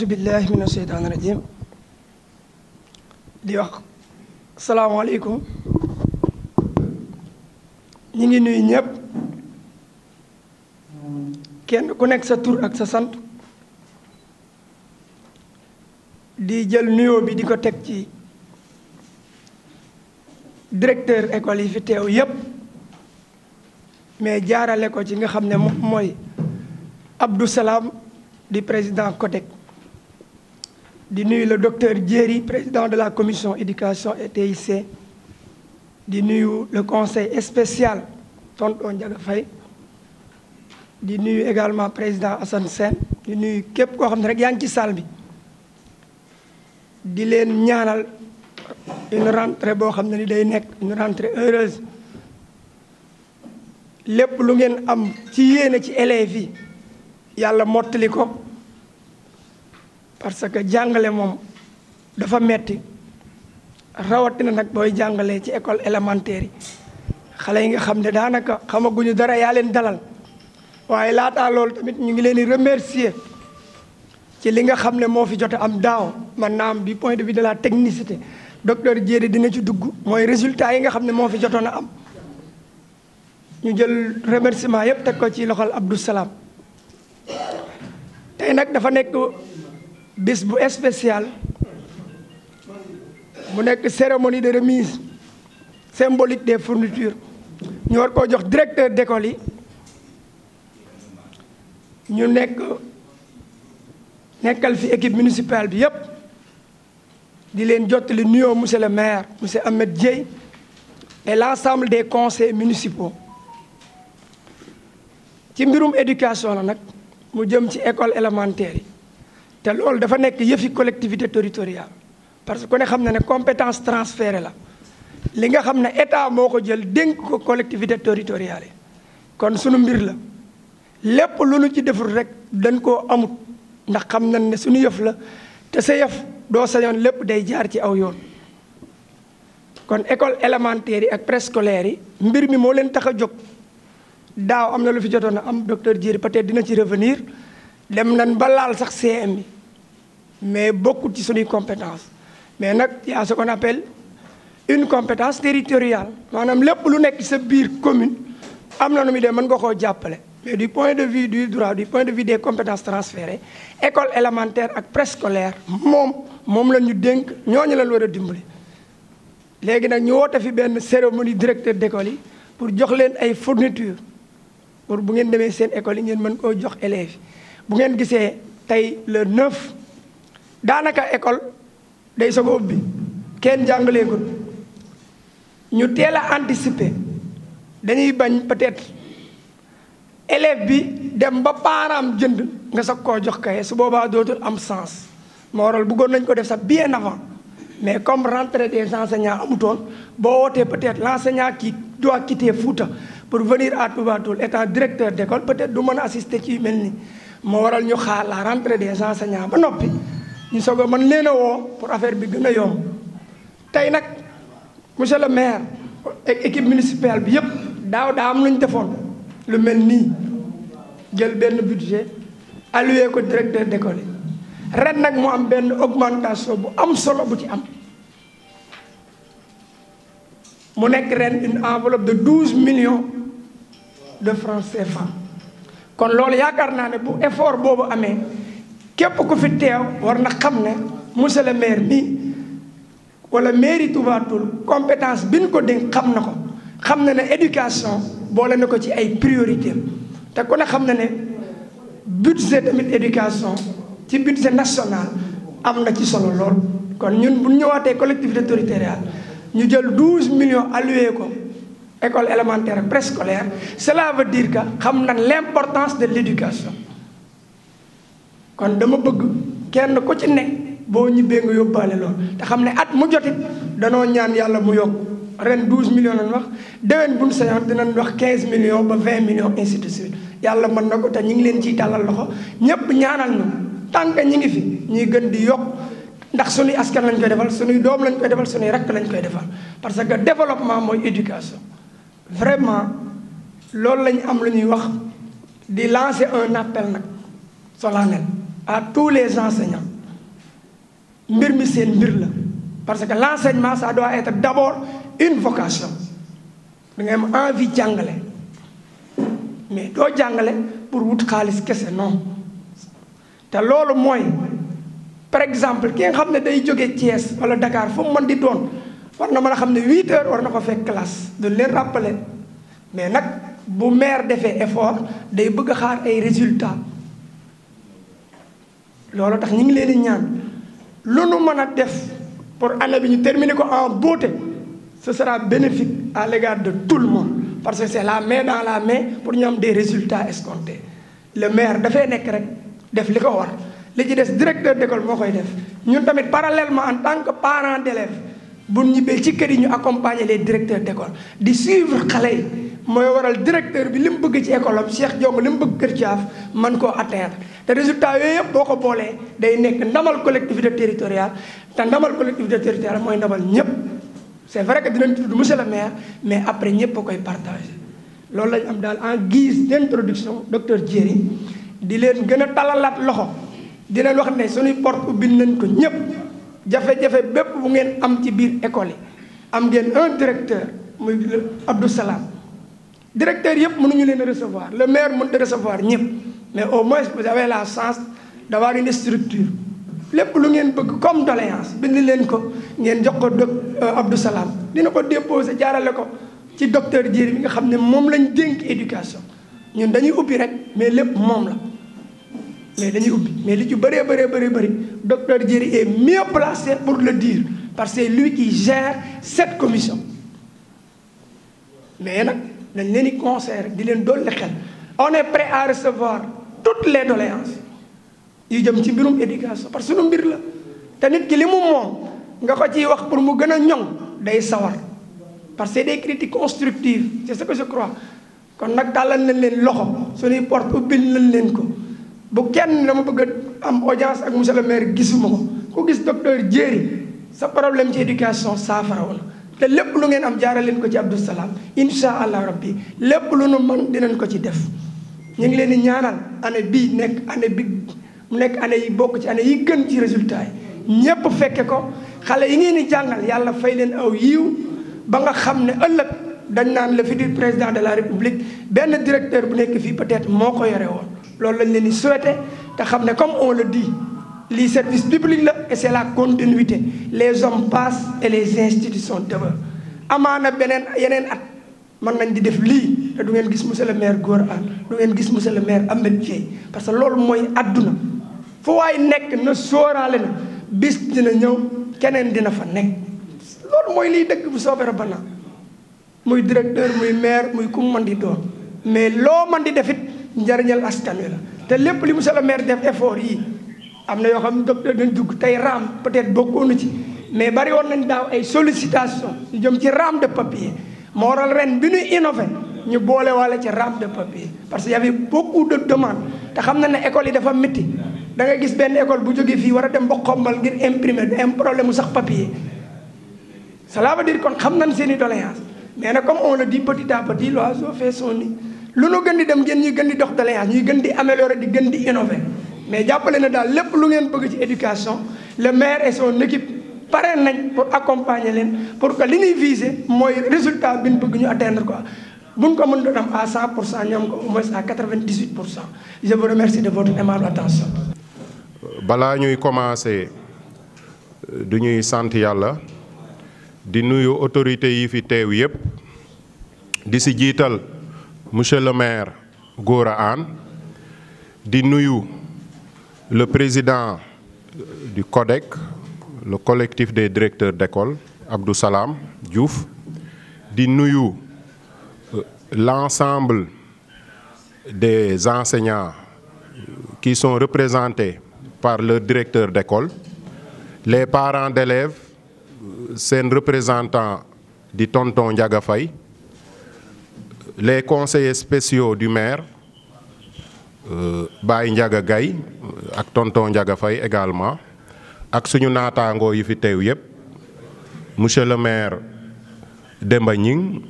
billahi mina sheytaani rajim di wax salaamaaleykum ñi ngi nuyu ñëpp kenn ku nekk sa tur ak sa sant di jël nuyoo bi di ko teg ci directeur école yi fi teew yépp mais jaarale ko ci nga xam ne mooy Abdou Salam di président CODEC di nuyu le docteur Diéry président de la commission éducation et TIC di nuyu le conseil spécial tonton Ndiaga Faye di nuyu également président Assane Sène di nuyu képp koo xam ne rek yaa ngi ci salle bi di leen ñaanal une rentrée boo xam ne ni day nekk une rentrée heureuse lépp lu ngeen am ci yéene ci élèves yi yàlla mottali ko parce que jàngale moom dafa metti rawatina nag booy jàngalee ci école élémentaire yi xale yi nga xam ne daanaka xamaguñu dara yaa leen dalal waaye laataa loolu tamit ñu ngi leen di remercier ci li nga xam ne moo fi jot a am daaw man naa am du point de vue de la technicité docteur Diéry dina ci dugg mooy résultat yi nga xam ne moo fi jotoon a am ñu jël remerciement yépp teg ko ci loxol Abdou Salam tey nag dafa nekk bis bu spécial mu nekk cérémonie de remise symbolique des fournitures ñu war koo jox directeur d'école yi ñu nekkal fi équipe municipale bi yépp di leen jottali nuyoo monsieur le maire monsieur Ahmed Dieye et l'ensemble des conseils municipaux ci mbirum éducation la nag mu jëm ci école élémentaire yi te loolu dafa nekk yëfi collectivité territoriale parce que ku ne xam na ne compétence transférée la li nga xam ne état moo ko jël dénk ko collectivité territoriale yi kon sunu mbir la lépp lu nu ci deful rek dañ koo amut ndax xam nañ ne suñu yëf la te sa yëf doo sañoon lépp day jaar ci aw yoon kon école élémentaire yi ak préscolaire yi mbir mi moo leen tax a jóg daaw am na lu fi jotoon a am docteur Diéry peut-être dina ci revenir dem nañ ba laal sax CM bi mais bokkul ci suñuy compétence mais nag y a ce qu'on appelle une compétence territoriale maanaam lépp lu nekk sa biir commune am na nu muy dem mën nga koo jàppale mais du point de vue du droit du point de vue des compétences transférées école élémentaire ak préscolaire moom la ñu dénk ñooñu lañ war a dimbali léegi nag ñu woote fi benn cérémonie directeur d'école yi pour jox leen ay fournitures pour bu ngeen demee seen école yi ngeen mën koo jox élèves yi bu ngeen gisee tey le 9 daanaka école day soog a ubbi kenn jàngaleegul ñu teel a anticiper dañuy bañ peut-être élève bi dem ba parent jënd nga soog koo jox kaye su boobaa dootul am sens moo waral bëggoon nañ ko def sax bien avant mais comme rentrée des enseignants amutoon boo wootee peut-être l'enseignant qui doit quitter Fouta pour venir à Touba Toul étant directeur d'école peut-être du mën a assister ci yu mel nii moo waral ñu xaar la rentrée des enseignants ba noppi ñu soog a mën leen a woo pour affaire bi gën a yomb tey nag monsieur le maire ak équipe municipale bi yépp daa am lu ñu defoon lu mel nii jël benn budget alloué ko directeur d'école yi ren nag mu am benn augmentation bu am solo bu ci am mu nekk ren une enveloppe de 12 millions de francs CFA kon loolu yaakaar naa ne bu effort boobu amee képp ku fi teew war na xam ne monsieur le maire nii wala mairie Touba Toul compétence bi ñu ko dénk xam na ko xam na ne éducation boole na ko ci ay priorité te ku ne xam na ne budget tamit éducation ci budget national am na ci solo lool kon ñun bu ñu ñëwaatee collectivité territoriale ñu jël 12 millions alloué ko école élémentaire ak préscolaire cela veut dire que xam nañ l'importance de l'éducation kon dama bëgg kenn ku ci ne boo ñibbee nga yóbbaale lool te xam ne at mu jotit danoo ñaan yàlla mu yokk ren 12 millions lañ wax déwén buñ sañoon dinañ wax 15 millions ba 20 millions ainsi de suite yàlla mën na ko te ñu ngi leen ciy tàllal loxo ñépp ñaanal ñu tant que ñi ngi fi ñuy gën di yokk ndax suñuy askan lañ koy defal suñuy doom lañ koy defal suñuy rakk lañ koy defal parce que développement mooy éducation vraiment loolu lañu am lu ñuy wax di lancer un appel nag solennel à tous les enseignants mbir mi seen mbir la parce que l'enseignement ça doit être d'abord une vocation da ngay am envie jàngale mais doo jàngale pour wut xaalis kese non te loolu mooy par exemple ki nga xam ne day jóge Thiès wala Dakar fu mu mën di doon war na mën a xam ne 8 heures war na ko fekk classe de leen rappeler mais nag bu maire defee effort day bëgg a xaar ay résultats loolu tax ñu ngi leen di ñaan lu nu mën a def pour année bi ñu terminer ko en beauté ce sera bénéfique à l'égard de tout le monde parce que c'est la main dans la main pour ñu am des résultats escomptés le maire dafay nekk rek def li ko war li ci des directeur d'école moo koy def ñun tamit parallèlement en tant que parent d'élève bu ñibbee ci kër yi ñu accompagner les directeurs d'école di suivre xale yi mooy waral directeur bi li mu bëgg ci école am Cheikh Diong li mu bëgg Kër Thiaf mën koo atteindre te résultat yooyu yëpp boo ko boolee day nekk ndamal collectivité territoriale te ndamal collectivité territoriale mooy ndamal ñëpp c'est vrai que dinañ tudd monsieur le maire mais après ñëpp a koy partagé loolu lañ am daal en guise d'introduction docteur Diéry di leen gën a talalaat loxo di leen wax ne suñuy porte ubbil nañ ko ñëpp jafe-jafe bépp bu ngeen am ci biir école yi am ngeen un directeur muy Abdou Salam directeur yëpp mënuñu leen recevoir le maire mën de recevoir ñëpp mais au moins vous avez la chance d'avoir une structure lépp lu ngeen bëgg comme doléance bind leen ko ngeen jox ko Abdou Salam dina ko déposer jaarale ko ci docteur Diéry bi nga xam ne moom lañ dénk éducation ñun dañuy ubbi rek mais lépp moom la mais dañuy ubbi mais li ci bëri docteur Diéry est mieux placé pour le dire parce que c'est lui qui gère cette commission mais nag dañ leen di conseiller di leen dolli xel on est prêt à recevoir toutes les doléances yu jëm ci mbirum éducation parce que sunu mbir la te nit ki li mu moom nga ko ciy wax pour mu gën a ñoŋ day sawar parce que des critiques constructives c'est ce que je crois kon nag tàllal nañ leen loxo suñuy porte ubbil nañ leen ko bu kenn dama bëgg a am audience ak monsieur le maire gisuma ko ku gis docteur Diéry sa problème ci éducation saafaraw na te lépp lu ngeen am jaarale leen ko ci Abdou Salam incha allah rabbi lépp lu nu mën dinañ ko ci def ñu ngi leen di ñaanal année bii nekk année bi mu nekk année yi bokk ci année yi gën ci résultat yi ñépp fekke ko xale yi ngeen di jàngal yàlla fay leen aw yiw ba nga xam ne ëllëg dañ naan le futur président de la république benn directeur bu nekk fii peut-être moo ko yore woon loolu lañ leen di souhaiter te xam ne comme on le dit lii service public la et c'est la continuité les hommes passent et les institutions demeurent amaana yeneen at mën nañ di def lii te du ngeen gis monsieur le maire Gora Anne du ngeen gis monsieur le maire Ahmed Dieye parce que loolu mooy àdduna fu waay nekk na sóoraale na bis dina ñëw keneen dina fa nekk loolu mooy liy dëgg bu soobee Rabbana muy directeur muy maire muy ku mën di doon mais loo mën di defit njariñal askan wi la te lépp li monsieur le maire def effort yi am na yoo xam ne docteur dañ dugg tey raam peut-être bokkoonu ci mais bari woon nañ daaw ay sollicitation yu jëm ci rame de papier moo waral ren bi ñuy innové ñu boole wala ci rame de papier parce que y avait beaucoup de demandes te xam na ne école yi dafa métti da ngay gis benn école bu jógee fii war a dem ba Xombal ngir imprimer du am problème mu sax papier cela veut dire kon xam nañ seen i doléance mais nag comme on le dit petit à petit l'oiseau fait son nid lu nu gën di dem ngeen ñuy gën di dox doléance ñuy gën di améliorer di gën di innover mais jàppale na daal lépp lu ngeen bëgg ci éducation le maire et son équipe pare nañ pour accompagner leen pour que li ñuy viser mooy résultat bi ñu bëgg ñu atteindre quoi buñ ko mën doon am à 100% ñoom ko au moins à 98%. Je vous remercie de votre aimable attention. balaa ñuy commencer du ñuy sant yàlla di nuyu autorités yi fi teew yépp di ci jiital monsieur le maire Gora Anne di nuyu le président du CODEC le collectif des directeurs d'école Abdou Salam Diouf di nuyu l'ensemble des enseignants qui sont représentés par leur directeur d'école, les parents d'élèves, seen représentant di tonton Ndiaga Faye, les conseillers spéciaux du maire, Baye Ndiaga Gaye ak tonton Ndiaga Faye également, ak suñu naataangoo yi fi teew yépp, monsieur le maire Demba Gning,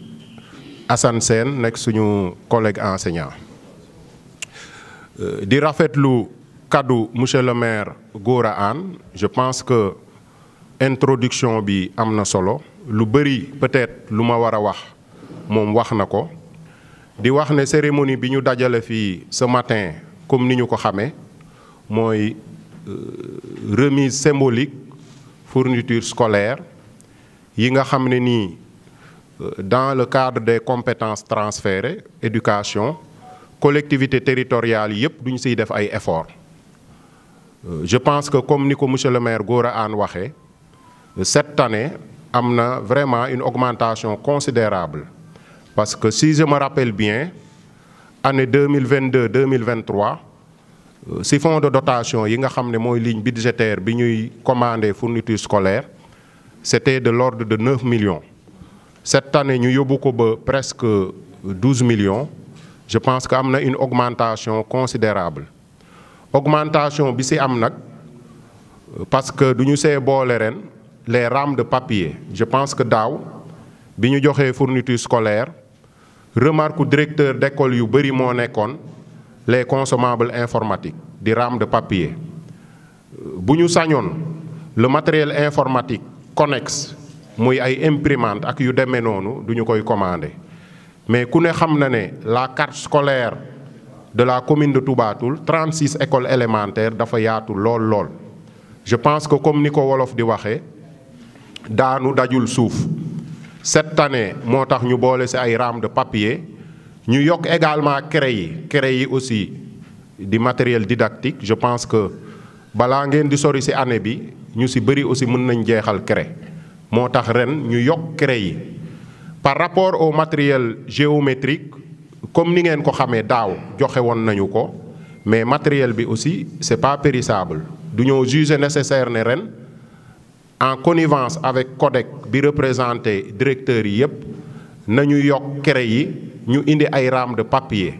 Assane Sène nekk suñu collègue enseignant. Di rafetlu kaddu monsieur le maire Gora Anne, je pense que introduction bi am na solo lu bëri peut-être lu ma war a wax moom wax na ko di wax ne cérémonie bi ñu dajale fii ce matin comme ni ñu ko xamee mooy remise symbolique fourniture scolaire yi nga xam ne nii dans le cadre des compétences transférées éducation collectivité territoriale yëpp duñ siy def ay efforts je pense que comme ni ko monsieur le maire Gora Anne waxee cette année am na vraiment une augmentation considérable parce que si je me rappelle bien année 2022-2023 si fonds de dotation yi nga xam ne mooy ligne budgétaire bi ñuy commandé fourniture scolaire c'était de l'ordre de 9 millions cette année ñu yóbbu ko ba presque 12 millions je pense que am na une augmentation considérable augmentation bi ci am nag parce que du ñu see boole ren les rames de papier je pense que daaw bi ñu joxee fourniture scolaire remarque directeur d'école yu bëri moo nekkoon les consommables informatiques di rames de papier bu ñu sañoon le matériel informatique connexe muy ay imprimante ak yu demee noonu du ñu koy commander mais ku ne xam na ne la carte scolaire de la commune de Touba Toul 36 écoles élémentaires dafa yaatu lool je pense que comme ni ko wolof di waxee daanu dajul suuf cette année moo tax ñu boole ci ay rames de papier ñu yokk également craie yi aussi di matériel didactique je pense que balaa ngeen di sori ci année bi ñu ci bëri aussi mën nañ jeexal craie moo tax ren ñu yokk craie yi par rapport au matériel géométrique comme ni ngeen ko xamee daaw joxe woon nañu ko mais matériel bi aussi c'est pas périssable du ñoo juger nécessaire ne ren en connivence avec CODEC bi représenté directeurs yi yëpp nañu yokk craie yi ñu indi ay rames de papier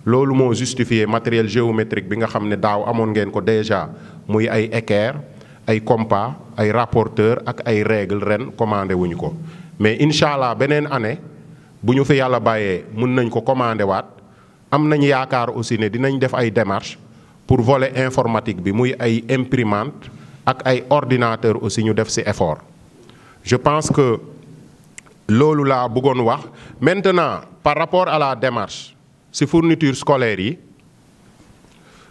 loolu moo justifié matériel géométrique bi nga xam ne daaw amoon ngeen ko déjà muy ay équerre ay compas ay rapporteur ak ay règles ren commandé wuñu ko mais incha allah beneen année bu ñu fi yàlla bàyyee mën nañ ko commandé waat am nañ yaakaar aussi ne dinañ def ay démarches pour volet informatique bi muy ay imprimante ak ay ordinateur aussi ñu def ci effort je pense que loolu laa bëggoon wax maintenant par rapport à la démarche ci fourniture scolaire yi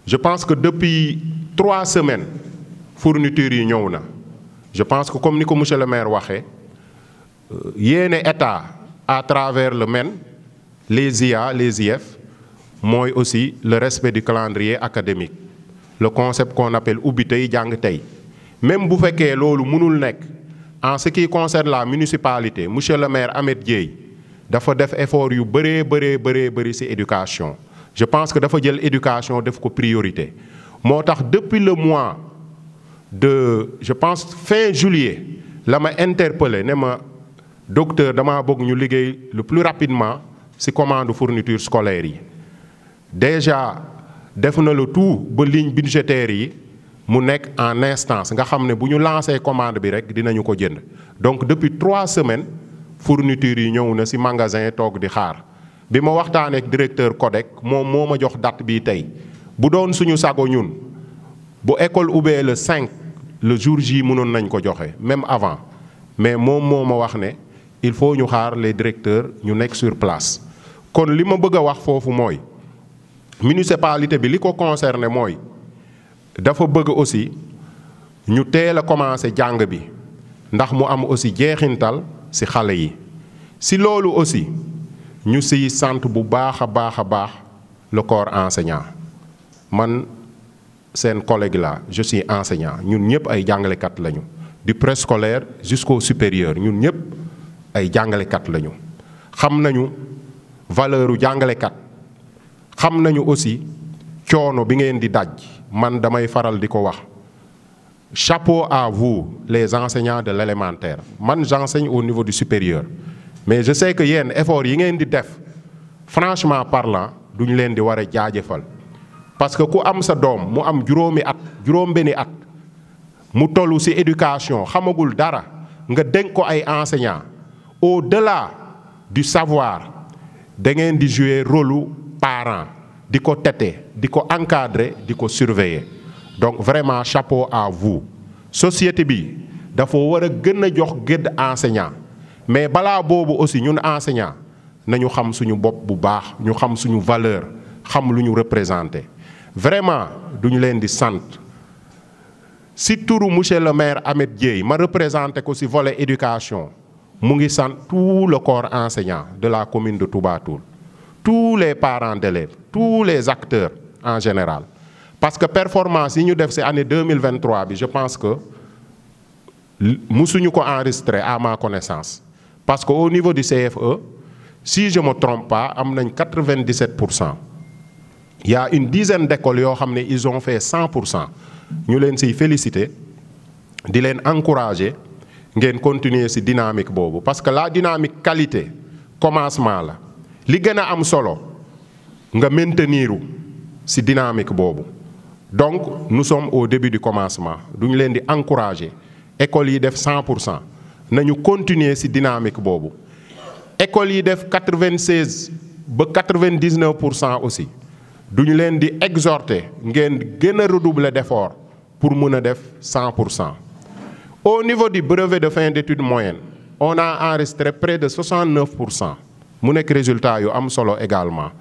je pense que depuis 3 semaines fourniture yi ñëw na je pense que comme ni ko monsieur le maire waxee yéene état à travers le MEN les IA les IF mooy aussi le respect du calendrier académique le concept qu'on appelle ubbi tey jàng tey même bu fekkee loolu mënul nekk en ce qui concerne la municipalité monsieur le maire Ahmed Dieye dafa def effort yu bëri ci éducation je pense que dafa jël éducation def ko priorité moo tax depuis le mois de je pense fin juillet la ma interpellé ne ma docteur dama bëgg ñu liggéey le plus rapidement ci commande fourniture scolaire yi déjà def na le tout ba ligne budgétaire yi mu nekk en instance nga xam ne bu ñu lancé commande bi rek dinañu ko jënd donc depuis 3 semaines fourniture yi ñëw na ci magasin toog di xaar bi ma waxtaanee ak directeur CODEC moom moo ma jox date bii tey bu doon suñu sago ñun bu école ubbee le 5 le jour J mënoon nañ ko joxe même avant mais moom moo ma wax ne il faut ñu xaar les directeurs ñu nekk sur place kon li ma bëgg a wax foofu mooy municipalité bi li ko concerné mooy dafa bëgg aussi ñu teel a commencé jàng bi ndax mu am aussi jeexintal ci xale yi ci loolu aussi ñu ciy sant bu baax a baax le corps enseignant man seen collègue la je suis enseignant ñun ñëpp ay jàngalekat lañu du préscolaire jusqu'au supérieur ñun ñëpp ay jàngalekat lañu xam nañu valeuru jàngalekat xam nañu aussi coono bi ngeen di daj man damay faral di ko wax chapeau à vous les enseignants de l'élémentaire man j'enseigne au niveau du supérieur mais je sais que yéen effort yi ngeen di def franchement parlant duñu leen di war a jaajëfal parce que ku am sa doom mu am juróom-benni at mu tollu ci éducation xamagul dara nga dénk ko ay enseignants au-delà du savoir da ngeen di jouer rôle parent di ko tete di ko encadrer di ko surveiller donc vraiment chapeau à vous. Société bi dafa war a gën a jox gëdd enseignant mais balaa boobu aussi ñun enseignant nañu xam suñu bopp bu baax ñu xam suñu valeur xam lu ñu représenté vraiment duñu leen di sant si turu monsieur le maire Ameth Dieye ma représenté ko si volet éducation mu ngi sant tout le corps enseignant de la commune de Touba Toul, tous les parents d'élèves, tous les acteurs en général. Parce que performance yi ñu def ci année 2023 bi je pense que musuñu ko enregistré à ma connaissance. Parce que au niveau du CFE, si je me trompe pas, am nañ 97%. Il y a une dizaine d'écoles yoo xam ne ils ont fait 100%. ñu leen siy féliciter di leen encourager ngeen continuer ci dynamique boobu parce que la dynamique qualité commencement la li gën a am solo nga maintenir ci dynamique boobu donc nous sommes au début du commencement duñu leen di encourager écoles yi def 100% nañu continuer ci dynamique boobu écoles yi def 96 ba 99% aussi duñu leen di exhorter ngeen gën a redoubler d'efforts pour mën a def 100%. Au niveau du brevet de fin d'études moyennes, on a enregistré près de 69%. mu nekk résultat yu am solo également.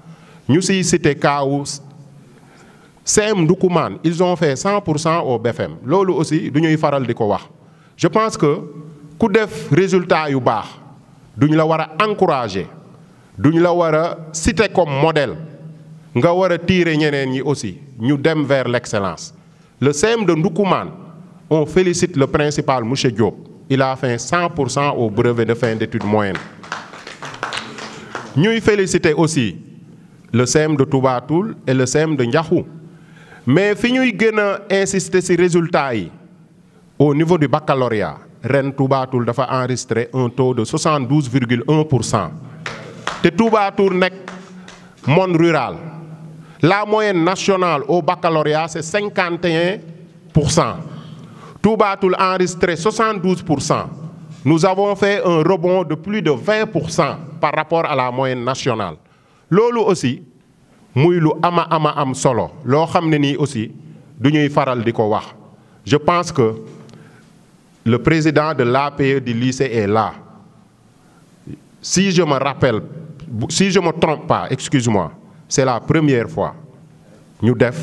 ñu siy cité kaawu CM Ndoukoumane, ils ont fait 100% au BFM. loolu aussi du ñuy faral di ko wax. je pense que ku def résultat yu baax duñu la war a encourager duñu la war a citer comme modèle nga war a tirer ñeneen ñi aussi ñu dem vers l'excellence. Le CM de Ndoukoumane, on félicite le principal, M. Diop. Il a fait 100% au brevet de fin d'études moyennes. Nous félicitons aussi le CM de Touba Toul et le CM de Ndiakhou. Mais si nous insister sur les résultats, au niveau du baccalauréat, Rennes Touba Toul a enregistré un taux de 72,1%. Et Touba Toul n'est monde rural. La moyenne nationale au baccalauréat, c'est 51%. Touba Toul a enregistré 72%. Nous avons fait un rebond de plus de 20% par rapport à la moyenne nationale. Lolo aussi, muy lu ama am solo. Lo xamné ni aussi duñuy faral diko wax. Je pense que le président de l'APE du lycée est là. Si je me rappelle, si je me trompe pas, excuse-moi. C'est la première fois que nous avons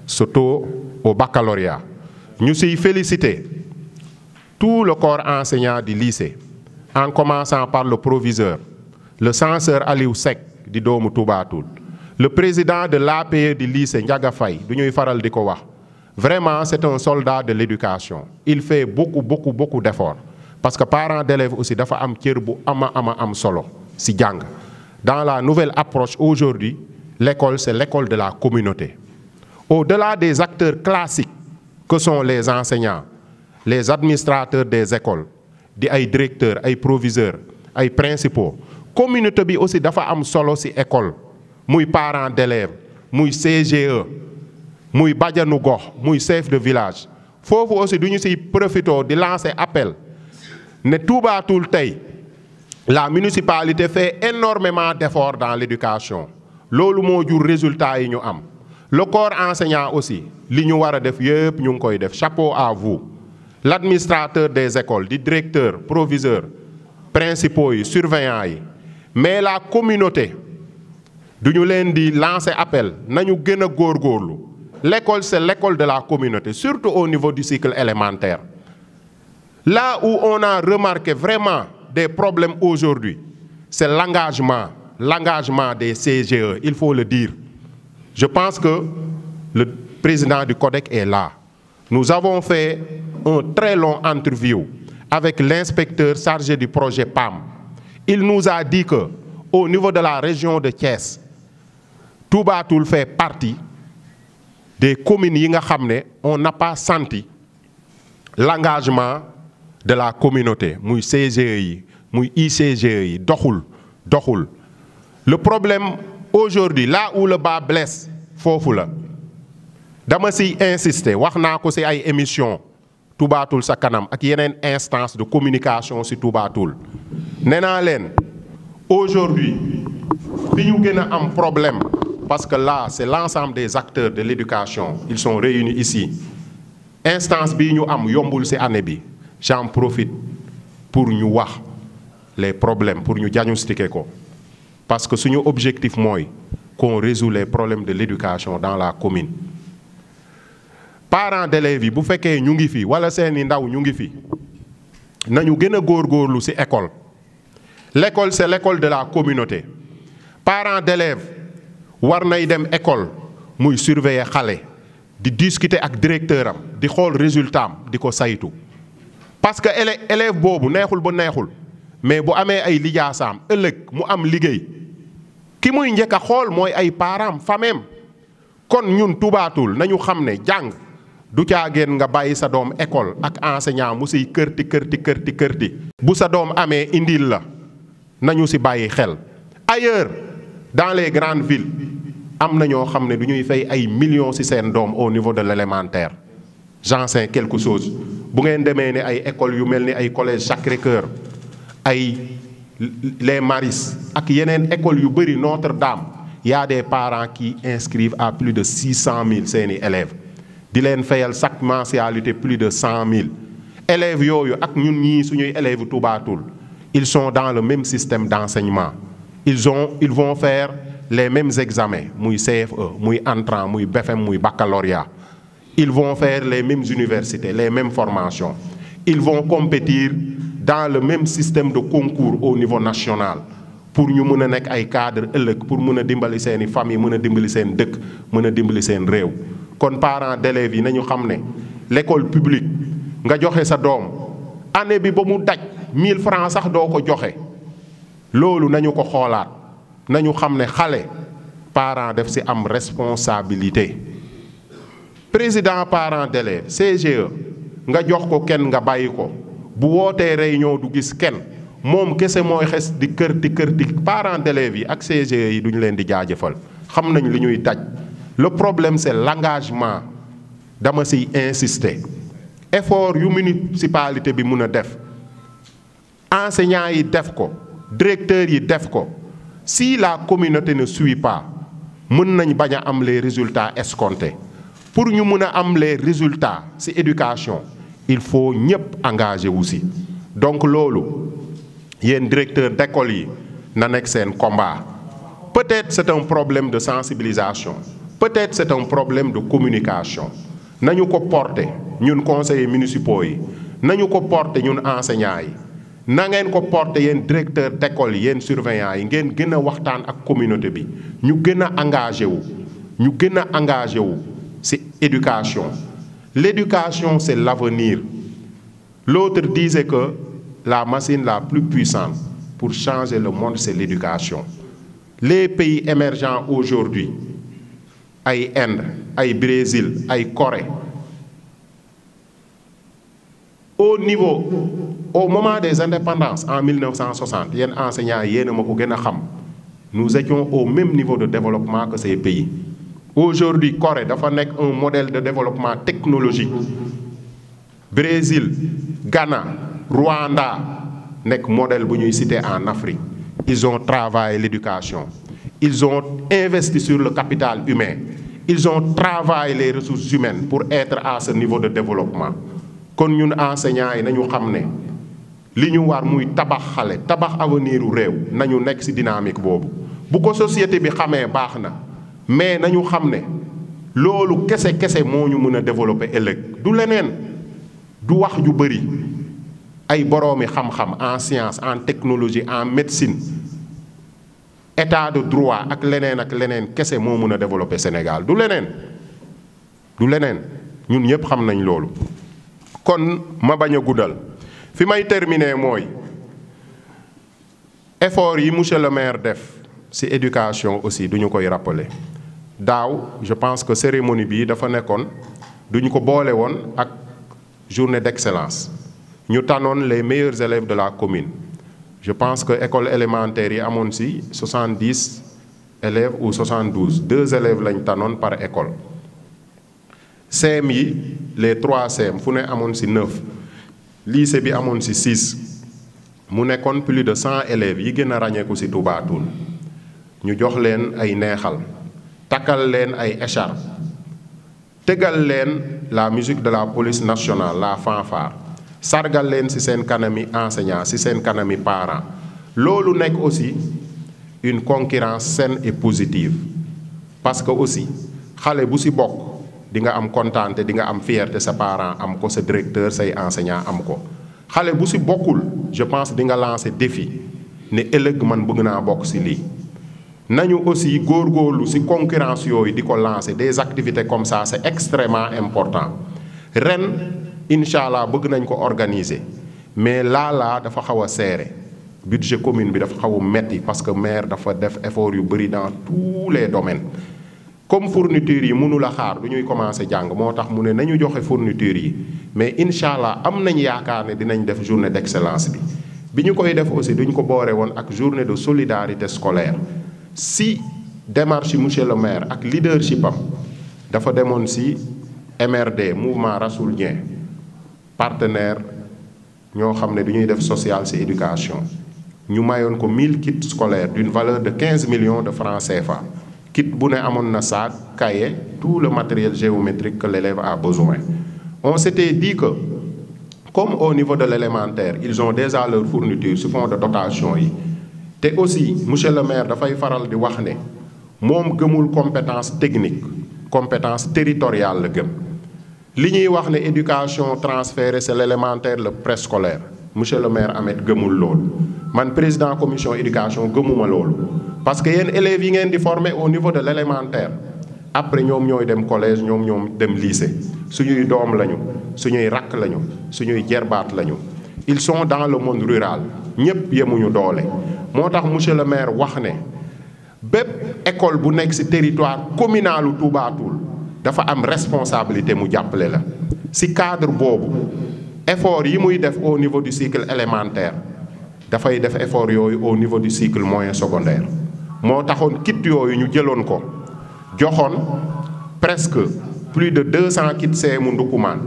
ce taux au baccalauréat. Nous sommes félicités tout le corps enseignant du lycée, en commençant par le proviseur, le censeur Aliou Seck du Doomu Touba Toul, le président de l'APE du lycée Ndiaga Faye, vraiment c'est un soldat de l'éducation. Il fait beaucoup d'efforts. Parce que parents d'élèves aussi dafa am cër bu am solo si jàng. Dans la nouvelle approche aujourd'hui, l'école, c'est l'école de la communauté. Au-delà des acteurs classiques que sont les enseignants, les administrateurs des écoles, des directeurs, des proviseurs, des principaux, la communauté bi aussi dafa am solo ci école, muy parents d'élèves, muy CGE, muy bajanu gox, muy chef de village. Fofu aussi duñu ci profito di lancer appel ne Touba Toul tay la municipalité fait énormément d'efforts dans l'éducation. Lolu mo jur résultat yi ñu am. Le corps enseignant aussi, li ñu wara def yépp ñu ngi koy def. Chapeau à vous. L'administrateur des écoles, du directeur, proviseur, principaux yi, surveillants yi. Mais la communauté duñu leen di lancer appel nañu gëna góorgóorlu. L'école c'est l'école de la communauté, surtout au niveau du cycle élémentaire. Là où on a remarqué vraiment des problèmes aujourd'hui, c'est l'engagement des CGE, il faut le dire. Je pense que le président du CODEC est là. Nous avons fait un très long interview avec l'inspecteur chargé du projet PAM. Il nous a dit qu'au niveau de la région de Thiès, Touba Toul fait partie des communes yi nga xamné on n'a pas senti l'engagement de la communauté, muy CGE yi, muy ICGE yi, doxul. Le problème aujourd'hui, là où le bas blesse, fofu la. Dama si insister, wax naa ko ci ay émission Touba Toul sa kanam ak yeneen instance de communication ci Touba Toul. Nee naa leen aujourd'hui fi ñu gën a am problème parce que là c'est l'ensemble des acteurs de l'éducation, ils sont réunis ici. instance bii ñu am yombul ci année bi j'en profite pour ñu wax les problèmes pour ñu diagnostiquer ko parce que suñu objectif mooy qu'on résout les problèmes de l'éducation dans la commune. Parents d'élèves yi bu fekkee ñu ngi fi wala seeni ndaw ñu ngi fi nañu gën a góorgóorlu ci école. L'école c'est l'école de la communauté. Parents d'élèves war nay dem école muy surveiller xale di discuter ak directeur am di xool résultat am di ko saytu parce que élève boobu neexul ba neexul mais bu amee ay lijaasaam ëllëg mu am liggéey ki muy njëkk a xool mooy ay parents fameem kon ñun Touba Toul nañu xam ne jàng du caageen nga bàyyi sa doom école ak enseignant mu siy kërti bu sa doom amee indil la nañu si bàyyi xel. Ailleurs dans les grandes villes am na ñoo xam ne du ñuy fay ay millions ci seen doom au niveau de l'élémentaire j'en sais quelque chose bu ngeen demee ne ay écoles yu mel ni ay collège Sacré-Cœur ay les Maris ak yeneen écoles yu bëri Notre-Dame y a des parents qui inscrivent à plus de 600 000 seeni élèves di leen fayal chaque mensualité plus de 100 000 élèves yooyu ak ñun ñii suñuy élèves Touba Toul ils sont dans le même système d'enseignement ils vont faire les mêmes examens muy CFE muy entrant muy BFEM muy baccalauréat ils vont faire les mêmes universités les mêmes formations ils vont compétir dans le même système de concours au niveau national pour ñu mën a nekk ay cadres ëllëg pour mën a dimbali seeni famille mën a dimbali seen dëkk mën a dimbali seen réew kon parents d'élèves yi nañu xam ne l'école publique nga joxe sa doom année bi ba mu daj 1000 francs sax doo ko joxe loolu nañu ko xoolaat nañu xam ne xale parent def ci am responsabilité président parent d'élèves CGE nga jox ko kenn nga bàyyi ko bu wootee réunion du gis kenn moom kese mooy xes di kërti parent d'élèves yi ak CGE yi duñu leen di jaajëfal xam nañ li ñuy daj le problème c'est l'engagement dama ciy insister effort yu municipalité bi mun a def enseignants yi def ko directeurs yi def ko si la communauté ne suit pas mën nañ bañ a am les résultats escomptés pour ñu mën a am les résultats ci éducation il faut ñëpp engagé wu ci donc loolu yéen directeur d'école yi na nekk seen combat peut-être c'est un problème de sensibilisation peut-être c'est un problème de communication nañu ko porter ñun conseillers municipaux yi nañu ko porter ñun enseignants yi na ngeen ko porter yéen directeur d'école yi yéen surveillants yi ngeen gën a waxtaan ak communauté bi ñu gën a engagé wu ci éducation l'éducation c'est l'avenir l'autre disait que la machine la plus puissante pour changer le monde c'est l'éducation les pays émergents aujourd'hui ay Inde ay Brésil ay Corée au moment des indépendances en 1960 yéen enseignants yéen a ma ko gën a xam nous étions au même niveau de développement que ces pays aujourd'hui Corée dafa nekk un modèle de développement technologique Brésil Ghana Rwanda nekk modèle bu ñuy citer en Afrique ils ont travaillé l'éducation ils ont investi sur le capital humain ils ont travaillé les ressources humaines pour être à ce niveau de développement kon ñun enseignants yi nañu xam ne li ñu war muy tabax xale tabax avenir u réew nañu nekk ci dynamique boobu bu ko société bi xamee baax na mais nañu xam ne loolu kese moo ñu mën a développer ëllëg du leneen du wax ju bari ay boroomi xam-xam en science en technologie en médecine état de droit ak leneen kese moo mën a développer Sénégal du leneen ñun ñëpp xam nañ loolu kon ma bañ a guddal fi may terminer mooy effort yi monsieur le maire def ci éducation aussi duñu koy rappeler daaw je pense que cérémonie bi dafa nekkoon duñu ko boole woon ak journée d'excellence ñu tànnoon les meilleurs élèves de la commune je pense que école élémentaire yi amoon ci 70 élèves ou 72 2 élèves lañ tànnoon par école CM yi les 3 CM fu ne amoon ci 9 lycée bi amoon ci 6 mu nekkoon plus de 100 élèves yi gën a ràññeeku ci Touba Toul ñu jox leen ay neexal takkal leen ay écharpe tegal leen la musique de la police nationale la fanfare sargal leen ci seen kanami enseignants ci seen kanami parents loolu nekk aussi une concurrence saine et positive parce que aussi xale bu ci bokk di nga am kontaante di nga am fierté sa parent am ko sa directeur say enseignant am ko xale bu ci bokkul je pense di nga lancer défi ne ëllëg man bëgg naa bokk ci lii nañu aussi góorgóorlu ci concurrence yooyu di ko lancer des activités comme ça c'est extrêmement important ren incha allah bëgg nañ ko organiser mais laa dafa xaw a serré budget commune bi dafa xaw a metti parce que maire dafa def effort yu bëri dans tous les domaines comme fournitures yi mënul a xaar du ñuy commencer jàng moo tax mu ne nañu joxe fournitures yi mais incha allah am nañ yaakaar ne dinañ def journée d'excellence bi ñu koy def aussi duñ ko boore woon ak journée de solidarité scolaire si démarche monsieur le maire ak leadership am dafa demoon si MRD mouvement Rassoul-Dieng partenaire ñoo xam ne du ñuy def social ci éducation ñu mayoon ko 1000 kits scolaires d'une valeur de 15 millions de francs CFA kit bu ne amoon na sac cahier tout le matériel géométrique que l'élève a besoin on s'était dit que comme au niveau de l'élémentaire ils ont déjà leur fourniture sous fonds de dotation yi te aussi monsieur le maire dafay faral di wax ne moom gëmul compétence technique compétence territoriale la gëm li ñuy wax ne éducation transférée c'est l'élémentaire le préscolaire monsieur le maire Ahmed gëmul loolu man président commission éducation gëmuma loolu parce que yéen élèves yi ngeen di former au niveau de l'élémentaire après ñoom ñooy dem collège ñoom dem lycée suñuy doom lañu suñuy rakk lañu suñuy jerbaat lañu ils sont dans le monde rural ñëpp yemuñu doole moo tax monsieur le maire wax ne bépp école bu nekk ci territoire communalu Touba Toul dafa am responsabilité mu jàppale la ci cadre boobu effort yi muy def au niveau du cycle élémentaire dafay def effort yooyu au niveau du cycle moyen secondaire moo taxoon kit yooyu ñu jëloon ko joxoon presque plus de 200 kits CMU Ndoukoumane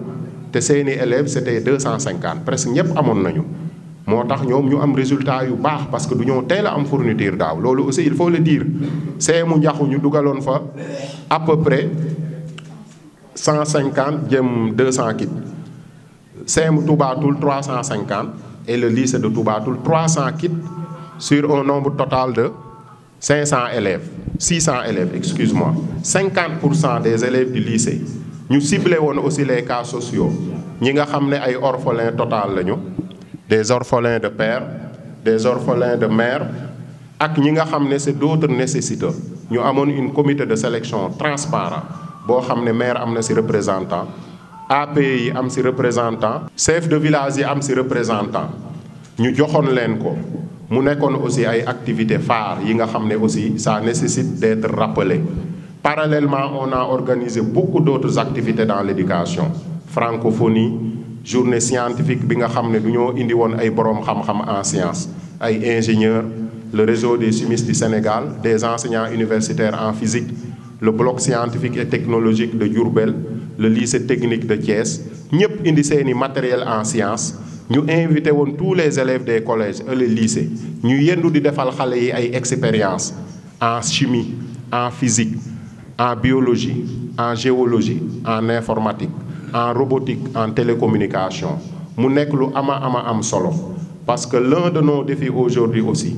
te seeni élèves c'était 250 presque ñëpp amoon nañu moo tax ñoom ñu am résultat yu baax parce que du ñoo teel a am fourniture daaw loolu aussi il faut le dire CMU Ndiakhou ñu dugaloon fa à peu près 150 jëm 200 kits CMU Touba Toul 350 et le lycée de Touba Toul 300 kits sur un nombre total de 500 élèves 600 élèves excuse-moi 50% des élèves du lycée ñu ciblé woon aussi les cas sociaux ñi nga xam ne ay orphelins total lañu des orphelins de père des orphelins de mère ak ñi nga xam ne c'est d'autres nécessiteux ñu amoon une comité de sélection transparent boo xam ne maire am na ci représentant APE yi am ci représentant chef de village yi am ci représentant ñu joxoon leen ko mu nekkoon aussi ay activités phares yi nga xam ne aussi ça nécessite d'être rappelé parallèlement on a organisé beaucoup d'autres activités dans l'éducation francophonie journée scientifique bi nga xam ne du ñoo indi woon ay boroom xam-xam en sciences ay ingénieurs le réseau des chimistes du Sénégal des enseignants universitaires en physique le bloc scientifique et technologique de Diourbel le lycée technique de Thiès ñëpp indi seeni matériel en sciences ñu invité woon tous les élèves des collèges et les lycées ñu yendu di defal xale yi ay expériences en chimie en physique en biologie en géologie en informatique en robotique en télécommunication mu nekk lu am solo parce que l'un de nos défis aujourd'hui aussi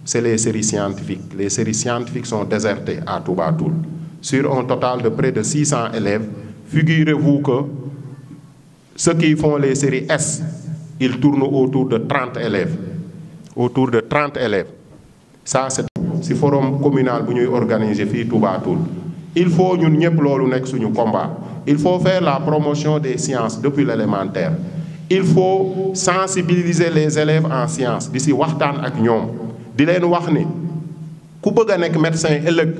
c'est les séries scientifiques les séries scientifiques sont désertées à Touba Toul sur un total de près de 600 élèves figurez-vous que ceux qui font les séries S ils tournent autour de 30 élèves ça c'est ci forum communal bu ñuy organiser fii Touba Toul il faut ñun ñëpp loolu nekk suñu combat il faut faire la promotion des sciences depuis l'élémentaire il faut sensibiliser les élèves en sciences di ci waxtaan ak ñoom di leen wax ni ku bëgg a nekk médecin ëllëg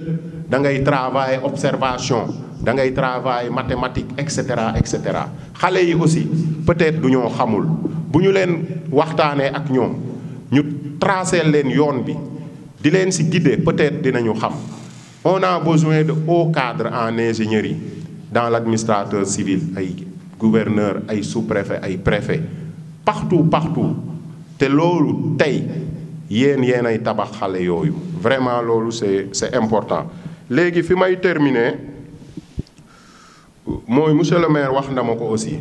da ngay travailler observation da ngay travailler mathématique et cetera xale yi aussi peut-être du ñoo xamul bu ñu leen waxtaanee ak ñoom ñu tracer leen yoon bi di leen ci guider peut-être dinañu xam on a besoin de hauts cadres en ingénierie dans l'administrateur civil ay gouverneur ay sous-préfet ay préfet partout te loolu tey yéen ay tabax xale yooyu vraiment loolu c'est important léegi fi may terminer mooy monsieur le maire wax na ma ko aussi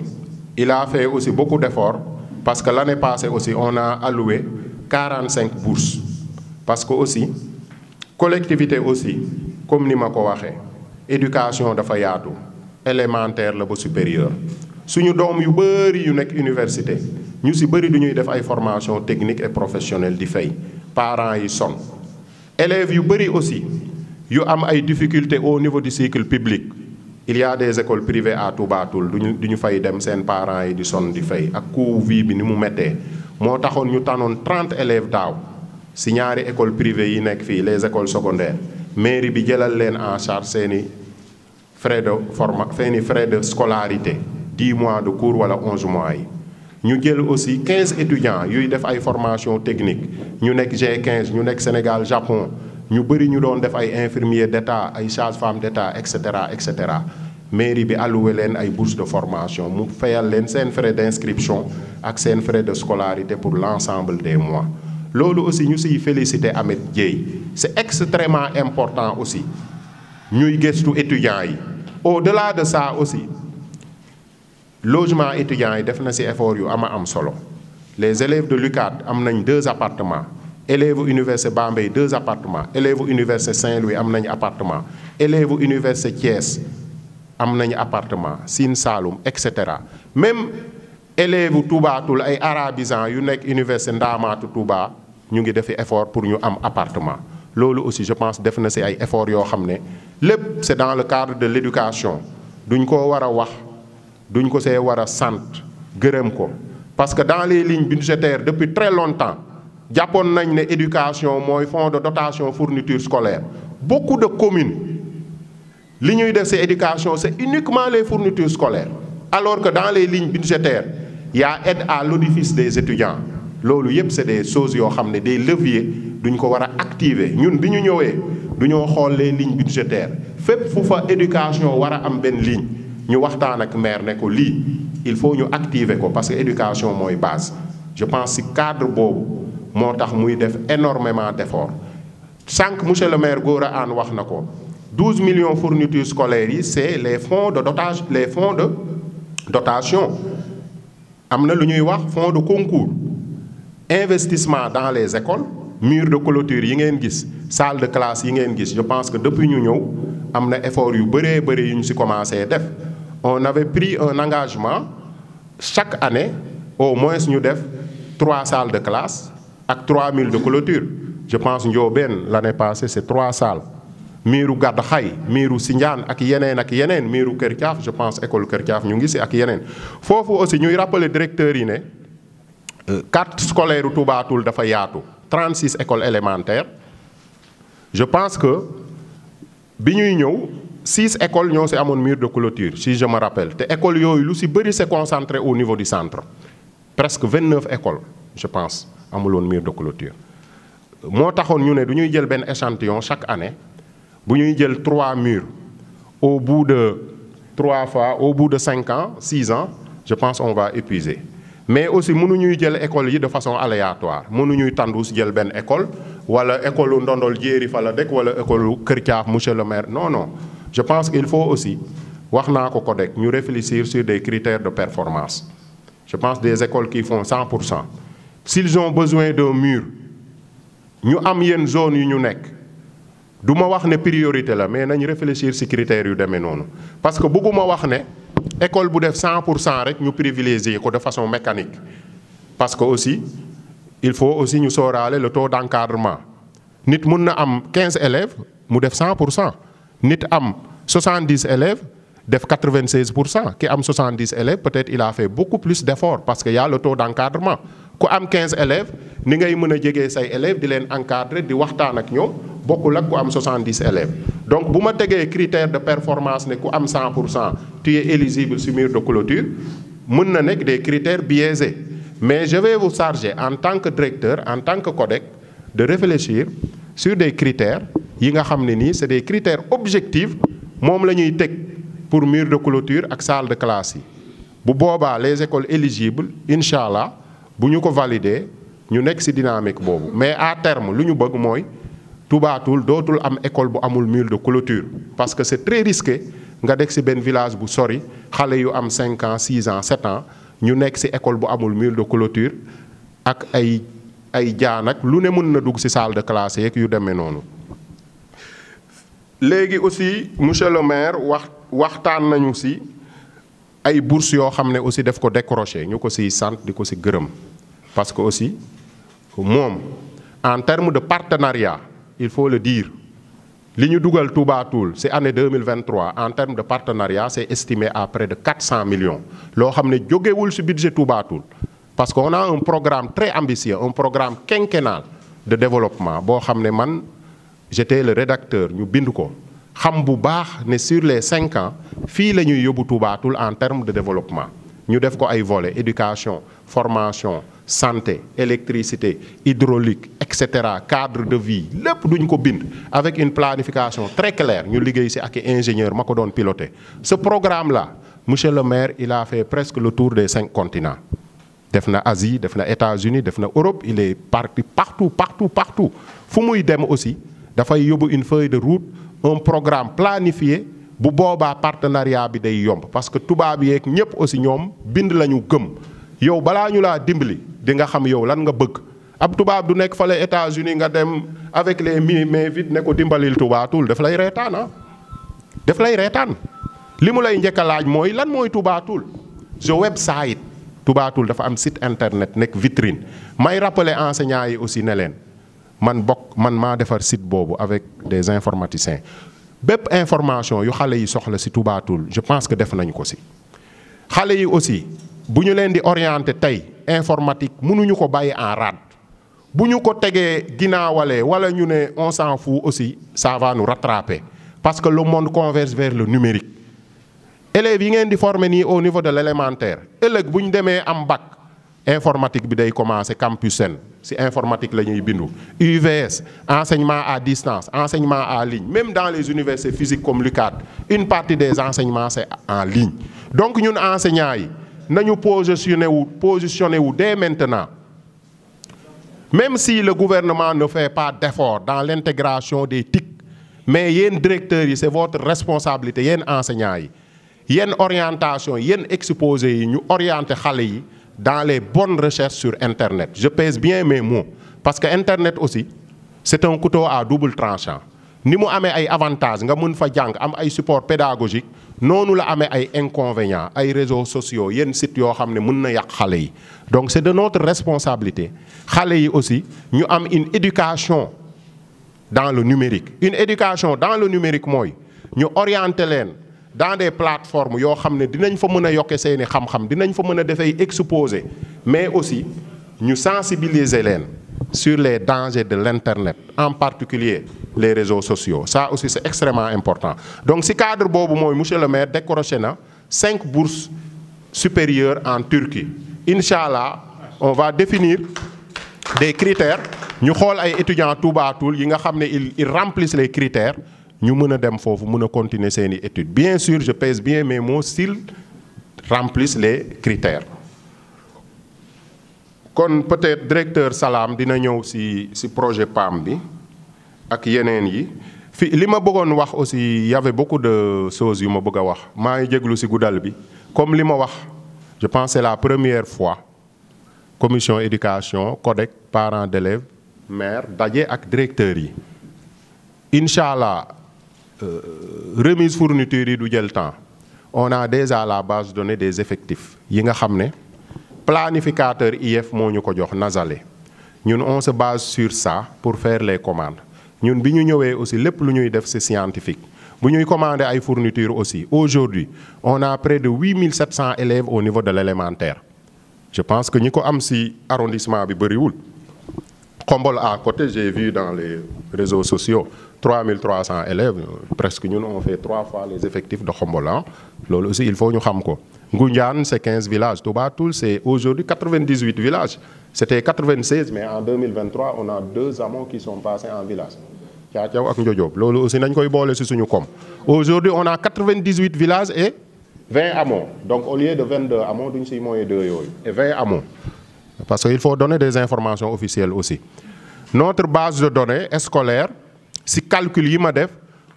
il a fait aussi beaucoup d'efforts parce que l'année passée aussi on a alloué 45 bourses parce que aussi collectivité aussi comme ni ma ko waxee éducation dafa yaatu élémentaire la ba supérieur suñu doom yu bëri yu nekk université ñu ci bëri du ñuy def ay formation technique et professionnelle di fay parents yi sonn élèves yu bëri aussi yu am ay difficultés au niveau du cycle public il y a des écoles privées à Touba Toul du ñu fay dem seen parents yi di sonn di fay ak coût vie bi ni mu méttee moo taxoon ñu tànnoon 30 élèves daaw ci ñaari écoles privées yi nekk fii les écoles secondaires mairie bi jëlal leen en charge seeni frais de scolarité 10 mois de cours wala 11 mois yi ñu jël aussi 15 étudiants yuy def ay formation technique ñu nekk G15 ñu nekk Sénégal Japon ñu bëri ñu doon def ay infirmiers d'État ay sages-femmes d'État et cetera mairie bi alloué leen ay bourses de formation mu fayal leen seen frais d'inscription ak seen frais de scolarité pour l'ensemble des mois loolu aussi ñu siy féliciter Ameth Dieye c'est extrêmement important aussi ñuy gëstu étudiants yi au-delà de ça aussi logement étudiants yi def na ci effort yu am solo les élèves de l'UCAD am nañ 2 appartements élèves université Bambey 2 appartements élèves université Saint-Louis am nañ appartement élèves université Thiès am nañ appartement Sine Saloum et cetera même élèves Touba Toul ay arabisants yu nekk université Ndamatou Touba ñu ngi defi effort pour ñu am appartement loolu aussi je pense def na ci ay efforts yoo xam ne lépp c'est dans le cadre de l'éducation duñ ko war a wax duñ ko see war a sant gërëm ko parce que dans les lignes budgétaires depuis très longtemps jàppoon nañ ne éducation mooy fonds de dotation fourniture scolaire beaucoup de communes li ñuy def ci éducation c'est uniquement les fournitures scolaires alors que dans les lignes budgétaires il y a aide à l'édifice des étudiants loolu yëpp c'est des choses yoo xam ne des leviers duñ ko war a activer ñun bi ñu ñëwee du ñoo xool les lignes budgétaires fépp fu fa éducation war a am benn ligne ñu waxtaan ak maire ne ko lii il faut ñu activer ko parce que éducation mooy base je pense ci cadre boobu moo tax muy def énormément d'efforts sànq monsieur le maire Gora Anne wax na ko 12 millions fournitures scolaires yi c'est les fonds de dotation am na lu ñuy wax fonds de concours investissement dans les écoles murs de clôture yi ngeen gis salle de classe yi ngeen gis je pense que depuis ñu ñëw am na effort yu bëree bëri yu ñu ci commencé def on avait pris un engagement chaque année au moins ñu def 3 salles de classe ak 3000 de clôture je pense Ndiobène l'année passée c'est 3 salles miiru Gàdd Xay miiru Sindiane ak yeneen miiru Kër Thiaf je pense école Kër Thiaf ñu ngi ci ak yeneen foofu aussi ñuy rappeler directeurs yi ne carte scolaire Touba Toul dafa yaatu 36 écoles élémentaires je pense que bi ñuy ñëw 6 écoles ñoo ci amoon mur de clôture si je me rappelle te écoles yooyu lu ci bëri c'est concentré au niveau du centre presque 29 écoles je pense amuloon mur de clôture moo taxoon ñu ne du ñuy jël benn échantillon chaque année bu ñuy jël 3 murs au bout de 5 ans 6 ans je pense on va épuiser mais aussi mënuñuy jël école yi de façon aléatoire mënuñuy tandus jël benn école wala école u Ndondol Jéeri fa la dëkk wala école u Kër Thiaf monsieur le maire non je pense qu'il faut aussi wax naa ko CODEC ñu réfléchir sur des critères de performance je pense des écoles qui font 100% s'ils ont besoin d'un mur ñu am yenn zone yu ñu nekk du ma wax ne priorité la mais nañ réfléchir ci critères yu demee noonu parce que bëgguma wax ne école bu def 100% rek ñu privilégier ko de façon mécanique parce que aussi il faut aussi ñu sóoraale le taux d'encadrement nit mun na am 15 élèves mu def 100% nit am 70 élèves def 96% ki am 70 élèves peut-être il a fait beaucoup plus d'efforts parce que y a le taux d'encadrement ku am 15 élèves ni ngay mën a jegee say élèves di leen encadrer di waxtaan ak ñoom bokkul ak ku am 70 élèves donc bu ma tegee critère de performance ne ku am 100% tu es éligible sur mur de clôture mën na nekk des critères biaisés mais je vais vous charger en tant que directeur en tant que CODEC de réfléchir sur des critères yi nga xam ne nii c'est des critères objectifs moom la ñuy teg pour mur de clôture ak salle de classe yi bu boobaa les écoles éligibles incha allah bu ñu ko valider ñu nekk ci dynamique boobu mais à terme lu ñu bëgg mooy Touba Toul dootul am école bu amul mur de clôture parce que c'est très risqué nga deg ci benn village bu sori xale yu am 5 ans 6 ans 7 ans ñu nekk ci école bu amul mur de clôture ak ay jaan ak lu ne mën na dugg ci salle de classe yeeg yu demee noonu. léegi aussi monsieur le maire waxtaan nañu ci ay bourses yoo xam ne aussi def ko décroché ñu ko ciy sant di ko ci gërëm parce que aussi moom en termes de partenariat il faut le dire li ñu dugal Touba Toul ci année 2023 en termes de partenariat c'est estimé à près de 400 millions loo xam ne jógewul ci budget Touba Toul parce qu'on a un programme très ambitieux un programme quinquennal de développement boo xam ne man j'étais le rédacteur ñu bind ko xam bu baax ne sur les 5 ans fii la ñuy yóbbu Touba Toul en termes de développement ñu def ko ay volets éducation formation santé électricité hydraulique etc cadre de vie lépp duñ ko bind avec une planification très claire ñu liggéey ci ak ingénieur ma ko doon piloté. Ce programme là monsieur le maire il a fait presque le tour des 5 continents def na Asie def na États-Unis def na Europe il est parti partout fu muy dem aussi dafay yóbbu une feuille de route un programme planifié bu boobaa partenariat bi day yomb parce que tubaab yeeg ñëpp aussi ñoom bind la ñu gëm yow balaa ñu laa dimbali di nga xam yow lan nga bëgg ab tubaab du nekk fale États-Unis nga dem avec les mains vides ne ko dimbalil Touba Toul daf lay reetaan daf lay reetaan li mu lay njëkk a laaj mooy lan mooy Touba Toul the website Touba Toul dafa am site internet nekk vitrine may rappeler enseignants yi aussi ne leen man maa defar site boobu avec des informaticiens bépp information yu xale yi soxla ci Touba Toul je pense que def nañ ko ci xale yi aussi bu ñu leen di orienter tey informatique mënuñu ko bàyyi en rade bu ñu ko tegee ginaawalee wala ñu ne on s'en fout aussi ça va nous rattraper parce que le monde converge vers le numérique élèves yi ngeen di former nii au niveau de l'élémentaire ëllëg bu ñu demee am bac informatique bi day commencer campus Sène ci informatique la ñuy bindu UVS enseignement à distance enseignement en ligne même dans les universités physiques comme l'UCAD une partie des enseignements c'est en ligne donc ñun enseignants yi nañu positionné wu dès maintenant même si le gouvernement ne fait pas d'effort dans l'intégration des TIC mais yéen directeurs yi c'est votre responsabilité yéen enseignants yi yéen orientation yéen exposés yi ñu orienter xale yi dans les bonnes recherches sur Internet je pèse bien mes mots parce que Internet aussi c'est un couteau à double tranchant ni mu amee ay avantages nga mën fa jàng am ay support pédagogique noonu la amee ay inconvénients ay réseaux sociaux yenn sites yoo xam ne mën na yàq xale yi donc c'est de notre responsabilité xale yi aussi ñu am une éducation dans le numérique une éducation dans le numérique mooy ñu orienter leen dans des plateformes yoo xam ne dinañ fa mën a yokke seeni xam-xam dinañ fa mën a defay exposé mais aussi ñu sensibiliser leen sur les dangers de l'internet en particulier les réseaux sociaux ça aussi c'est extrêmement important donc ci cadre boobu mooy monsieur le maire décroché na 5 bourses supérieures en Turquie Inch'Allah on va définir des critères ñu xool ay étudiants Touba Toul yi nga xam ne ils remplissent les critères ñu mën a dem foofu mën a continuer seeni études bien sûr je pèse bien mes mots s'ils remplissent les critères kon peut-être directeur Salam dina ñëw ci projet PAM bi ak yeneen yi fi li ma bëggoon wax aussi y avait beaucoup de choses yu ma bëgg a wax maa ngi jéglu ci guddal bi comme li ma wax je pense c'est la première fois commission éducation CODEC parents d'élèves maire daje ak directeurs yi Inch'Allah remise fourniture yi du jël temps on a déjà la base de données des effectifs yi nga xam ne planificateur IF moo ñu ko jox Nazalé ñun on se base sur ça pour faire les commandes ñun bi ñu ñëwee aussi lépp lu ñuy def c'est scientifique bu ñuy commander ay fournitures aussi aujourd'hui on a près de 8700 élèves au niveau de l'élémentaire je pense que ñi ko am ci arrondissement bi bëriwul Khombole à côté j'ai vu dans les réseaux sociaux 3300 élèves presque ñun on fait 3 fois les effectifs de Khombole loolu aussi il faut ñu xam ko Ngoundiane c'est 15 villages Touba Toul c'est aujourd'hui 98 villages c'était 96 mais en 2023 on a 2 hameaux qui sont passés en village Thiathiaw ak Ndiodiop loolu aussi nañ koy boole ci suñu kom aujourd'hui on a 98 villages et 20 hameaux donc au lieu de 22 hameaux duñ ci mooy 2 yooyu et 20 hameaux parce que il faut donner des informations officielles aussi notre base de données scolaire ci calcul yi ma def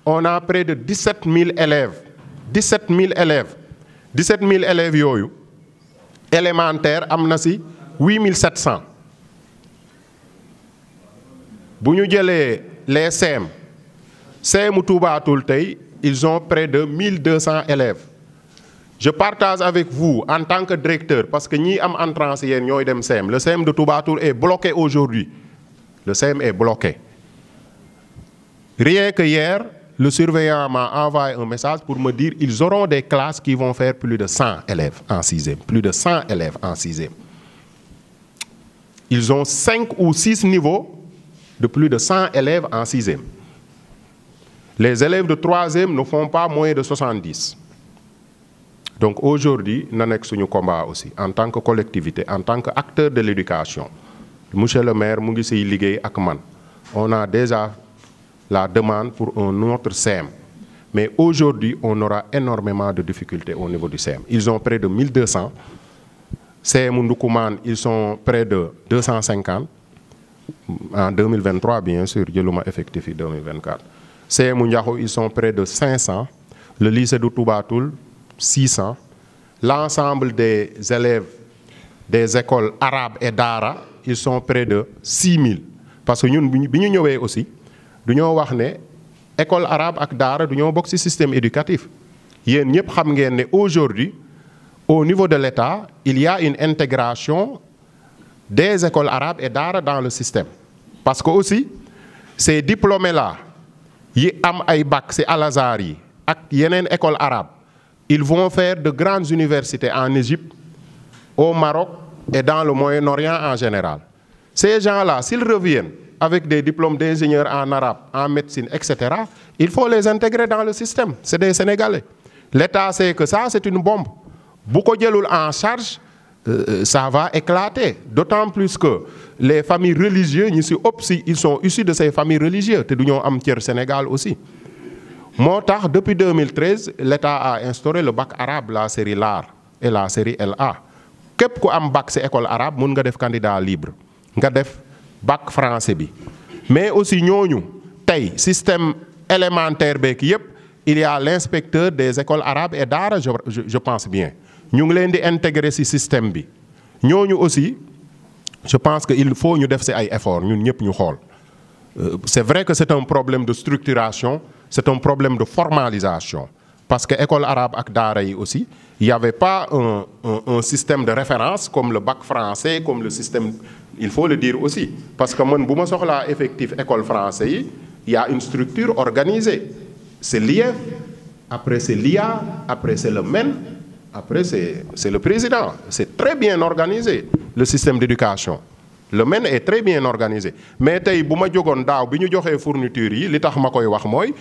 on a près de 17 000 élèves 17 000 élèves 17 000 élèves yooyu élémentaire am na si 8 700 bu ñu jëlee les CEM Touba Toul tey ils ont près de 1200 élèves je partage avec vous en tant que directeur parce que ñii am entrance yéen ñooy dem CEM le CEM de Touba Toul est bloqué aujourd'hui le CEM est bloqué rien que hier le surveillant m'a envoyé un message pour me dire ils auront des classes qui vont faire plus de 100 élèves en 6e plus de 100 élèves en 6e ils ont 5 ou 6 niveaux de plus de 100 élèves en 6e les élèves de 3e ne font pas moins de 70 donc aujourd'hui na nekk suñu combat aussi en tant que collectivité en tant que acteur de l'éducation monsieur le maire mu ngi siy liggéey ak man on a déjà la demande pour un autre CEM mais aujourd'hui on aura énormément de difficultés au niveau du CEM ils ont près de 1200 CEM Ndoukoumane ils sont près de 250 en 2023 bien sûr jëluma effectif yi 2024 CEM Ndiakhou ils sont près de 500 le lycée de Touba Toul 600 l'ensemble des élèves des écoles arabes et daara ils sont près de 6000 parce que ñun bi ñu ñëwee aussi du ñoo wax ne école arabe ak daara du ñoo bokk ci système éducatif yéen ñëpp xam ngeen ne aujourd'hui au niveau de l'État il y a une intégration des écoles arabes et daara dans le système parce que aussi ces diplômés là yi am ay bac ci Al-Azhar yi ak yeneen école arabe ils vont faire de grandes universités en Égypte au Maroc et dans le Moyen-Orient en général ces gens-là s'ils reviennent avec des diplômes d'ingénieurs en arabe en médecine etc. il faut les intégrer dans le système c'est des Sénégalais l'État sait que ça c'est une bombe bu ko jëlul en charge ça va éclater d'autant plus que les familles religieuses ñi si ëpp si ils sont issus de ces familles religieuses te du ñoo am cër Sénégal aussi moo tax depuis 2013 l'État a instauré le bac arabe la série LAR et la série LA képp ku am bac ci école arabe mun nga def candidat libre nga def bac français bi mais aussi ñooñu tey système élémentaire beek yépp il y a l'inspecteur des écoles arabes et daara je pense bien ñu ngi leen di intégrer ci système bi ñooñu aussi je pense que il faut ñu def ci ay efforts ñun ñëpp ñu xool c'est vrai que c'est un problème de structuration c'est un problème de formalisation parce que école arabe ak daara yi aussi il y avait pas un système de référence comme le bac français comme le système il faut le dire aussi parce que man bu ma soxlaa effectif école français yi il y a une structure organisée c'est l'IEF après c'est l'IA après c'est le MEN après c'est le président c'est très bien organisé le système d'éducation le MEN est très bien organisé mais tey bu ma jógoon daaw bi ñu joxee fourniture yi li tax ma koy wax mooy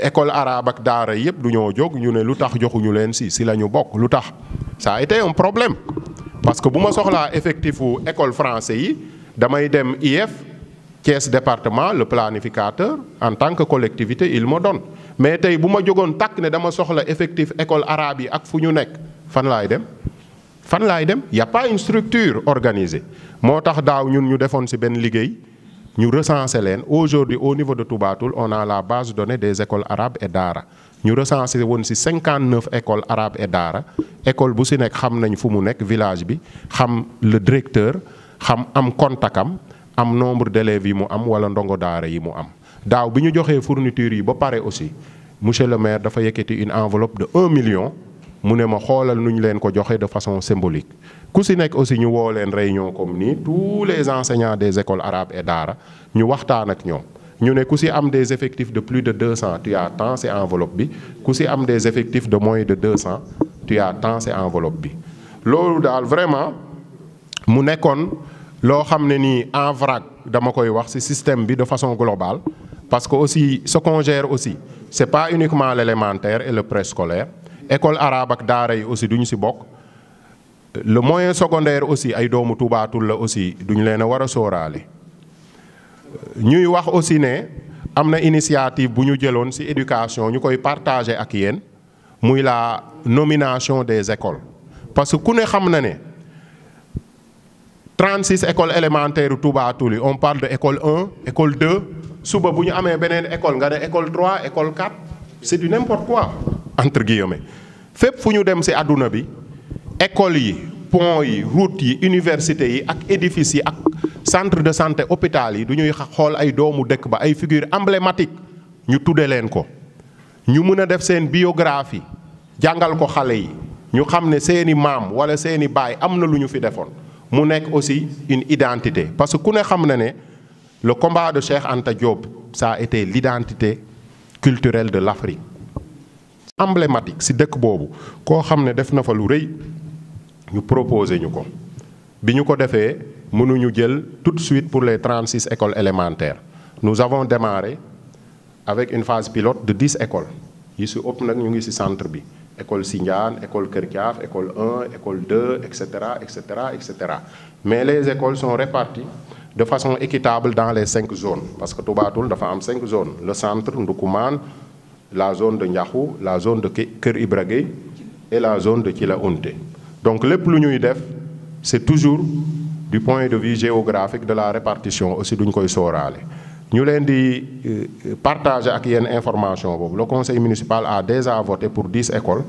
école arabe ak daara yëpp du ñoo jóg ñu ne lu tax joxuñu leen si la ñu bokk lu tax ça a été un problème parce que bu ma soxlaa effectifu école français yi damay dem IEF Thiès département le planificateur en tant que collectivité il me donne mais tey bu ma jógoon takk ne dama soxla effectif école arabe yi ak fu ñu nekk fan laay dem y a pas une structure organisée moo tax daaw ñun ñu defoon ci benn liggéey ñu recenser leen aujourd'hui au niveau de Touba Toul on a la base de données des écoles arabes et daara ñu recenser woon ci 59 écoles arabes et daara école bu ci nekk xam nañ fu mu nekk village bi xam le directeur xam am contact am nombre d'élèves yi mu am wala ndongo daara yi mu am daaw bi ñu joxee fourniture yi ba pare aussi monsieur le maire dafa yëkkati une enveloppe de 1 million mu ne ma xoolal nu ñu leen ko joxe de façon symbolique ku ci nekk aussi ñu woo leen réunion comme nii tous les enseignants des écoles arabes et daara ñu waxtaan ak ñoom ñu ne ku ci am des effectifs de plus de 200 tu as tant ci enveloppe bi ku ci am des effectifs de moins de 200 tu as tant ci enveloppe bi loolu daal vraiment mu nekkoon loo xam ne nii en vrac dama koy wax ci système bi de façon globale parce que aussi ce qu'on gère aussi c'est pas uniquement l'élémentaire et le préscolaire école arabe ak daara yi aussi duñu ci bokk le moyen secondaire aussi ay doomu Touba Toul la aussi duñu leen a war a sóoraale ñuy wax aussi ne am na initiative bu ñu jëloon ci éducation ñu koy partager ak yéen muy la nomination des écoles parce que ku ne xam na ne 36 écoles élémentaires Touba Toul yi on parle de école 1 école 2 suba bu ñu amee beneen école nga ne école 3 école 4 c'est du n'importe quoi entre guillemets fépp fu ñu dem ci àdduna bi école yi pont yi route yi université yi ak édifices yi ak centre de santé hôpital yi du ñuy xool ay doomu dëkk ba ay figure emblématique ñu tudde leen ko ñu mën a def seen biographie jàngal ko xale yi ñu xam ne seeni maam wala seeni baay am na lu ñu fi defoon mu nekk aussi une identité parce que ku ne xam na ne le combat de Cheikh Anta Diop ça a été l'identité culturelle de l'Afrique emblématique ci dëkk boobu koo xam ne def na fa lu rëy ñu proposé ñu ko bi ñu ko defee mënuñu jël tout de suite pour les 36 écoles élémentaires nous avons démarré avec une phase pilote de 10 écoles yi ci ëpp nag ñu ngi ci centre bi école Sindiane école Kër Thiaf école 1 école 2 etc etc etc mais les écoles sont réparties de façon équitable dans les 5 zones parce que Touba Toul dafa am 5 zones le centre Ndoukoumane la zone de Ndiakhou la zone de Kër Ibra Gueye et la zone de Thila Ounté donc lépp lu ñuy def c'est toujours du point de vue géographique de la répartition aussi duñ koy sóoraale ñu leen di partager ak yenn information boobu le conseil municipal a déjà voté pour 10 écoles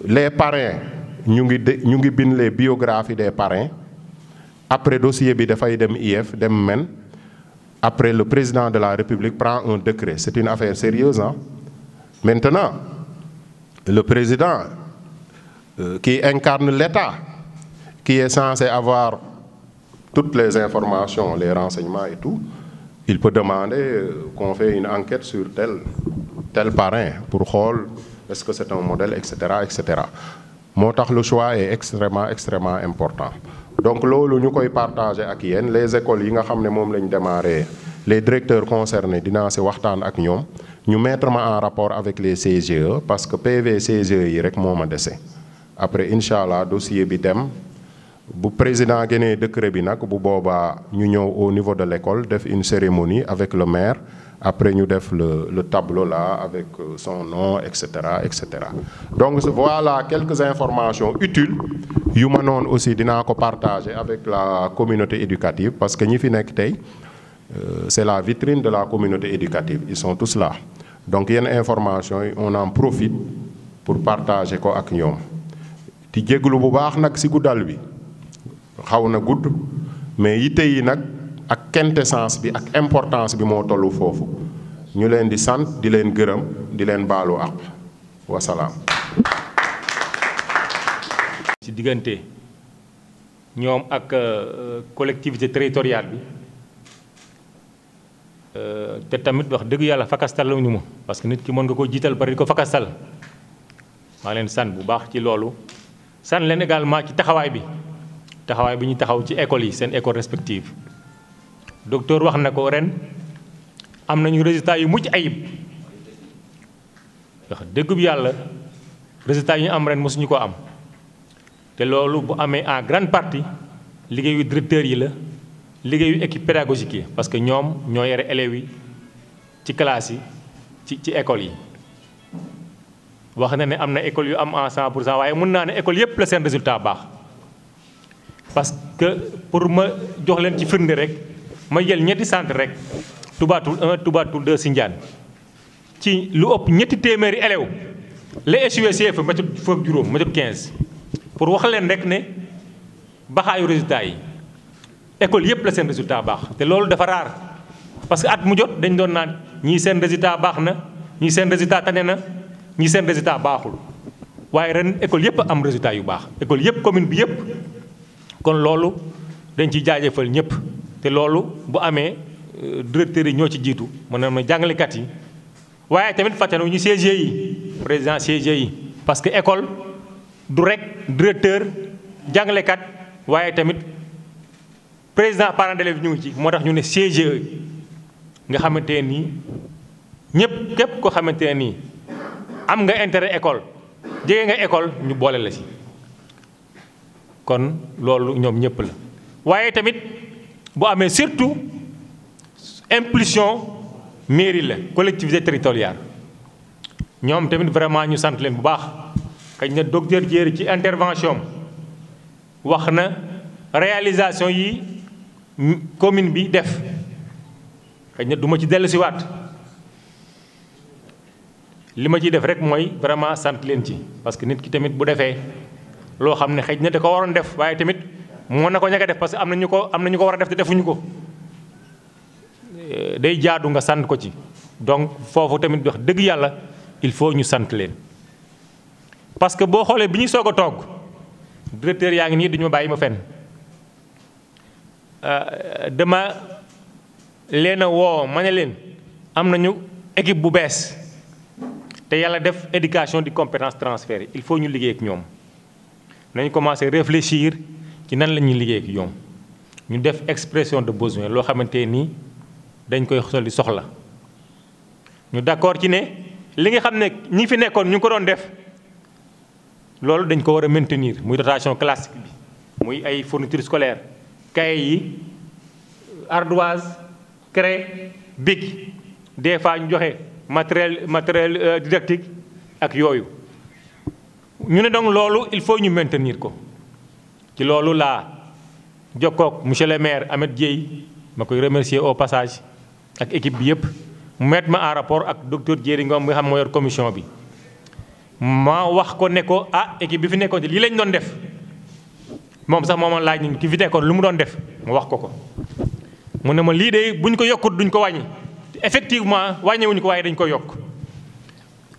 les parrains ñu ngi bind les biographies des parrains après dossier bi dafay dem IF dem MEN après le président de la République prend un décret c'est une affaire sérieuse hein maintenant le président qui incarne l'État qui est censé avoir toutes les informations les renseignements et tout il peut demander qu'on fait une enquête sur tel parrain pour xool est-ce que c'est un modèle etc etc moo tax le choix est extrêmement important donc loolu ñu koy partager ak yéen les écoles yi nga xam ne moom lañ démarré les directeurs concernés dinaa ci waxtaan ak ñoom ñu mettre ma en rapport avec les CGE parce que PV CGE yi rek moo ma dese après incha allah dossier bi dem bu président génnee décret bi nag bu boobaa ñu ñëw au niveau de l'école def une cérémonie avec le maire après ñu def le tableau là avec son nom et cetera et cetera donc voilà quelques informations utiles yu ma noonu aussi dinaa ko partager avec la communauté éducative parce que ñi fi nekk tey c'est la vitrine de la communauté éducative ils sont tous là donc yenn information yi on en profite pour partager ko ak ñoom di jégalu bu baax nag ci guddal bi xaw na gudd mais yitte yi nag ak quintessence bi ak importance bi moo tollu foofu ñu leen di sant di leen gërëm di leen baalu àq wasalaam. ci diggante ñoom ak collectivité territoriale bi te tamit wax dëgg yàlla fakastal ñu ma parce que nit ki mën nga ko jiital bari di ko fakastal maa leen sant bu baax ci loolu sant leen également ci taxawaay bi ñu taxaw ci écoles yi seen école respective docteur wax na ko ren am nañu résultats yu mucc ayib wax dëgg bi yàlla résultats yi ñu am ren mosuñu ko am te loolu bu amee en grande partie liggéeyu directeurs yi la liggéeyu équipe pédagogique yi parce que ñoom ñoo yore élèves yi ci classe yi ci écoles yi wax na ne am na école yu am en 100% waaye mën naa ne école yépp la seen résultat baax parce que pour ma jox leen ci firnde rek ma jël ñetti centre rek Touba Toul 1 Touba Toul 2 Sindiane ci lu ëpp ñetti téeméeri élèves la échoué CFEE ma jot fukk juróom ma jot 15 pour wax leen rek ne baxaayu résultat yi école yépp la seen résultat baax te loolu dafa rare parce que at mu jot dañ doon naan ñii seen résultat baax na ñii seen résultat tane na ñii seen résultat baaxul waaye ren école yépp am résultat yu baax école yépp commune bi yépp kon loolu dañ ciy jaajëfal ñëpp te loolu bu amee directeurs yi ñoo ci jiitu mën na ma jàngalekat yi waaye tamit fàttanu ñu CGE yi président CGE yi parce que école du rek directeur jàngalekat waaye tamit président parent d'élève ñu ngi ci moo tax ñu ne CGE nga xamante ne nii ñëpp képp ko xamante ne nii am nga intérêt école jege nga école ñu boole la ci kon loolu ñoom ñëpp la waaye tamit bu amee surtout impulsion mairie la collectivité territoriale ñoom tamit vraiment ñu sant leen bu baax kañ na docteur Diéry ci intervention wax na réalisation yi commune bi def kañ na duma ci dellu si waat li ma ciy def rek mooy vraiment sant leen ci parce que nit ki tamit bu defee loo xam ne xëy na da ko waroon def waaye tamit mën na ko ñàkk a def parce que am na ñu ko war a def te defuñu ko day jaadu nga sant ko ci. donc foofu tamit wax dëgg yàlla il faut ñu sant leen parce que boo xoolee bi ñu soog a toog directeur yaa ngi nii duñu ma bàyyi ma fenn dama leen a woo ma ne leen am nañu équipe bu bees te yàlla def éducation di compétence transférée il faut ñu liggéey ak ñoom nañu commencé réfléchir ci nan la ñuy liggéey ak ñoom ñu def expression de besoin loo xamante nii dañ koy soli soxla ñu d'accord ci ne li nga xam ne ñi fi nekkoon ñu ko doon def loolu dañ ko war a maintenir muy dotation classique bi muy ay fourniture scolaire cahier yi ardoise craie bic des fois ñu joxe matériel didactique ak yooyu ñu ne donc loolu il faut ñu maintenir ko ci loolu laa jokkoog monsieur le maire Ahmed Dieye ma koy remercier au passage ak équipe bi yëpp mu mettre ma en rapport ak docteur Diéry Ngom nga xam moo yor commission bi ma wax ko ne ko équipe bi fi nekkoon lii lañ doon def moom sax mooma laaj ni ki fi nekkoon lu mu doon def ma wax ko mu ne ma lii de buñ ko yokkut duñ ko wàññi effectivement wàññiwuñu ko waaye dañ ko yokk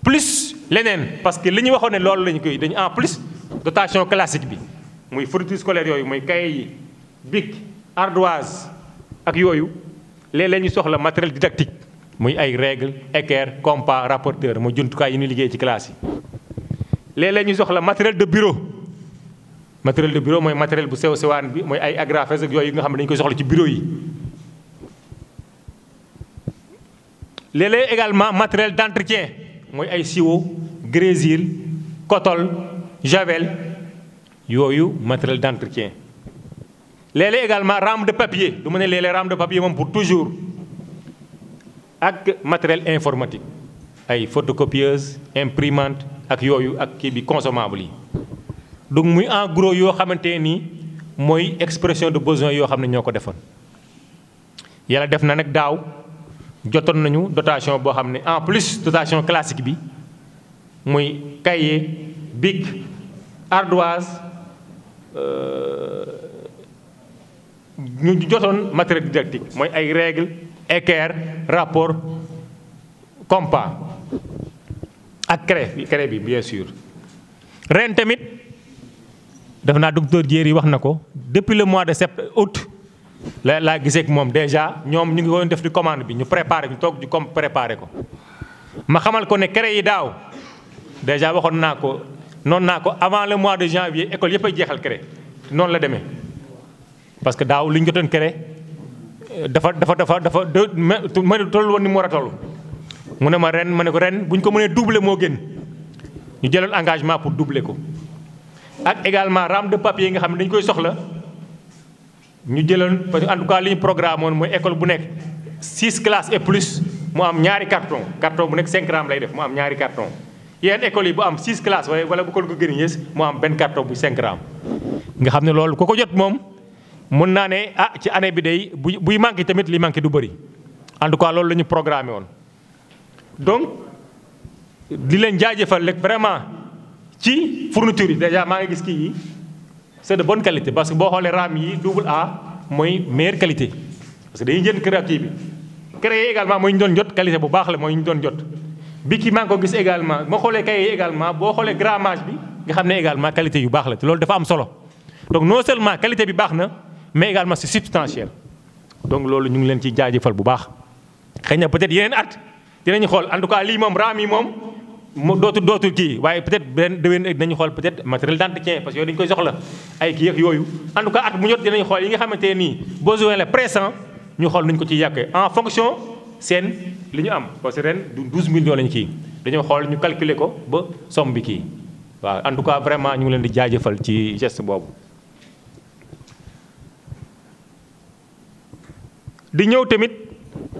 plus leneen parce que li ñu waxoon ne loolu lañu koy dañu en plus dotation classique bi muy fourniture scolaire yooyu muy cahier yi bic ardoise ak yooyu léeg-léeg ñu soxla matériel didactique muy ay règle équerre compas rapporteur muy jumtukaay yi ñu liggéey ci classe yi léeg-léeg ñu soxla matériel de bureau mooy matériel bu sew sewaan bi mooy ay agrafes ak yooyu nga xam ne dañu koy soxla ci bureau yi léeg-léeg également matériel d'entretien mooy ay siwo grésil kotol javel yooyu matériel d'entretien léeg-léeg également rame de papier du ma ne léeg-léeg rame de papier moom pour toujours ak matériel informatique ay photocopieuse imprimante ak yooyu ak kii bi consommable yi donc muy en gros yoo xamante nii mooy expression de besoin yoo xam ne ñoo ko defoon yàlla def na nag daaw jotoon nañu dotation boo xam ne en plus dotation classique bi muy cahier bic ardoise ñu jotoon matériel didactique mooy ay règle équerre rapport compas ak craie bi bien sûr ren tamit def naa docteur Diéry wax na ko depuis le mois de août laa gisee ak moom déjà ñoom ñu ngi woon def di commande bi ñu préparé ñu toog di préparé ko ma xamal ko ne craie yi daaw déjà waxoon naa ko noonu naa ko avant le mois de janvier école yëpp ay jeexal craie noonu la demee parce que daaw li ñu jotoon craie dafa ma toll woon ni mu war a toll mu ne ma ren ma ne ko ren bu ñu ko mënee doubler moo gën ñu jëloon engagement pour doubler ko ak également rame de papier yi nga xam ne dañu koy soxla ñu jëloon parce que en tout cas li ñu programme woon mooy école bu nekk 6 classes et plus mu am ñaari carton bu nekk 5 rames lay def mu am ñaari carton yeneen écoles yi bu am 6 classes wala bu ko gën a yées mu am benn carton bu 5 rames nga xam ne loolu ku ko jot moom mën naa ne ci année bi day buy manqué tamit li manqué du bëri en tout cas loolu la ñu programmé woon donc di leen jaajëfal rek vraiment ci fourniture yi déjà maa ngi gis kii yi c'est de bonne qualité parce que boo xoolee rames yi double A mooy meilleure qualité parce que dañuy jënd kër ak kii bi créé également mooy ñu doon jot qualité bu baax la mooy ñu doon jot bi ki maa ngi ko gis également moo xoolee cahier yi également boo xoolee grammage bi nga xam ne également qualité yu baax la te loolu dafa am solo donc non seulement qualité bi baax na mais également c'est substantiel donc loolu ñu ngi leen ci jaajëfal bu baax xëy na peut-être yeneen at dinañu xool en tout cas lii moom raam yi moom dootul kii waaye peut-être beneen déwén dinañu xool peut-être matériel d'entretien parce que yooyu dañu koy soxla ay kii ak yooyu en tout cas at mu jot dinañu xool yi nga xamante nii besoin la pressant ñu xool nuñu ko ciy yàqee en fonction seen li ñu am parce que ren du 12 millions lañu kii dañoo xool ñu calculer ko ba somme bi kii waaw en tout cas vraiment ñu ngi leen di jaajëfal ci geste boobu. di ñëw tamit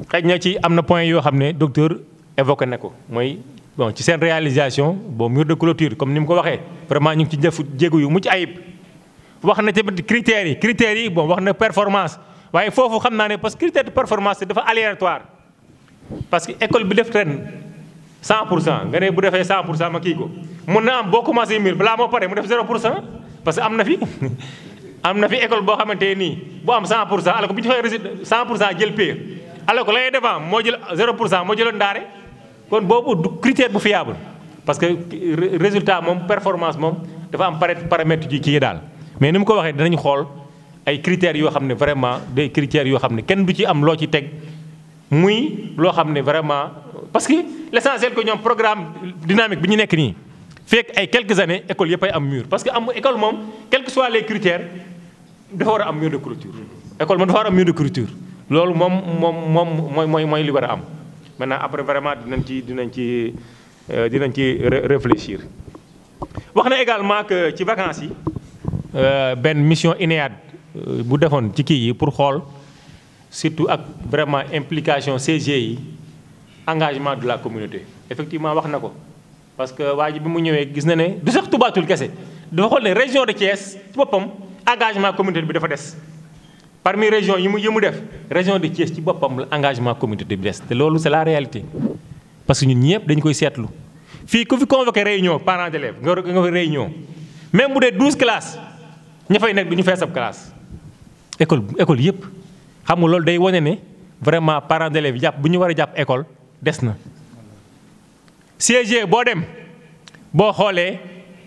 xëy na ci am na point yoo xam ne docteur évoqué na ko mooy bon ci seen réalisation bon mur de clôture comme ni mu ko waxee vraiment ñu ngi ci def jéego yu mucc ayib wax na tamit critères yi bon wax na performance waaye foofu xam naa ne parce que critère de performance dafa aléatoire parce que école bi def ren 100% nga ne bu defee 100% ma kii ko mun na am boo commencé mur balaa moo pare mu def 0% parce que am na fi am na fi école boo xamante nii bu am 100% alors que bu ñu defee 100% jël pire alors que l'année devant moo jël 0% moo jëloon ndaare kon boobu du critère bu fiable parce que résultat moom performance moom dafa am paramètre yu kii daal mais ni mu ko waxee dinañu xool ay critères yoo xam ne vraiment des critères yoo xam ne kenn du ci am loo ci teg muy loo xam ne vraiment parce que l'essentiel que ñoom programme dynamique bi ñu nekk nii fekk ay quelques années école yëpp ay am mur parce que am école moom quels que soient les critères dafa war a am mur de clôture école moom dafa war a am mur de clôture loolu mooy li war a am maintenant après vraiment dinañ ci réfléchir. wax na également que ci vacances yi benn mission INEAD bu defoon ci kii yi pour xool surtout ak vraiment implication CG yi engagement de la communauté effectivement wax na ko parce que waa ji bi mu ñëwee gis na ne du sax tubaatul kese dafa xool ne région de Thiès ci boppam engagement communauté bi dafa des parmi région yi mu def région de Thiès ci boppam la engagement communauté bi des te loolu c'est la réalité parce que ñun ñëpp dañu koy seetlu fii ku fi convoqué réunion parents d'élèves nga fi réunion même bu dee 12 classes ña fay nekk du ñu fees ab classe école yëpp xam nga loolu day wane ne vraiment parents d'élèves jàpp bu ñu war a jàpp école des na. CG boo dem boo xoolee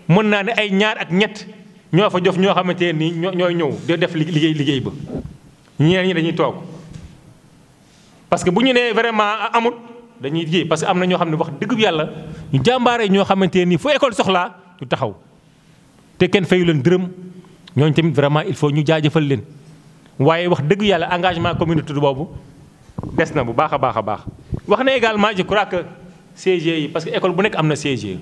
mën naa ne ay ñaar ak ñett ñoo fa jof ñoo xamante ne nii ñooy ñëw di def liggéey ba ñeneen ñi dañuy toog parce que bu ñu nee vraiment amut dañuy kii parce que am na ñoo xam ne wax dëgg yàlla ñu jàmbaare ñoo xamante ne nii fu école soxlaa ñu taxaw te kenn fayu leen dërëm ñooñu tamit vraiment il faut ñu jaajëfal leen waaye wax dëgg yàlla engagement communautaire boobu des na bu baax a baax a baax. wax na également je crois que CG yi parce que école bu nekk am na CG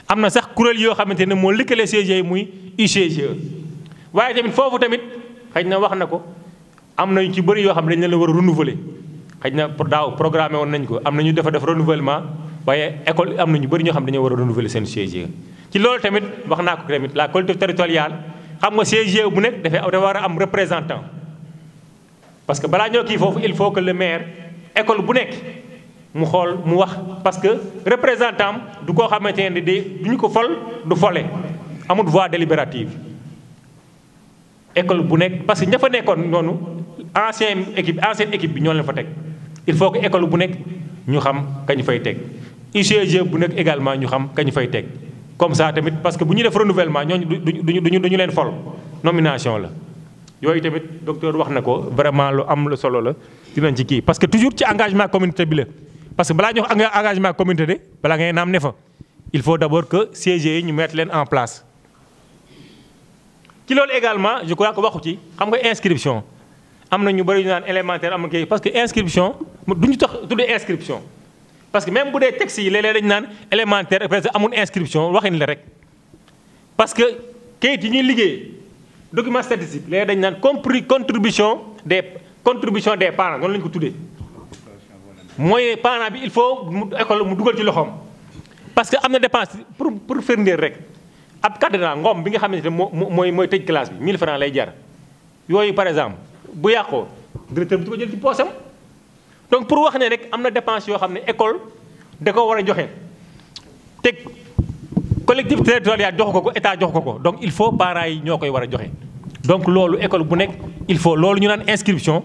am na sax kuréel yoo xamante ne moo lëkkale CG yi muy UCG waaye tamit foofu tamit xëy na wax na ko am na ñu ci bëri yoo xam ne dañu leen war a renouveler xëy na daaw programmé woon nañ ko am na ñu def renouvellement waaye école am na ñu bëri ñoo xam ne dañoo war a renouveler seen CG. ci loolu tamit wax naa ko tamit la collectivité territoriale xam nga CG bu nekk dafa war a am représentant parce que balaa ñoo kii foofu il faut que le maire école bu nekk mu xool mu wax parce que représentant du koo xamante ne du ñu ko fol du fole amul voix délibérative école bu nekk parce que ña fa nekkoon noonu ancienne équipe bi ñoo leen fa teg il faut que école bu nekk ñu xam kañu fay teg UCG bu nekk également ñu xam kañu fay teg comme ça tamit parce que bu ñu def renouvellement ñooñu duñu leen fol nomination la yooyu tamit docteur wax na ko vraiment lu am solo la dinañ ci kii parce que toujours ci engagement communauté bi la parce que balaa ñu wax engagement communauté balaa ngay naam ne fa il faut d'abord que CG yi ñu mettre leen en place. ci loolu également je crois que waxu ci xam nga inscription am na ñu bëri ñu naan élémentaire am na kii parce que inscription duñu tax tuddee inscription parce que même bu dee texte yi léeg-léeg dañu naan élémentaire parce que amul inscription waxin la rek parce que kayit yi ñuy liggéey document statistique léegi dañu naan contribution des parents noonu la ñu ko tuddee mooy parent bi il faut mu école mu dugal ci loxoom parce que am na dépense pour firndeel rek ab cadenas ngoom bi nga xamante ne mooy tëj classe bi 1000 francs lay jar yooyu par exemple bu yàqoo directeur bi du ko jël ci poosam donc pour wax ne rek am na dépense yoo xam ne école da ko war a joxe teg collectivité territoriale jox ko état jox ko donc il faut parents yi ñoo koy war a joxe donc loolu école bu nekk il faut loolu ñu naan inscription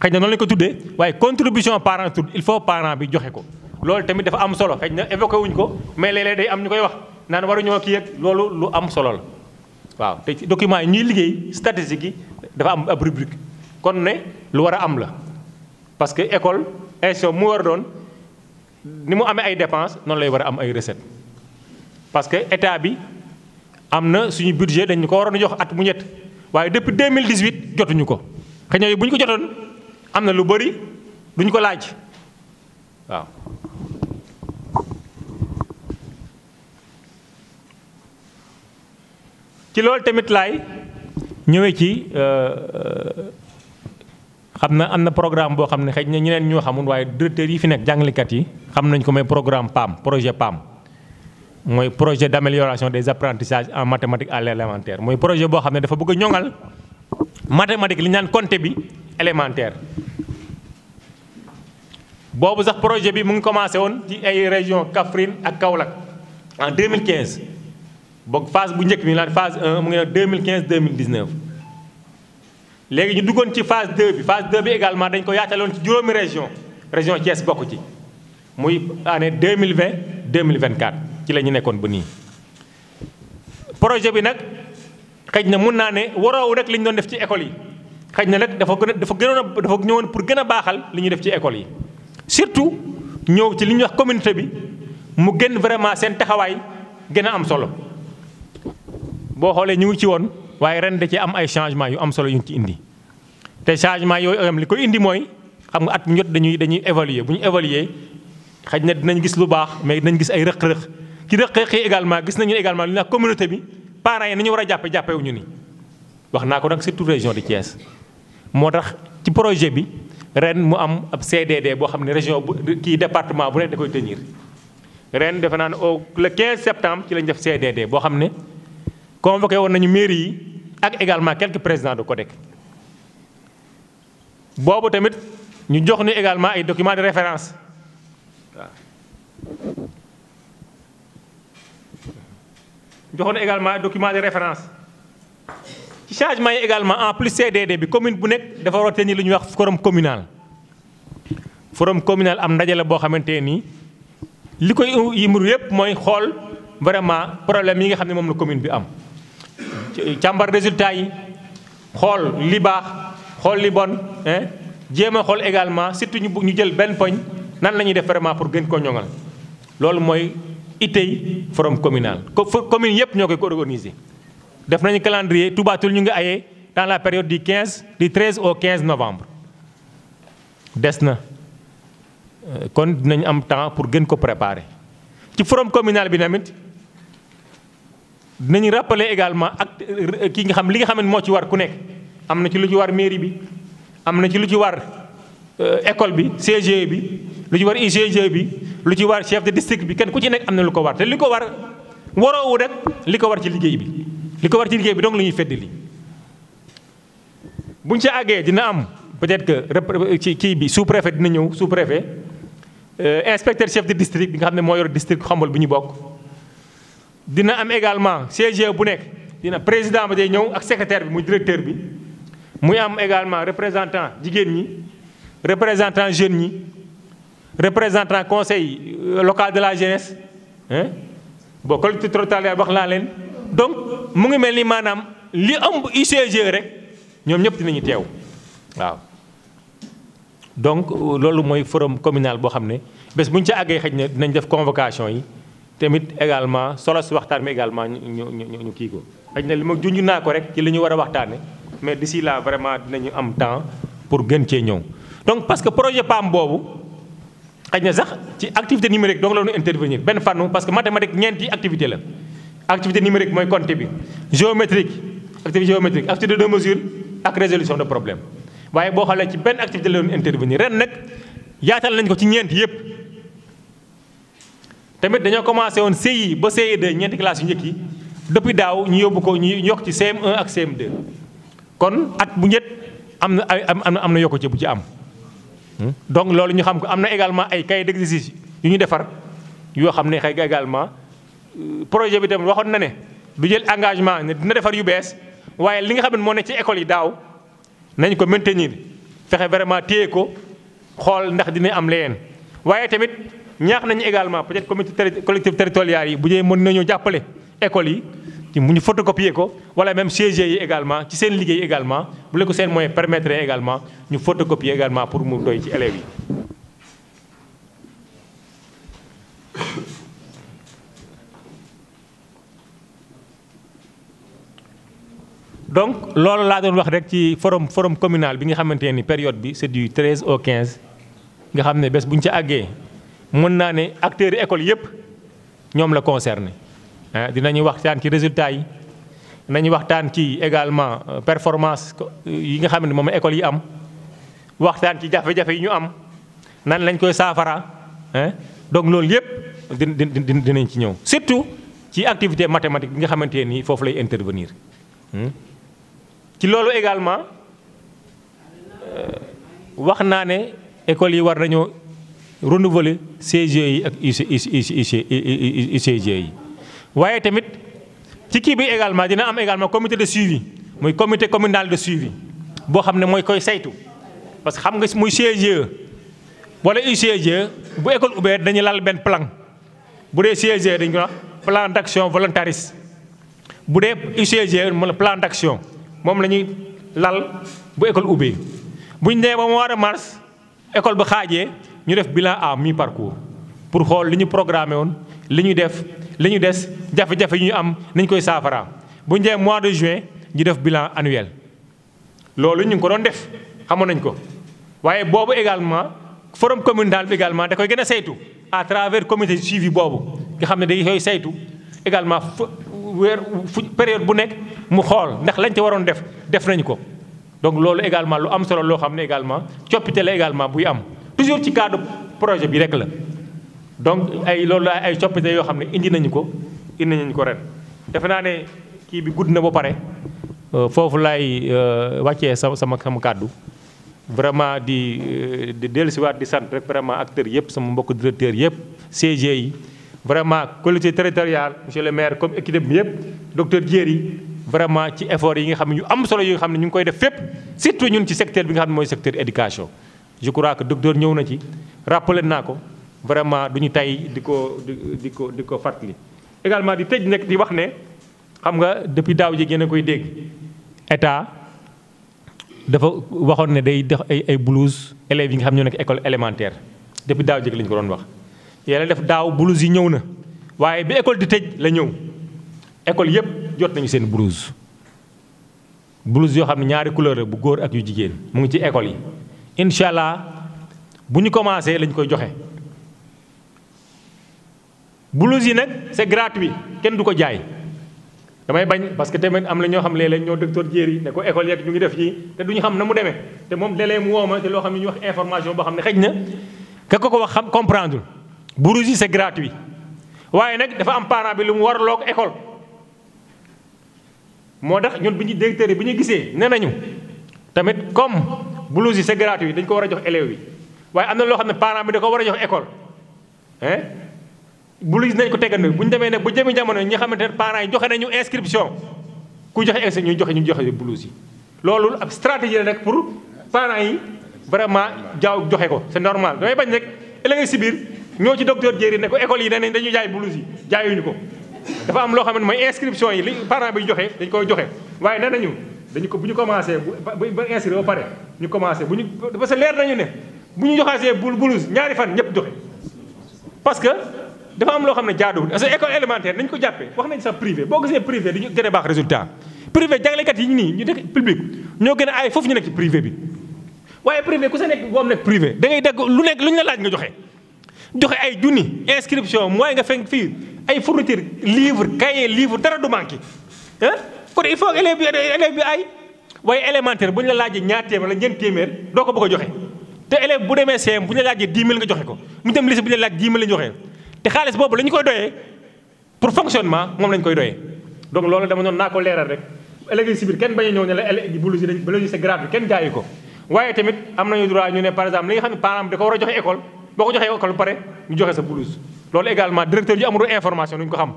xëy na noonu lañu ko tuddee waaye contribution parent tudd il faut parent bi joxe ko loolu tamit dafa am solo xëy na évoqué wuñ ko mais léeg-léeg day am ñu koy wax naan waruñoo kii ak loolu lu am solo la waaw te ci document yi ñuy liggéey statistique yi dafa am ab rubrique kon ne lu war a am la parce que école institution mu war a doon ni mu amee ay dépenses noonu lay war a am ay recettes parce que état bi am na suñu budget dañu ko waroon a jox at mu ñett waaye depuis 2018 jotuñu ko xëy na bu ñu ko jotoon am na lu bëri duñu ko laaj waaw. ci loolu tamit laay ñëwee ci xam na am na programme boo xam ne xëy na ñeneen ñoo xamul waaye directeurs yi fi nekk jàngalekat yi xam nañ ko mooy programme PAM projet PAM mooy projet d'amélioration des apprentissages en mathématiques à l'élémentaire mooy projet boo xam ne dafa bëgg a ñoŋal mathématique li ñu naan compter bi élémentaire boobu sax projet bi mu ngi commencé woon ci ay région Kaffrine ak Kaolack en 2015 boog phase bu njëkk bi la phase 1 mu ngi nag 2015 2019 léegi ñu duggoon ci phase 2 bi phase 2 bi également dañ ko yaataloon ci juróomi région Thiès bokk ci muy année 2020 2024 ci la ñu nekkoon ba nii. projet bi nag xëj na mun naa ne waroowu rek li ñu doon def ci école yi xëj na nag dafa ñëwoon pour gën a baaxal li ñuy def ci école yi surtout ñëw ci li ñuy wax communauté bi mu gën vraiment seen taxawaay gën a am solo boo xoolee ñu ngi ci woon waaye ren da ci am ay changement yu am solo yu ñu ci indi te changement yooyu am li koy indi mooy xam nga at mu jot dañuy évaluer bu ñu évaluer xëj na dinañ gis lu baax mais dinañ gis ay rëq-rëq ci rëq-rëq yi également gis nañu également li ñu wax communauté bi parents yi nañu war a jàppewuñu ni wax naa ko nag surtout région de Thiès moo tax ci projet bi ren mu am ab CDD boo xam ne région bu kii département bu nekk da koy tenir ren defe naa ne le 15 septembre ci lañ def CDD boo xam ne convoqué woon nañu mairie yi ak également quelques présidents de CODEC boobu tamit ñu jox ñu également ay documents de référence waaw joxoon également ay documents de référence ci changement yi également en plus CDD bi commune bu nekk dafa war a tenir lu ñuy wax forum communal. forum communal am ndaje la boo xamante nii li koy yimur yëpp mooy xool vraiment problème yi nga xam ne moom la commune bi am. càmbar résultat yi xool li baax xool li bon jéem a xool également surtout ñu jël benn poñ nan la ñuy def vraiment pour gën ko ñoŋal loolu mooy itey forum communal. commune yëpp ñoo koy ko organiser. def nañu calendrier Toubatoul ñu ngi ayee dans la période du 13 au 15 novembre des na kon dinañ am temps pour gën ko préparer. ci forum communal bi tamit dinañu rappeler également ak ki nga xam li nga xam ne moo ci war ku nekk am na ci lu ci war mairie bi am na ci lu ci war école bi CGE bi lu ci war UCG bi lu ci war chef de district bi kenn ku ci nekk am na lu ko war te li ko war waroowu rek li ko war ci liggéey bi. li ko war ci liggéey bi donc la ñuy feddali buñ ci àggee dina am peut-être que ci kii bi sous-préfet dina ñëw sous-préfet inspecteur chef de district bi nga xam ne moo yor district Xombol bu ñu bokk. dina am également CGE bu nekk dina président ba day ñëw ak secrétaire bi muy directeur bi muy am également représentant jigéen ñi représentant jeunes ñi représentant conseil local de la jeunesse bon collectivité territoriale wax naa leen. donc mu ngi mel ni maanaam li ëmb UCG rek ñoom ñëpp dinañu teew waaw donc loolu mooy forum communal boo xam ne bés bu ñu ca àggee xëj na dinañ def convocation yi tamit également solo si waxtaan bi également ñu kii ko xëj na li ma junj naa ko rek ci li ñu war a waxtaane mais d'ici là vraiment dinañu am temps pour gën cee ñëw donc parce que projet PAM boobu xëj na sax ci activité numérique donc la ñu intervenir benn fànn parce que mathématique ñeenti activité la. activité numérique mooy compte bi géométrique activité de mesure ak résolution de problème waaye boo xoolee ci benn activité la doon intervenir ren nag yaatal nañ ko ci ñeent yëpp. tamit dañoo commencé woon CI ba CE2 ñeenti classes yu njëkk yi depuis daaw ñu yóbbu ko ñu yokk ci CM1 ak CM2 kon at bu njëkk am na yokkute bu ci am. donc loolu ñu xam ko am na également ay cahier d'exercice yu ñu defar yoo xam ne xëy na également. projet bi tamit waxoon na ne du jël engagement ne dina defar yu bees waaye li nga xam ne moo ne ci école yi daaw nañ ko maintenir fexe vraiment téye ko xool ndax dina am leneen. waaye tamit ñaax nañu également peut-être collectivités territoriales yi bu dee mën nañoo jàppale écoles yi ci mu ñu photocopier ko wala même CGE yi également ci seen liggéey également bu la ko seen moyen permettre également ñu photocopier également pour mu doy ci élèves yi. donc loolu laa doon wax rek ci forum communal bi nga xamante ni période bi c'est du 13 au 15 nga xam ne bés bu ñu ca àggee mën naa ne acteurs yi école yëpp ñoom la concerné dinañu waxtaan ci résultats yi dinañu waxtaan ci également performance yi nga xam ne moom école yi am waxtaan ci jafe-jafe yi ñu am nan lañ koy saafara donc loolu yëpp dinañ ci ñëw surtout ci activité mathématique bi nga xamante ni foofu lay intervenir. ci loolu également wax naa ne écoles yi war nañoo renouveler CGE yi ak UCG yi. waaye tamit ci kii bi également dina am également comité de suivi muy comité communal de suivi boo xam ne mooy koy saytu parce que xam nga muy CGE wala UCG bu école ubbee dañuy lal benn plan bu dee CGE dañu ko wax plan d'action volontariste bu dee UCG mooy plan d'action moom la ñuy lal bu école ubbee bu ñu nee ba mois de mars école ba xaajee ñu def bilan à mi-parcours pour xool li ñu programmé woon li ñu def li ñu des jafe-jafe yu ñu am nañ koy saafara bu ñu nee mois de juin ñu def bilan annuel. loolu ñu ngi ko doon def xamoon nañ ko waaye boobu également forum communal bi également da koy gën a saytu à travers comité de suivi boobu nga xam ne day koy saytu également période bu nekk mu xool ndax lañ ca waroon def nañ ko. donc loolu également lu am solo loo xam ne également coppite la également buy am toujours ci cadre projet bi rek la donc loolu ay coppite yoo xam ne indi nañu ko ren. defe naa ne kii bi gudd na ba pare foofu laay wàccee sama kàddu vraiment di dellusiwaat di sant rek vraiment acteurs yëpp sama mbokk directeurs yëpp CG yi vraiment collectivité territoriale monsieur le maire comme équipe bi yëpp docteur Diéry vraiment ci effort yi nga xam ne ñu am solo yi nga xam ne ñu ngi koy def fépp surtout ñun ci secteur bi nga xam ne mooy secteur éducation. je crois que docteur ñëw na ci rappelé naa ko vraiment duñu tey di ko fàttali. également di tëj nekk di wax ne xam nga depuis daaw ji ngeen a koy dégg état dafa waxoon ne day def ay blouse élèves yi nga xam ñoo nekk école élémentaire depuis daaw ji lañu ko doon wax. yàlla def daaw blouse yi ñëw na waaye bi école di tëj la ñëw école yëpp jot nañu seen blouse yoo xam ne ñaari couleur bu góor ak yu jigéen mu ngi ci école yi. incha allah bu ñu commencé lañ koy joxe blouse yi nag c'est gratuit kenn du ko jaay damay bañ parce que tamit am na ñoo xam léeg-léeg ñoo docteur Diéry ne ko école yeeg ñu ngi def yi te du ñu xam na mu demee te moom dalee mu woo ma te loo xam ne ñu wax information boo xam ne xëj na ka ko wax xam comprendre blouse yi c'est gratuit waaye nag dafa am parent bi lu mu warloo ko école moo tax ñun bi ñu directeur yi bi ñu gisee nee nañu tamit comme blouse yi c'est gratuit dañ ko war a jox élève bi waaye am na loo xam ne parent bi da ko war a jox école blouse nañ ko tegal bu ñu demee nag bu jëmi jamono ñi nga xamante ne parents yi joxe nañu inscription ku joxe inscription ñu joxe blouse yi. loolu ab stratégie la nag pour parents yi vraiment joxe ko c'est normal damay bañ rek ëllëg si biir ñoo ci docteur Diéry ne ko école yi nee dañuy jaay blouse yi jaayuñu ko. dafa am loo xam ne mooy inscription yi li parent bi joxe dañ koy joxe waaye nee nañu dañu ko bu ñu commencé ba inscrire ba pare ñu commencé bu ñu parce que leer nañu ne bu ñu joxaasee blouse ñaari fan ñëpp joxe parce que dafa am loo xam ne jaaduwul parce que école élémentaire nañu ko jàppee wax nañ sax privé boo gisee privé dañu gën a baax résultat privé jàngalekat yi ñu nekk public ñoo gën a aay foofu ñu nekk ci privé bi waaye privé ku sa nekk boo am nekk privé da ngay dagg lu nekk lu ñu la laaj nga joxe ay junni inscription mooy nga fekk fii ay fourniture livre cahier livre dara du manqué kon il faut élève bi ay waaye élémentaire bu ñu la laajee ñaar téeméer la ñeent téeméer doo ko bëgg a joxe te élève bu demee CM bu ñu la laajee 10 000 nga joxe ko mu dem lycée bu ñu la laaj 10 000 la ñu joxe te xaalis boobu la ñu koy doyee pour fonctionnement moom la ñu koy doyee donc loolu dama noonu naa ko leeral rek élèves yi si biir kenn bañ a ñëw ne la blouse yi c'est gratuit kenn jaayu ko waaye tamit am nañu droit ñu ne par exemple li nga xam ne parent bi da ko war a joxe école boo ko joxee école ba pare ñu joxe sa blouse loolu également directeur yu amul information duñu ko xam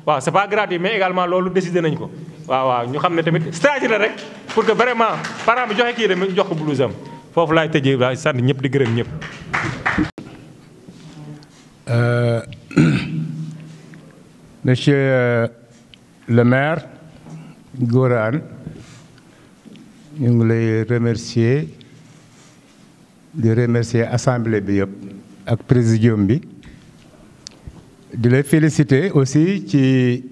waaw c'est pas gratuit mais également loolu décidé nañ ko waaw ñu xam ne tamit stratégie la rek pour que vraiment parent bi joxe kii dem jox ko blouse am foofu laay tëjee laay sant ñëpp di gërëm ñëpp. Monsieur le maire Gora Anne ñu ngi lay remercier di remercier assemblée bi yëpp ak présidium bi di lay féliciter aussi ci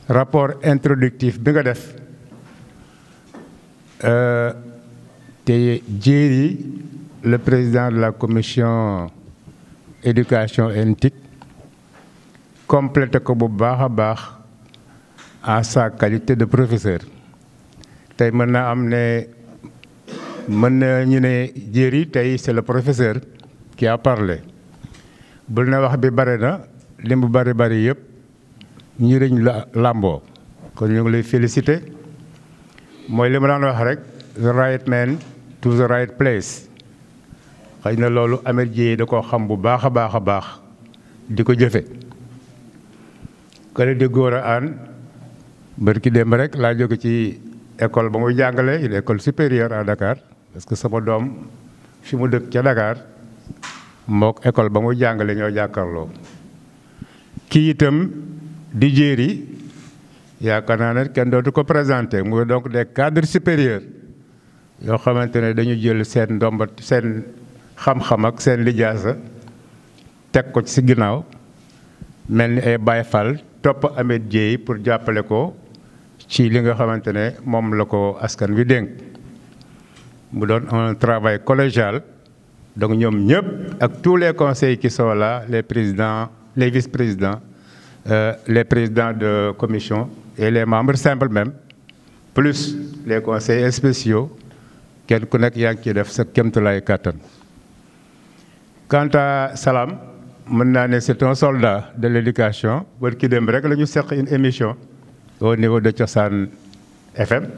rapport introductif bi nga def te Diéry le président de la commission éducation et éthique complété ko bu baax a baax en sa qualité de professeur tey mën na am ne mën na ñu ne Diéry tey c'est le professeur qui a parlé bul na wax bi bare na li mu bari yëpp ñu lañ la làmboo kon ñu ngi lay féliciter mooy li ma daan wax rek the right man to the right place xëy na loolu Ameth Dieye da koo xam bu baax a baax a baax di ko jëfe kële di Gora Anne bërki démb rek laa jóge ci école ba muy jàngale une école supérieure à Dakar parce que sama doom fi mu dëkk ca Dakar mook école ba muy jàngale ñoo jàkkaarloo kii itam di jéeri yaakaar naa ne kenn dootu ko présenté muy donc des cadres supérieurs yoo xamante ne dañu jël seen ndomba seen xam-xam ak seen lijaasa teg ko ci ginnaaw mel ni ay Baay Faal topp Ameth Dieye pour jàppale ko ci li nga xamante ne moom la ko askan wi dénk mu doon un travail collégial donc ñoom ñëpp ak tous les conseils qui sont là les présidents les vice-présidents les présidents de commission et les membres simples même plus les conseillers spéciaux kenn ku nekk yaa ngi ciy def sa kéemtulaay kàttan. Quant à Salam mën naa ne c'est un soldat de l'éducation barki démb rek la ñu seq une émission au niveau de Cosaan FM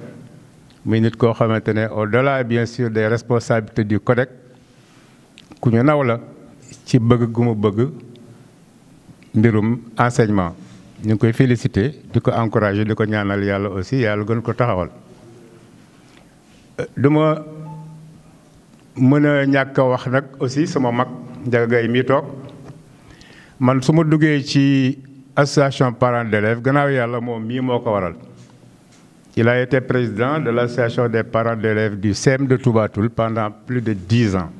muy nit koo xamante ne au-delà bien sûr des responsabilités du CODEC ku ñu naw la ci bëgg gu mu bëgg mbirum enseignement ñu ngi koy féliciter di ko encourager di ko ñaanal yàlla aussi yàlla gën ko taxawal. duma mën a ñàkk a wax nag aussi sama mag Ndiaga Gaye mi toog man su ma duggee ci association parents d'élèves gannaaw yàlla moom mii moo ko waral. Il a été président de l'association des parents d'élèves du CEM de Touba Toul pendant plus de 10 ans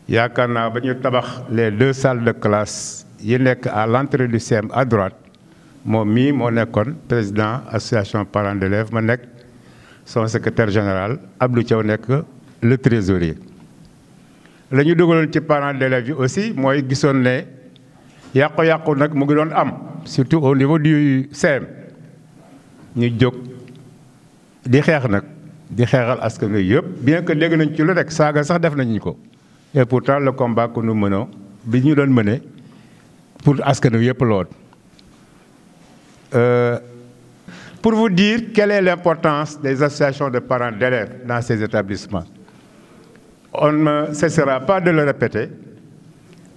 yaakaar naa ba ñu tabax les 2 salles de classe yi nekk à l'entrée du CEM à droite moom mii moo nekkoon président association parents d'élèves ma nekk son secrétaire général Abdou Thiaw nekk le trésorier. la ñu dugaloon ci parents d'élèves yi aussi mooy gisoon ne yàqu-yàqu nag mu ngi doon am surtout au niveau du CEM ñu jóg di xeex nag di xeexal askan wi yëpp bien que dégg nañ ci lu rek saaga sax def nañu ko et pourtant le combat que nous menons bi ñu doon mëne pour askan wi yëpp lool. Pour vous dire quelle est l'importance des associations de parents d'élèves dans ces établissements, on ne cessera pas de le répéter.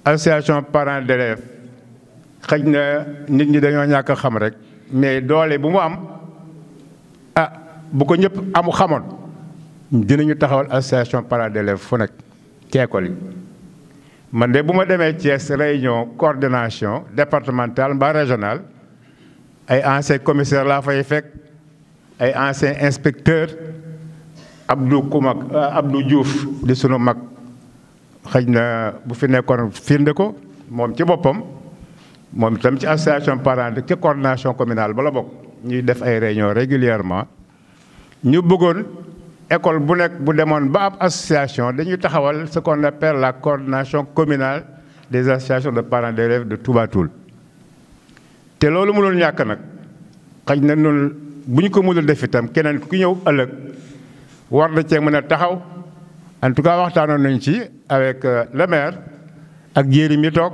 Association parents d'élèves xëy na nit ñi dañoo ñàkk a xam rek mais doole bu mu am bu ko ñëpp xamoon dinañu taxawal association parents d'élèves fu nekk ci école yi. man de bu ma demee Thiès réunion coordination départementale mbaa régionale ay anciens commissaires laa fay fekk ay anciens inspecteurs Abdou Diouf di sunu mag xëy na bu fi nekkoon firnde ko moom ci boppam moom itam ci association parents ci coordination communale bala bokk ñuy def ay réunions régulièrement ñu bëggoon école bu nekk bu demoon ba ab association dañuy taxawal ce qu'on appelle la coordination communale des associations de parents d'élèves de Touba Toul. te loolu mënul ñàkk nag xëy na ñun bu ñu ko mënul def itam keneen ku ñëw ëllëg war na cee mën a taxaw en tout cas waxtaanoon nañ ci avec le maire ak jéeri mi toog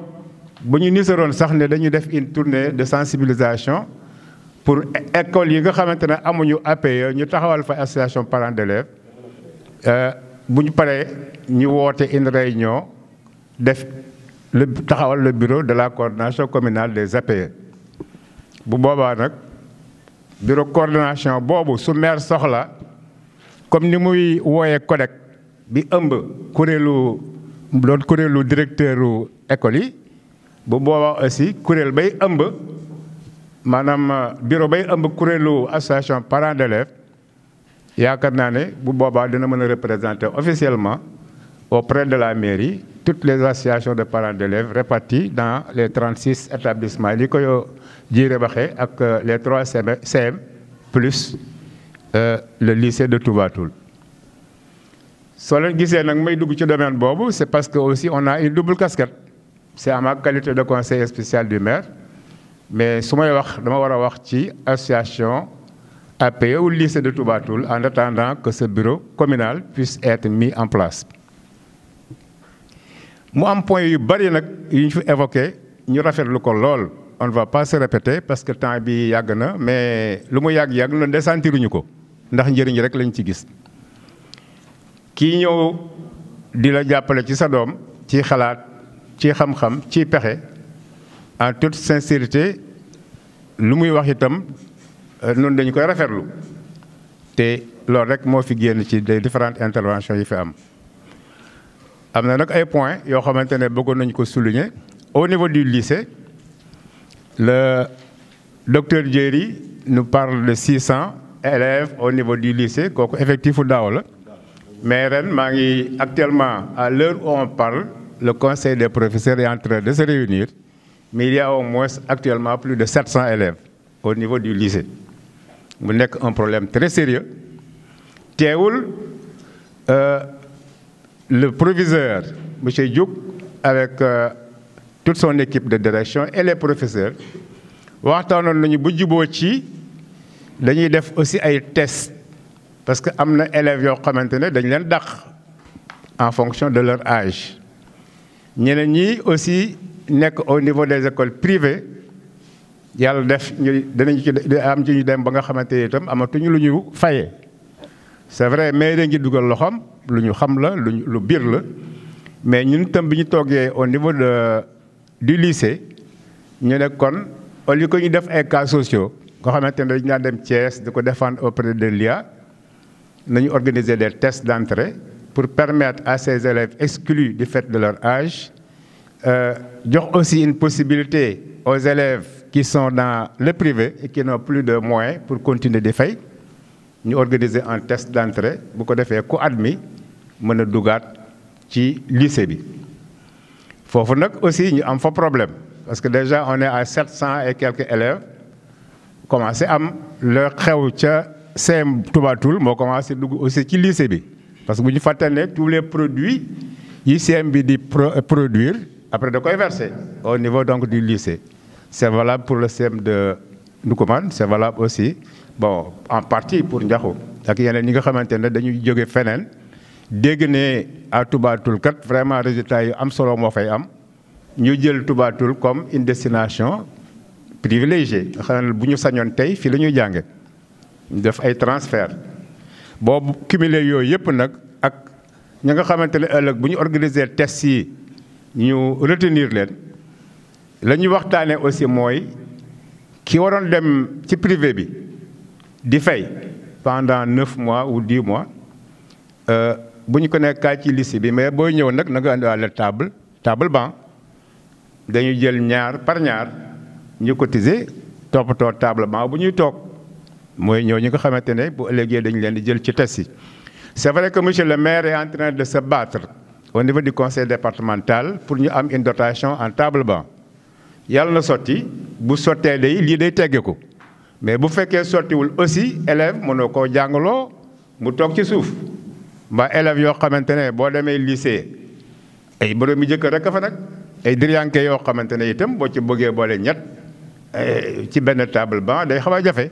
bu ñu nisaroon sax ne dañuy def une tournée de sensibilisation pour école yi nga xamante ne amuñu APE ñu taxawal fa association parents d'élèves bu ñu paree ñu woote une réunion def taxawal le bureau de la coordination communale des APE. bu boobaa nag bureau coordination boobu su maire soxla comme ni muy wooyee CODEC bi ëmb kuréelu directeuru école yi bu boobaa aussi kuréel bay ëmb maanaam bureau bay ëmb kuréelu association parents d'élèves yaakaar naa ne bu boobaa dina mën a représenter officiellement auprès de la mairie toutes les associations de parents d'élèves réparties dans les 36 établissements li ko jiire baxee ak les 3 CM plus le lycée de Touba Toul. soo leen gisee nag may dugg ci domaine boobu c'est parce que aussi on a une double casquette. c'est en ma qualité de conseiller spécial du maire mais su may wax dama war a wax ci association APE ou lycée de Touba Toul en attendant que ce bureau communal puisse être mis en place. mu am point yu bari nag yu ñu fi évoqué ñu rafetlu ko lool. On ne va pas se répéter parce que temps bi yàgg na mais lu mu yàgg lu desentiruñu ko ndax njëriñ rek lañ ci gis. kii ñëw di la jàppale ci sa doom ci xalaat ci xam-xam ci pexe en toute sincérité lu muy wax itam noonu dañu koy rafetlu te loolu rek moo fi génn ci des différentes interventions yi fi am na nag ay points yoo xamante ne bëggoon nañu ko souligner. Au niveau du lycée, le docteur Djeri nous parle de 600 élèves au niveau du lycée, kooku effectif u daaw la mais ren maa ngi actuellement à l'heure où on parle le conseil des professeurs est en train de se réunir mais il y a au moins actuellement plus de 700 élèves au niveau du lycée mu nekk un problème très sérieux teewul le proviseur monsieur Diouk avec toute son équipe de direction et les professeurs waxtaanoon nañu bu juboo ci dañuy def aussi ay tests parce que am na élèves yoo xamante ne dañ leen dàq en fonction de leur âge ñeneen ñi aussi nekk au niveau des écoles privées yàlla def ñu danañ ci am ci ñu dem ba nga xamante ne itam amatuñu lu ñu fayee c'est vrai mairie ngi dugal loxoom lu ñu xam la lu biir la mais ñun itam bi ñu toogee au niveau du lycée ñu ne kon au lieu que ñu def ay cas sociaux nga xamante ne dañu daan dem Thiès di ko défendre auprès de l'IA nañu organiser des tests d'entrée pour permettre à ces élèves exclus du fait de leur âge jox aussi une possibilité aux élèves qui sont dans le privé et qui n'ont plus de moyens pour continuer di fay ñu organiser un test d'entrée bu ko defee ku admis mën a dugaat ci lycée bi foofu nag aussi ñu am fa problème parce que déjà on est à 700 et quelques élèves commencé am le xew ca CM Touba Toul moo commencé dugg aussi ci lycée bi parce que bu ñu fàttali ne tous les produits yi CM bi di produire après da koy verser au niveau donc du lycée c'est valable pour le CM de Ndoukoumane c'est valable aussi bon en partie pour Ndiakhou ak yeneen ñi nga xamante ne dañuy jóge feneen dégg ne à Touba Toul kat vraiment résultat yu am solo moo fay am ñu jël Touba Toul comme une destination privilégiée nga xam ne bu ñu sañoon tey fii la ñuy jànge ñu def ay transfert boobu cumulé yooyu yëpp nag ak ñi nga xamante ne ëllëg bu ñu organiser test yi ñu retenir leen la ñuy waxtaanee aussi mooy ki waroon dem ci privé bi di fay pendant 9 mois ou 10 mois bu ñu ko nekkaa ci lycée bi mais booy ñëw nag na nga indiwaale table banc dañuy jël ñaar par ñaar ñu cotiser toppatoo table banc bu ñuy toog mooy ñëw ñi nga xamante ne bu ëllëgee dañu leen di jël ci test yi. C'est vrai que monsieur le maire est en train de se battre au niveau du conseil départemental pour ñu am une dotation en table banc yàlla na sotti bu sottee day lii day teggeeku mais bu fekkee sottiwul aussi élève mënoo koo jàngaloo mu toog ci suuf mbaa élèves yoo xamante ne boo demee lycée ay borom mi jëkkër rek a fa nag ay diriyànke yoo xamante ne itam boo ci bëggee boole ñett ci benn table banc day xaw a jafe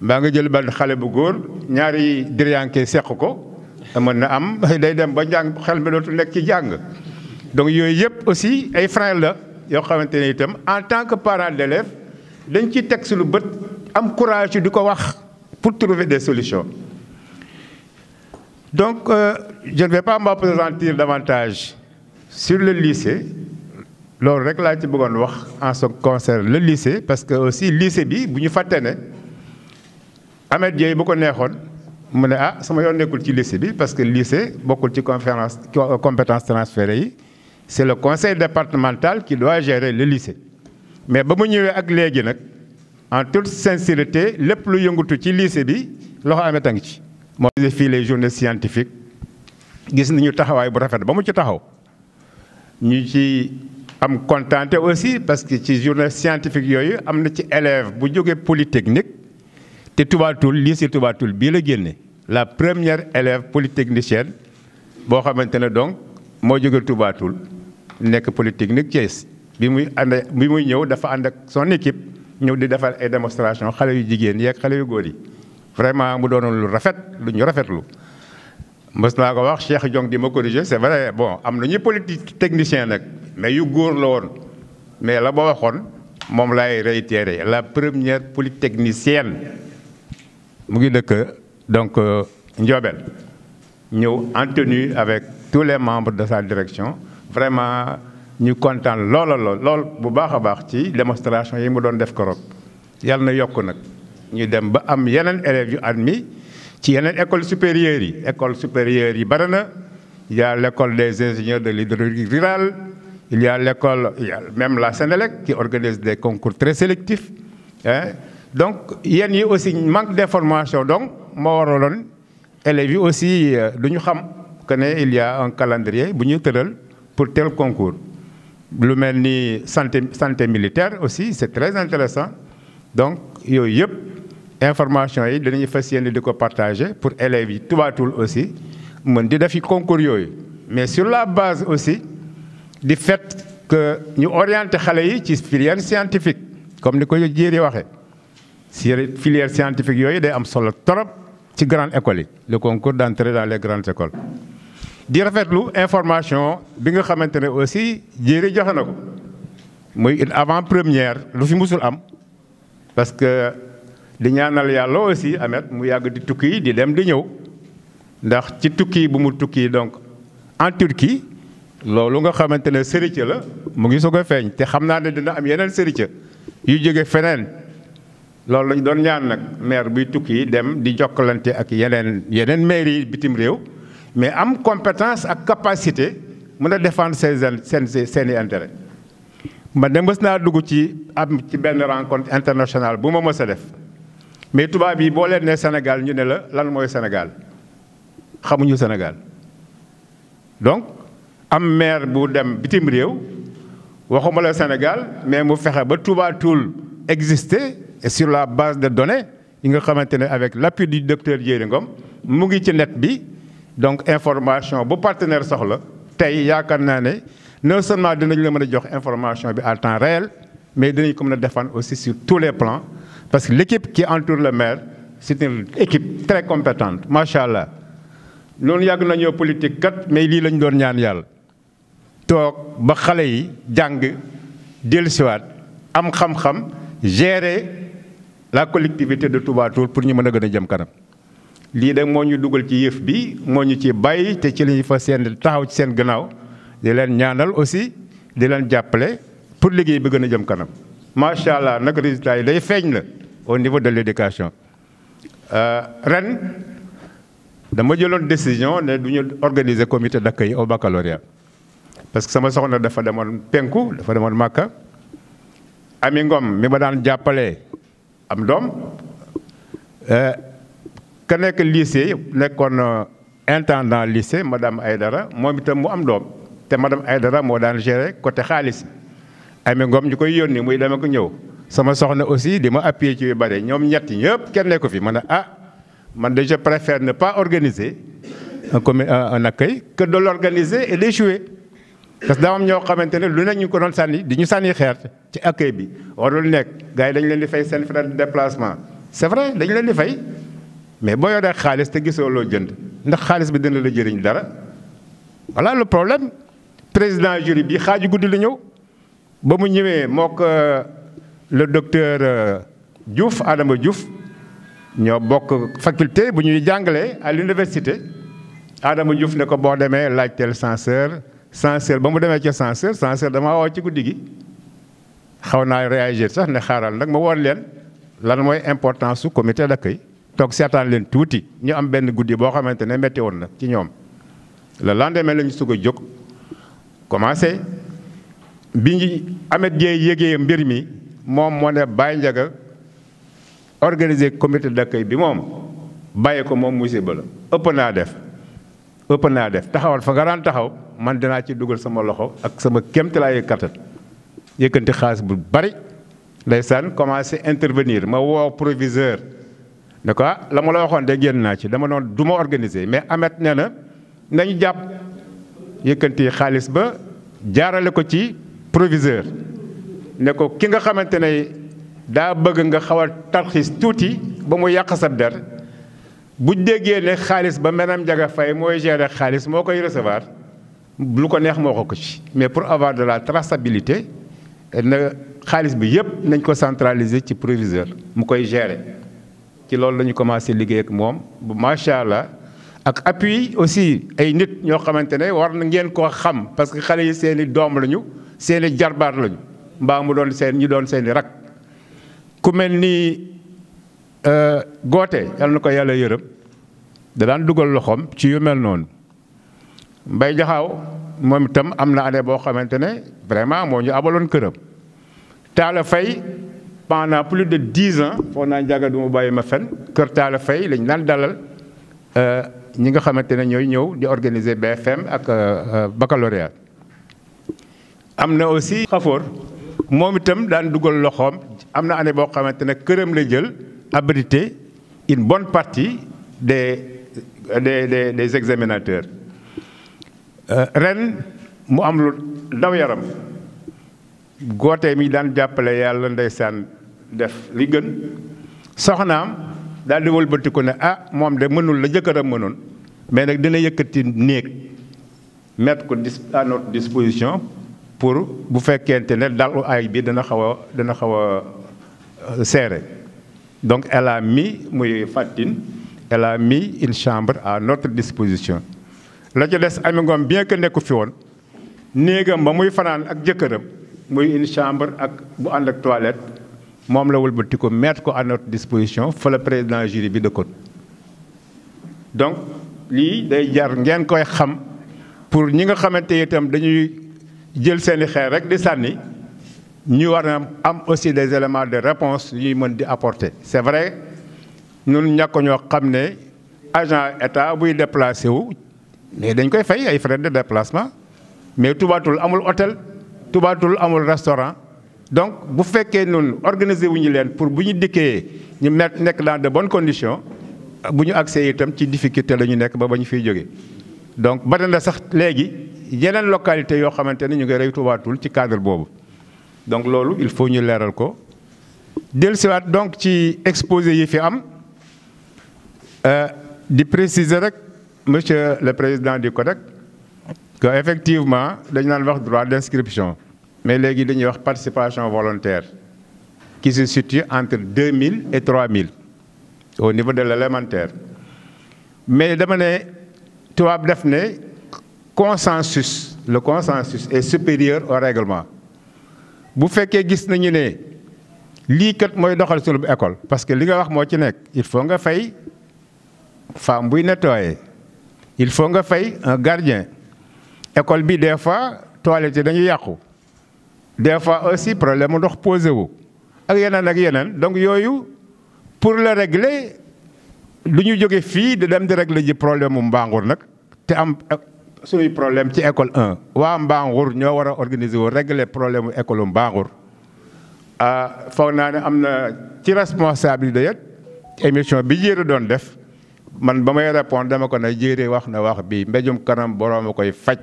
mbaa nga jël benn xale bu góor ñaari diriyànke seq ko mën na am day dem ba njàng xel mi dootul nekk ci jàng donc yooyu yëpp aussi ay frein la yoo xamante ne itam en tant que parent d'élève dañ ci teg si lu bët am courage di ko wax pour trouver des solutions. Donc je ne vais pas m'appesantir davantage sur le lycée loolu rek laa ci bëggoon wax en ce qui concerne le lycée parce que aussi lycée bi bu ñu fàtte ne Ahmed Dieye bu ko neexoon mu ne sama yoon nekkul ci lycée bi parce que lycée bokkul ci compétence transférées yi c'est le conseil départemental qui doit gérer le lycée mais ba mu ñëwee ak léegi nag en toute sincérité lépp lu yëngatu ci lycée bi loxo Ahmed a ngi ci. moo fii les journées scientifiques gis nañu taxawaay bu rafet ba mu ci taxaw ñu ci am contenté aussi parce que ci journée scientifique yooyu am na ci élève bu jógee polytechnique te Touba Toul lycée Touba Toul bii la génne la première élève polytechnicienne boo xamante ne donc moo jógee Touba Toul nekk polytechnique Thiès bi muy ñëw dafa ànd ak son équipe ñëw di defar ay démonstration xale yu jigéen yi ak xale yu góor yi vraiment mu doonoon lu rafet lu ñu rafetlu mës naa ko wax Cheikh Diong di ma corriger c'est vrai bon am na ñu polytechnicien nag mais yu góor la woon mais la ba waxoon moom laay réitérer la première polytechnicienne mu ngi dëkk donc Ndiobène ñëw en tenue avec tous les membres de sa direction vraiment ñu kontaan lool bu baax a baax ci démonstration yi mu doon def keroog yàlla na yokk nag ñu dem ba am yeneen élèves yu admis ci yeneen écoles supérieures yi bari na. Il y a l'école des ingénieurs de l'hydraulique rurale, il y a même la Sénélec qui organise des concours très sélectifs. Hein. Donc, il y a aussi un manque d'information. Donc, moi, élèves aussi, il y a un calendrier pour tel concours. Le même santé militaire aussi, c'est très intéressant. Donc, il y a information, il faut de partager pour élèves, tout aussi. mën di defi concours yooyu mais sur la base aussi du fait que ñu orienté xale yi ci filière scientifique comme ni ko jéeri waxee si filière scientifique yooyu day am solo trop ci grande école yi le concours d'entrée dans les grandes écoles di rafetlu information bi nga xamante ne aussi jéeri joxe na ko muy une avant-première lu fi musul am parce que di ñaanal yàlla aussi amet mu yàgg di tukki di dem di ñëw ndax ci tukki bu mu tukki donc en Turquie loolu nga xamante ne sëriñ la mu ngi soog a feeñ te xam naa ne dina am yeneen sëriñ yu jóge feneen loolu lañ doon ñaan nag maire buy tukki dem di jokkalante ak yeneen maire yi bitim réew mais am compétence ak capacité mën a défendre seeni intérêt. ma dem mës naa dugg ci benn rencontre internationale bu ma mës a def mais tubaab yi boo leen ne Sénégal ñu ne la lan mooy Sénégal. xamuñu Sénégal donc am maire bu dem bitim réew waxuma la Sénégal mais mu fexe ba Touba Toul exister et sur la base de données yi nga xamante ne avec l'appui du docteur Diéry Ngom mu ngi ci net bi donc information bu partenaire soxla tey yaakaar naa ne non seulement dinañ la mën a jox information bi à temps réel mais dinañ ko mën a défendre aussi sur tous les plans parce que l'équipe qui entoure le maire c'est une équipe très compétente macha allah. noonu yàgg nañoo politique kat mais lii lañ doon ñaan yàlla toog ba xale yi jàng dellusiwaat am xam-xam gérer la collectivité de Touba Toul pour ñu mën a gën a jëm kanam lii de moo ñu dugal ci yëf bi moo ñu ci bàyyi te ci lañu fa seen taxaw ci seen gannaaw di leen ñaanal aussi di leen jàppale pour liggéey bi gën a jëm kanam macha allah nag résultat yi day feeñ la au niveau de l'éducation ren. dama jëloon décision ne du ñu organiser comité d'accueil au baccalauréat parce que sama soxna dafa demoon penku dafa demoon Màkka Ami Ngom mi ma daan jàppale am doom ka nekk lycée nekkoon intendant lycée madame Aydara moom itam mu am doom te madame Aydara moo daan gérer côté xaalis Ami Ngom ñu koy yónni muy dama ko ñëw sama soxna aussi di ma appuyer ci yu bare ñoom ñetti ñëpp kenn nekku fi ma ne man je préfère ne pas organiser un accueil que de l'organiser et d'échouer parce que daa am ñoo xamante ne lu nekk ñu ko doon sànni di ñu sànni xeer ci accueil bi warul nekk gars yi dañu leen di fay seen frais de déplacement c'est vrai dañu leen di fay mais boo yoree xaalis te gisoo loo jënd ndax xaalis bi dina la jëriñ dara voilà le problème président jury bi xaaju guddi la ñëw ba mu ñëwee mook le docteur Diouf Adama Diouf ñoo bokk faculté bu ñuy jàngalee à l'université Adama Diouf ne ko boo demee laajteel censeur ba mu demee ca censeur dama woo ci guddi gi xaw naa réagir sax ne xaaral nag ma woon leen lan mooy importance su comité d'accueil toog seetaan leen tuuti ñu am benn guddi boo xamante ne metti woon na ci ñoom le lendemain la ñu sug a jóg commencé bi ñu Amet Dieye yégee mbir mi moom moo ne Baye Ndiaga organiser comité d'accueil bi moom bàyyi ko moom musiba la ëpp naa def taxawal fa nga daan taxaw man dinaa ci dugal sama loxo ak sama kéemtalaayu kattan yëkkanti xaalis bu bari ndeysaan commencé intervenir ma woo proviseur ne ko la ma la waxoon de génn naa ci dama noon du ma organiser mais Amet nee na nañu jàpp yëkkanti xaalis ba jaarale ko ci proviseur ne ko ki nga xamante ne daa bëgg nga xaw a tarxiis tuuti ba mu yàq sa der bu déggee ne xaalis ba menam Ndiaga Faye mooy gérer xaalis moo koy recevoir lu ko neex moo ko ci mais pour avoir de la traçabilité na xaalis bi yëpp nañ ko centraliser ci proviseur mu koy gérer ci loolu la ñu commencé liggéey ak moom bu macha allah ak appui aussi ay nit ñoo xamante ne war na ngeen koo xam parce que xale yi seeni doom lañu seeni jarbaat lañu mbaa mu doon seen ñu doon seeni rak ku mel ni goote yal na ko yàlla yërëm da daan dugal loxoom ci yu mel noonu Mbay Jaxaaw moom itam am na année boo xamante ne vraiment moo ñu abaloon këram Talla Faye pendant plus de 10 ans foog naa njàgga du ma bàyyi ma fen kër Talla Faye lañ daan dalal ñi nga xamante ne ñooy ñëw di organiser BFM ak baccalauréat am na aussi Xafoor moom itam daan dugal loxoom am na année boo xamante ne këram la jël abrité une bonne partie des examinateurs ren mu am lu daw yaram goote mi daan jàppale yàlla ndeysaan def li gën soxnaam daal di wëlbatiku ne ah moom de mënul la jëkkëram mënoon mais nag dina yëkkati néeg mettre ko à notre disposition pour bu fekkente ne dalu ay bi dana xaw a serré donc elle a mis muy Fatine elle a mis une chambre à notre disposition la ca des Ami Ngom bien que nekku fi woon néegam ba muy fanaan ak jëkkëram muy une chambre ak bu ànd ak toilette moom la wëlbati ko mettre ko à notre disposition fa la président jury bi dëkkoon donc lii day jar ngeen koy xam pour ñi nga xamante itam dañuy jël seeni xeer rek di sànni ñu war a am aussi des éléments de réponse yu ñuy mën di apporter c'est vrai ñun ñàkk ñoo xam ne agent état buy déplacé wu mais dañ koy fay ay frais de déplacement mais tubaatul amul hôtel tubaatul amul restaurant donc bu fekkee ñun organiser wu ñu leen pour bu ñu dikkee ñu nekk dans de bonnes conditions bu ñu accès itam ci difficulté la ñu nekk ba ñu fiy jóge donc bari na sax léegi yeneen localité yoo xamante ne ñu ngi rey tubaatul ci cadre boobu donc loolu il faut ñu leeral ko dellusiwaat donc ci exposé yi fi am di préciser rek monsieur le président du CODEC que effectivement dañu naan wax droit d'inscription mais léegi dañuy wax participation volontaire qui se situe entre 2000 et 3000 au niveau de l'élémentaire mais dama ne tubaab def ne consensus le consensus est supérieur au règlement bu fekkee gis nañu ne lii kat mooy doxal sunu école parce que li nga wax moo ci nekk il faut nga fay femme buy nettoyer il faut nga fay un gardien école bi des fois toilettes yi dañuy yàqu des fois aussi problème mu ndox posé wu ak yeneen donc yooyu pour le régler lu ñu jóge fii di dem di régler ji problème mu Mbangour nag te am suñuy problème ci école 1 waa Mbangour ñoo war a organiser wu régler problème mu école Mbangour foog naa ne am na ci responsabilité yëpp émission bi Jéeri doon def man ba may répondre dama ko ne Jéeri wax na wax bi mbéjum kanam borom a koy faj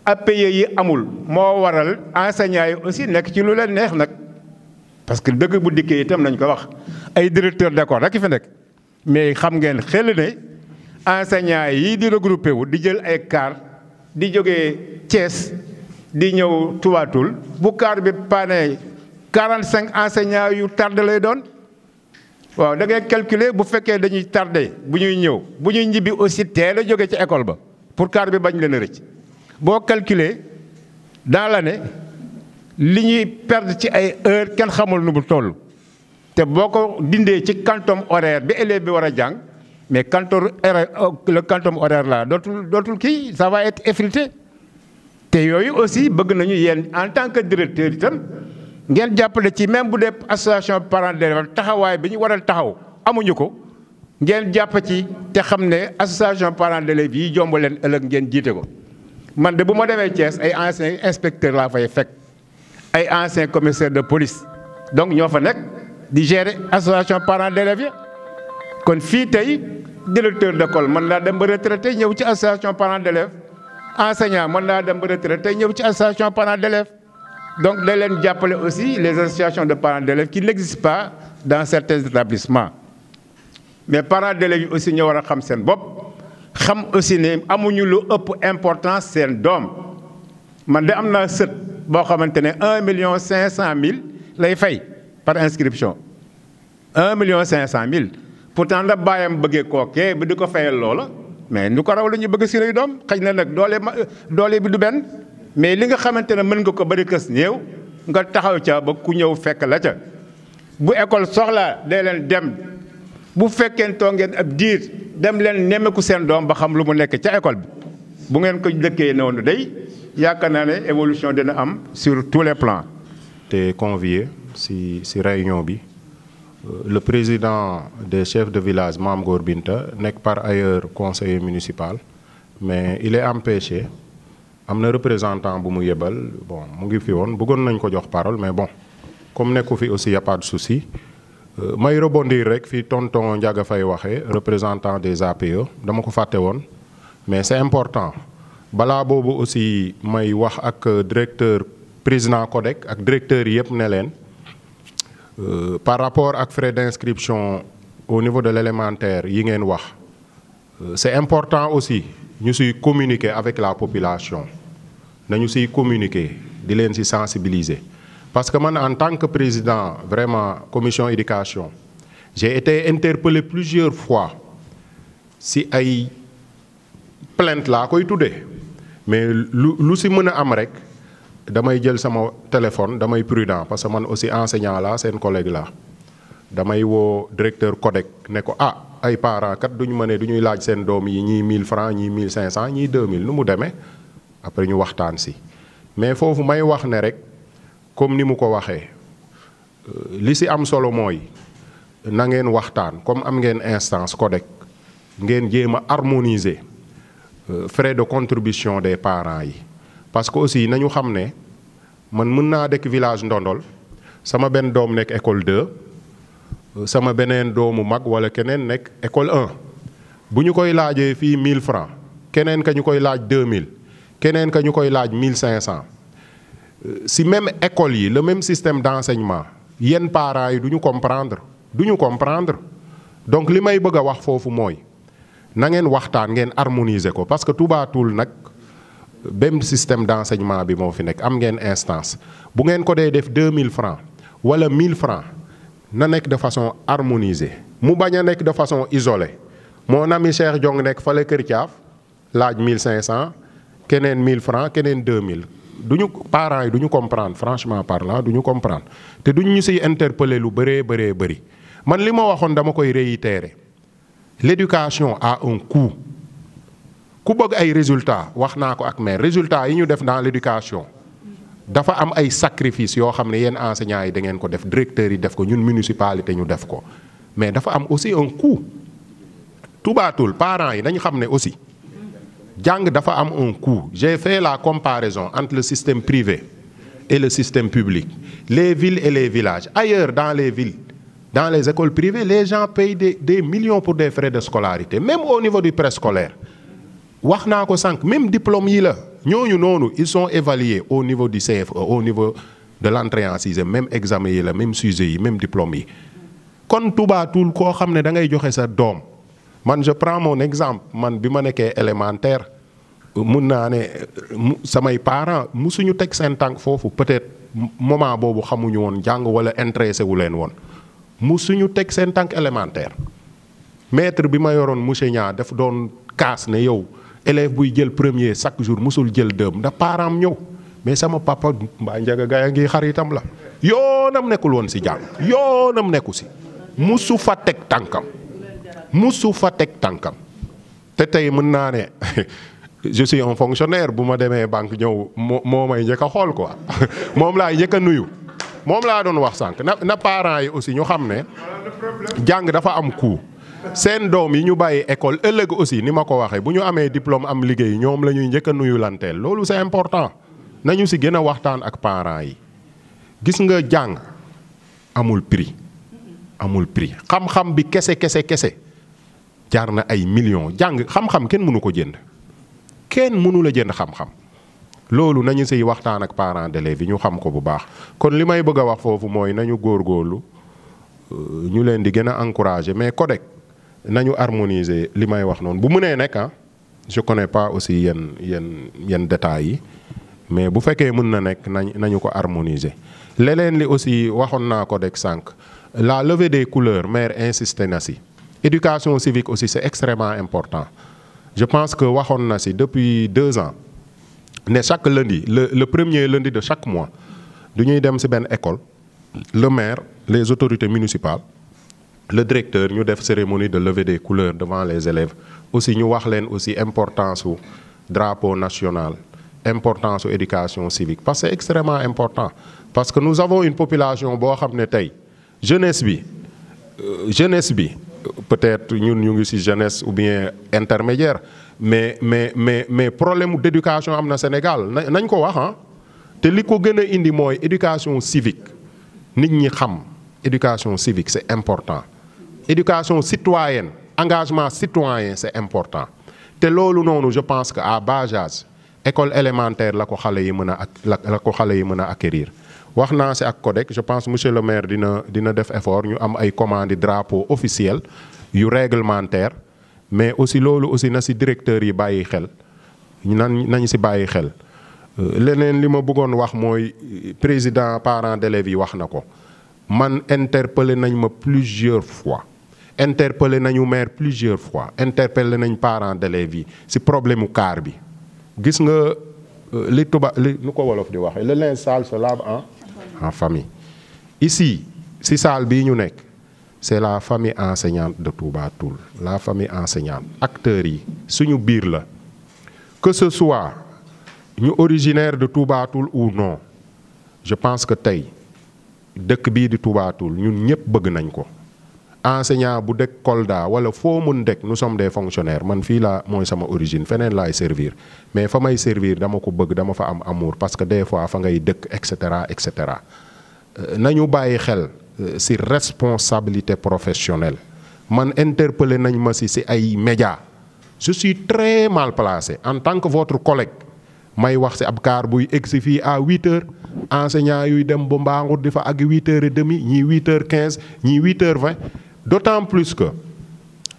APE yi amul moo waral enseignants yi aussi nekk ci lu leen neex nag parce que dëgg bu dikkee itam nañ ko wax ay directeur d'école rek fi nekk mais xam ngeen xel ne enseignants yi di regroupé wu di jël ay car di jógee Thiès di ñëw Toubatul bu car bi paane 45 enseignants yu tardé lay doon waaw da ngay calculer bu fekkee dañuy tardé bu ñuy ñëw bu ñuy ñibbi aussi teel a jóge ci école ba pour car bi bañ leen a rëcc boo calculer dans l'année li ñuy perdre ci ay heures kenn xamul nu mu toll te boo ko dindee ci quantum horaire bi élève bi war a jàng mais le quantum horaire là dootul kii ça va être effrité te yooyu aussi bëgg nañu yéen en tant que directeur itam ngeen jàppale ci même bu dee association parents d'élèves taxawaay bi ñu waral taxaw amuñu ko ngeen jàpp ci te xam ne association parents d'élèves yi jomb leen ëllëg ngeen jiite ko. man de bu ma demee Thiès ay anciens inspecteurs laa fay fekk ay anciens commissaires de police donc ñoo fa nekk di gérer association parents d'élèves yi kon fii tey directeur d'école mën naa dem ba retraité ñëw ci association parents d'élèves enseignant mën naa dem ba retraité ñëw ci association parents d'élèves donc day leen jàppale aussi les associations de parents d'élèves qui n'existent pas dans certains établissements mais parents d'élèves yi aussi ñoo war a xam seen bopp xam aussi ne amuñu lu ëpp importance seen doom man de am naa sët boo xamante ne 1,5 million lay fay par inscription 1,5 million pourtant la baayam bëggee kookee bi di ko fayal loola mais nu ko raw la ñu bëgg si lay doom xëy na nag doole bi du benn mais li nga xamante ne mën nga ko bari kës néew nga taxaw ca ba ku ñëw fekk la ca bu école soxlaa day leen dem bu fekkee too ngeen ab diir dem leen nemmeeku seen doom ba xam lu mu nekk ca école bi bu ngeen ko dëkkee noonu day yaakaar naa ne évolution dina am sur tous les plans. te convié si réunion bi le président des chefs de village Mame Gor Binta nekk par ailleurs conseiller municipal mais il est empêché am na représentant bu mu yebal bon mu ngi fi woon bëggoon nañ ko jox parole mais bon comme nekku fi aussi y a pas de souci may rebondir rek fi tonton Ndiaga Faye waxee représentant des APE dama ko fàtte woon mais c'est important balaa boobu aussi may wax ak directeur président CODEC ak directeur yëpp ne leen par rapport ak frais d'inscription au niveau de l'élémentaire yi ngeen wax c'est important aussi ñu siy communiquer avec la population nañu siy communiquer di leen si sensibiliser parce que man en tant que président vraiment commission éducation j'ai été interpellé plusieurs fois si ay plainte laa koy tuddee mais lu si mën a am rek damay jël sama téléphone damay prudent parce que man aussi enseignant la seen collègue la damay woo directeur CODEC ne ko ay parents kat duñu mënee du ñuy laaj seen doom yi ñii 1000 francs ñii 1500 ñii 2000 nu mu demee après ñu waxtaan si mais foofu may wax ne rek comme ni mu ko waxee li si am solo mooy na ngeen waxtaan comme am ngeen instance CODEC ngeen jéem a harmoniser frais de contribution des parents yi parce que aussi nañu xam ne man mën naa dëkk village Ndondol sama benn doom nekk école 2 sama beneen doomu mag wala keneen nekk école 1 bu ñu koy laajee fii 1000 francs keneen ka ñu koy laaj 2000 keneen ka ñu koy laaj 1500 si même école yi le même système d'enseignement yenn parents yi du ñu comprendre donc li may bëgg a wax foofu mooy na ngeen waxtaan ngeen harmoniser ko parce que Touba Toul nag même système d'enseignement bi moo fi nekk am ngeen instance bu ngeen ko dee def 2000 francs wala 1000 francs na nekk de façon harmonisée mu bañ a nekk de façon isolée mon ami Cheikh Diong nekk fale Kër Thiaf laaj 1500 keneen 1000 francs keneen 2000 parents yi du ñu comprendre franchement parlant du ñu comprendre te duñ ñu siy interpeller lu bëree bëri man li ma waxoon dama koy réitérer l'éducation a un coût ku bëgg ay résultats wax naa ko ak maire résultats yi ñu def dans l'éducation dafa am ay sacrifices yoo xam ne yéen enseignants yi da ngeen ko def directeurs yi def ko ñun municipalité ñu def ko mais dafa am aussi un coût Touba Toul parents yi nañu xam ne aussi jàng dafa am un coût j'ai fait la comparaison entre le système privé et le système public les villes et les villages ailleurs dans les villes dans les écoles privées les gens payent des millions pour des frais de scolarité même au niveau du préscolaire wax naa ko sànq même diplôme yi la ñooñu noonu ils sont évalués au niveau du CFE au niveau de l'entrée en sixième même examen yi la même sujet yi même diplôme yi kon Touba Toul koo xam ne da ngay joxe sa doom man je prends mon exemple man bi ma nekkee élémentaire mun naa ne samay parents musuñu teg seen tànk foofu peut-être moment boobu xamuñu woon jàng wala intéressé wu leen woon musuñu teg seen tànk élémentaire maître bi ma yoroon monsieur Niang daf doon kaas ne yow élève buy jël premier chaque jour musul jël dëm ndax parents am ñëw mais sama papa mbaa njaga gaay a ngi xaritam la yoonam nekkul woon si jàng yoonam nekku si musu fa teg tànkam te tey mën naa ne je suis un fonctionnaire bu ma demee banque ñëw moo may njëkk a xool quoi moom laay njëkk a nuyu moom laa doon wax sànq na parents yi aussi ñu xam ne jàng dafa am coût seen doom yi ñu bàyyi école ëllëg aussi ni ma ko waxee bu ñu amee diplôme am liggéey ñoom la ñuy njëkk a nuyu lanteel loolu c'est important nañu si gën a waxtaan ak parents yi gis nga jàng amul prix xam-xam bi kese jaar na ay millions jàng xam-xam kenn mënu ko jënd kenn mënu la jënd xam-xam loolu nañu siy waxtaan ak parents d'élèves yi ñu xam ko bu baax kon li may bëgg a wax foofu mooy nañu góorgóorlu ñu leen di gën a encourager mais CODEC nañu harmoniser li may wax noonu bu mënee nekk je connais pas aussi yenn détails yi mais bu fekkee mën na nekk nañu ko harmoniser. leneen li aussi waxoon naa CODEC sànq la levée des couleurs maire insisté na si éducation civique aussi c'est extrêmement important. Je pense que waxoon na si depuis 2 ans ne chaque lundi le premier lundi de chaque mois du ñuy dem si benn école le maire les autorités municipales le directeur ñu def cérémonie de levée des couleurs devant les élèves aussi ñu wax leen aussi importance su drapeau national importance su éducation civique parce que c'est extrêmement important parce que nous avons une population boo xam ne tey jeunesse bi peut-être ñun ñu ngi ci jeunesse ou bien intermédiaire mais problème d'éducation am na Sénégal nañ ko wax ah te li ko gën a indi mooy éducation civique nit ñi xam éducation civique c'est important éducation citoyenne engagement citoyen c'est important te loolu noonu je pense que à bas âge école élémentaire la ko xale yi mën a la ko xale yi mën a acquérir wax naa si ak CODEC je pense monsieur le maire dina def effort ñu am ay commandes drapeau officiel yu réglementaire mais aussi loolu aussi na si directeur yi bàyyi xel nañ si bàyyi xel leneen li ma bëggoon wax mooy président parents d'élèves yi wax na ko man interpellé nañ ma plusieurs fois interpellé nañu maire plusieurs fois interpellé nañ parents d'élèves yi si problème mu car bi gis nga li nu ko wolof di waxee le linge sale se lave en famille. Ici si salle bii ñu nekk c'est la famille enseignante de Touba Toul la famille enseignante acteurs yi suñu biir la que ce soit ñu originaire de Touba Toul ou non je pense que tey dëkk bii di Touba Toul ñun ñëpp bëgg nañ ko enseignant bu dëkk Kolda wala foo mun dëkk nous sommes des fonctionnaires man fii laa mooy sama origine feneen laay servir mais fa may servir dama ko bëgg dama fa am amour parce que des fois fa ngay dëkk et cetera nañu bàyyi xel ci responsabilité professionnelle man interpellé nañ ma ci ay médias je suis très mal placé en tant que votre collègue may wax ci ab car buy egsi fii à 8 heures enseignants yuy dem ba Mbangour di fa ak 8h30 ñii 8h15 ñii 8h20 d'autant plus que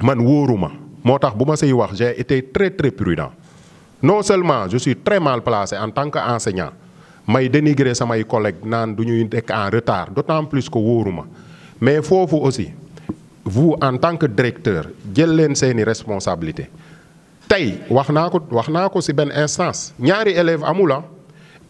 man wóoruma moo tax bu ma say wax j'ai été très très prudent non seulement je suis très mal placé en tant que enseignant may dénigrer samay collègues naan du ñuy nekk en retard d'autant plus que wóoruma mais foofu aussi vous en tant que directeur jël leen seeni responsabilité tey wax naa ko ci benn instance ñaari élèves amula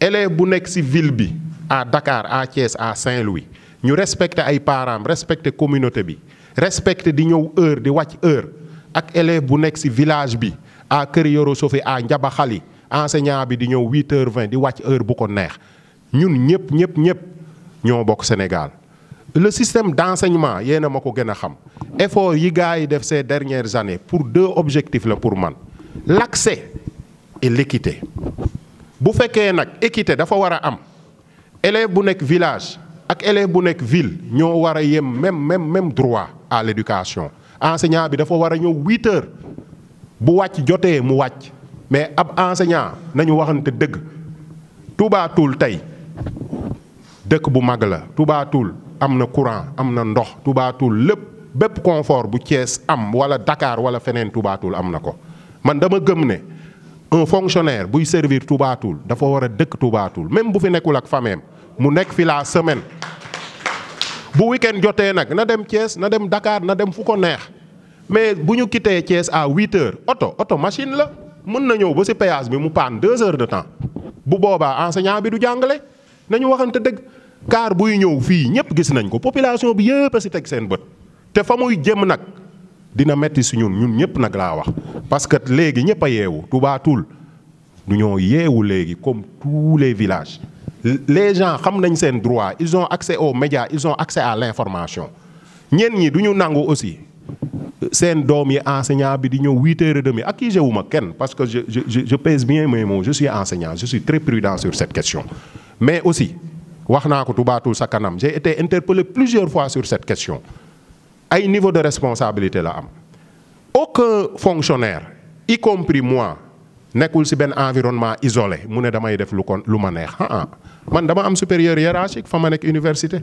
élève bu nekk ci ville bi à Dakar à Thiès à Saint-Louis ñu respecté ay parents respecté communauté bi respecté di ñëw heure di wàcc heure ak élève bu nekk ci village bi à Kër Yoro Sofi à Njabaxali enseignant bi di ñëw 8h20 di wàcc heure bu ko neex ñun ñëpp ñoo bokk Sénégal le système d'enseignement yéena ma ko gën a xam effort yi gars yi def ces dernières années pour 2 objectifs la pour man l'accès et l'équité bu fekkee nag équité dafa war a am élève bu nekk village ak élève bu nekk ville ñoo war a yem même droit à l'éducation enseignant bi dafa war a ñëw 8 heures bu wàcc jotee mu wàcc mais ab enseignant nañu waxante dëgg Touba Toul tey dëkk bu mag la Touba Toul am na courant am na ndox Touba Toul bépp confort bu Thiès am wala Dakar wala feneen Touba Toul am na ko man dama gëm ne un fonctionnaire buy servir Touba Toul dafa war a dëkk Touba Toul même bu fi nekkul ak famille mu nekk fi la semaine bu week-end jotee nag na dem Thiès na dem Dakar na dem fu ko neex mais bu ñu quitté Thiès à 8 heures oto machine la mën na ñëw ba ci péage bi mu paan 2 heures de temps bu boobaa enseignant bi du jàngale nañu waxante dëgg car buy ñëw fii ñëpp gis nañ ko population bi yëpp a ci teg seen bët te fa muy jëm nag dina metti ci ñun ñëpp nag laa wax parce que léegi ñëpp a yeewu Touba Toul du ñoo yeewu léegi comme tous les villages les gens xam nañ seen droit ils ont accès aux médias ils ont accès à l'information ñenn ñi du ñu nangu aussi seen doom yi enseignant bi di ñëw 8h30 accusé wu ma kenn parce que je pèse bien mes mots je suis enseignant je suis très prudent sur cette question mais aussi wax naa ko Touba Toul sa kanam j'ai été interpellé plusieurs fois sur cette question ay niveau de responsabilité la am aucun fonctionnaire y compris moi nekkul ci benn environnement isolé mu ne damay def lu ma neex man dama am supérieur hiérarchique fa ma nekk université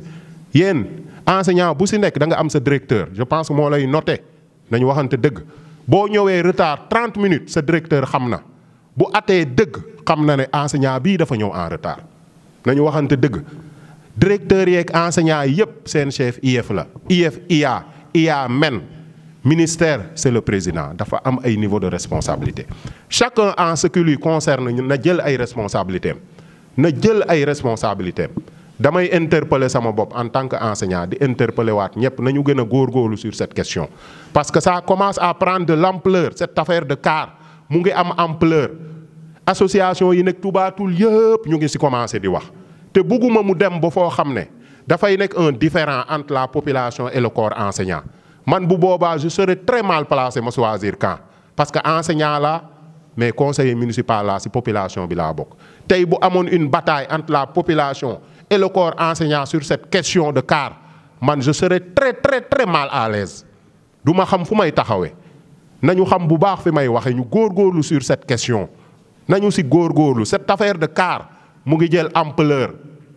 yéen enseignant bu ci nekk da nga am sa directeur je pense moo lay noté nañu waxante dëgg boo ñëwee retard 30 minutes sa directeur xam na bu atee dëgg xam na ne enseignant bii dafa ñëw en retard nañu waxante dëgg directeur yeeg enseignant yépp seen chef IF la IF IA men ministère c'est le président dafa am ay niveau de responsabilité chacun en ce qui lui concerne na jël ay responsabilités na jël ay responsabilités damay interpeller sama bopp en tant que enseignant di interpeller waat ñëpp nañu gën a góorgóorlu sur cette question parce que ça commence à prendre de l'ampleur cette affaire de car mu ngi am ampleur association yi nekk tubaatul yëpp ñu ngi ci commencé di wax te bëgguma mu dem ba foo xam ne dafay nekk un différend entre la population et le corps enseignant man bu boobaa je serai très mal placé ma choisir camp parce que enseignant la mais conseiller municipal la ci population bi laa bokk tey bu amoon une bataille entre la population et le corps enseignant sur cette question de car man je serai très mal à l'aise du ma xam fu may taxawee nañu xam bu baax fi may waxe ñu góorgóorlu sur cette question nañu ci góorgóorlu cette affaire de car mu ngi jël ampleur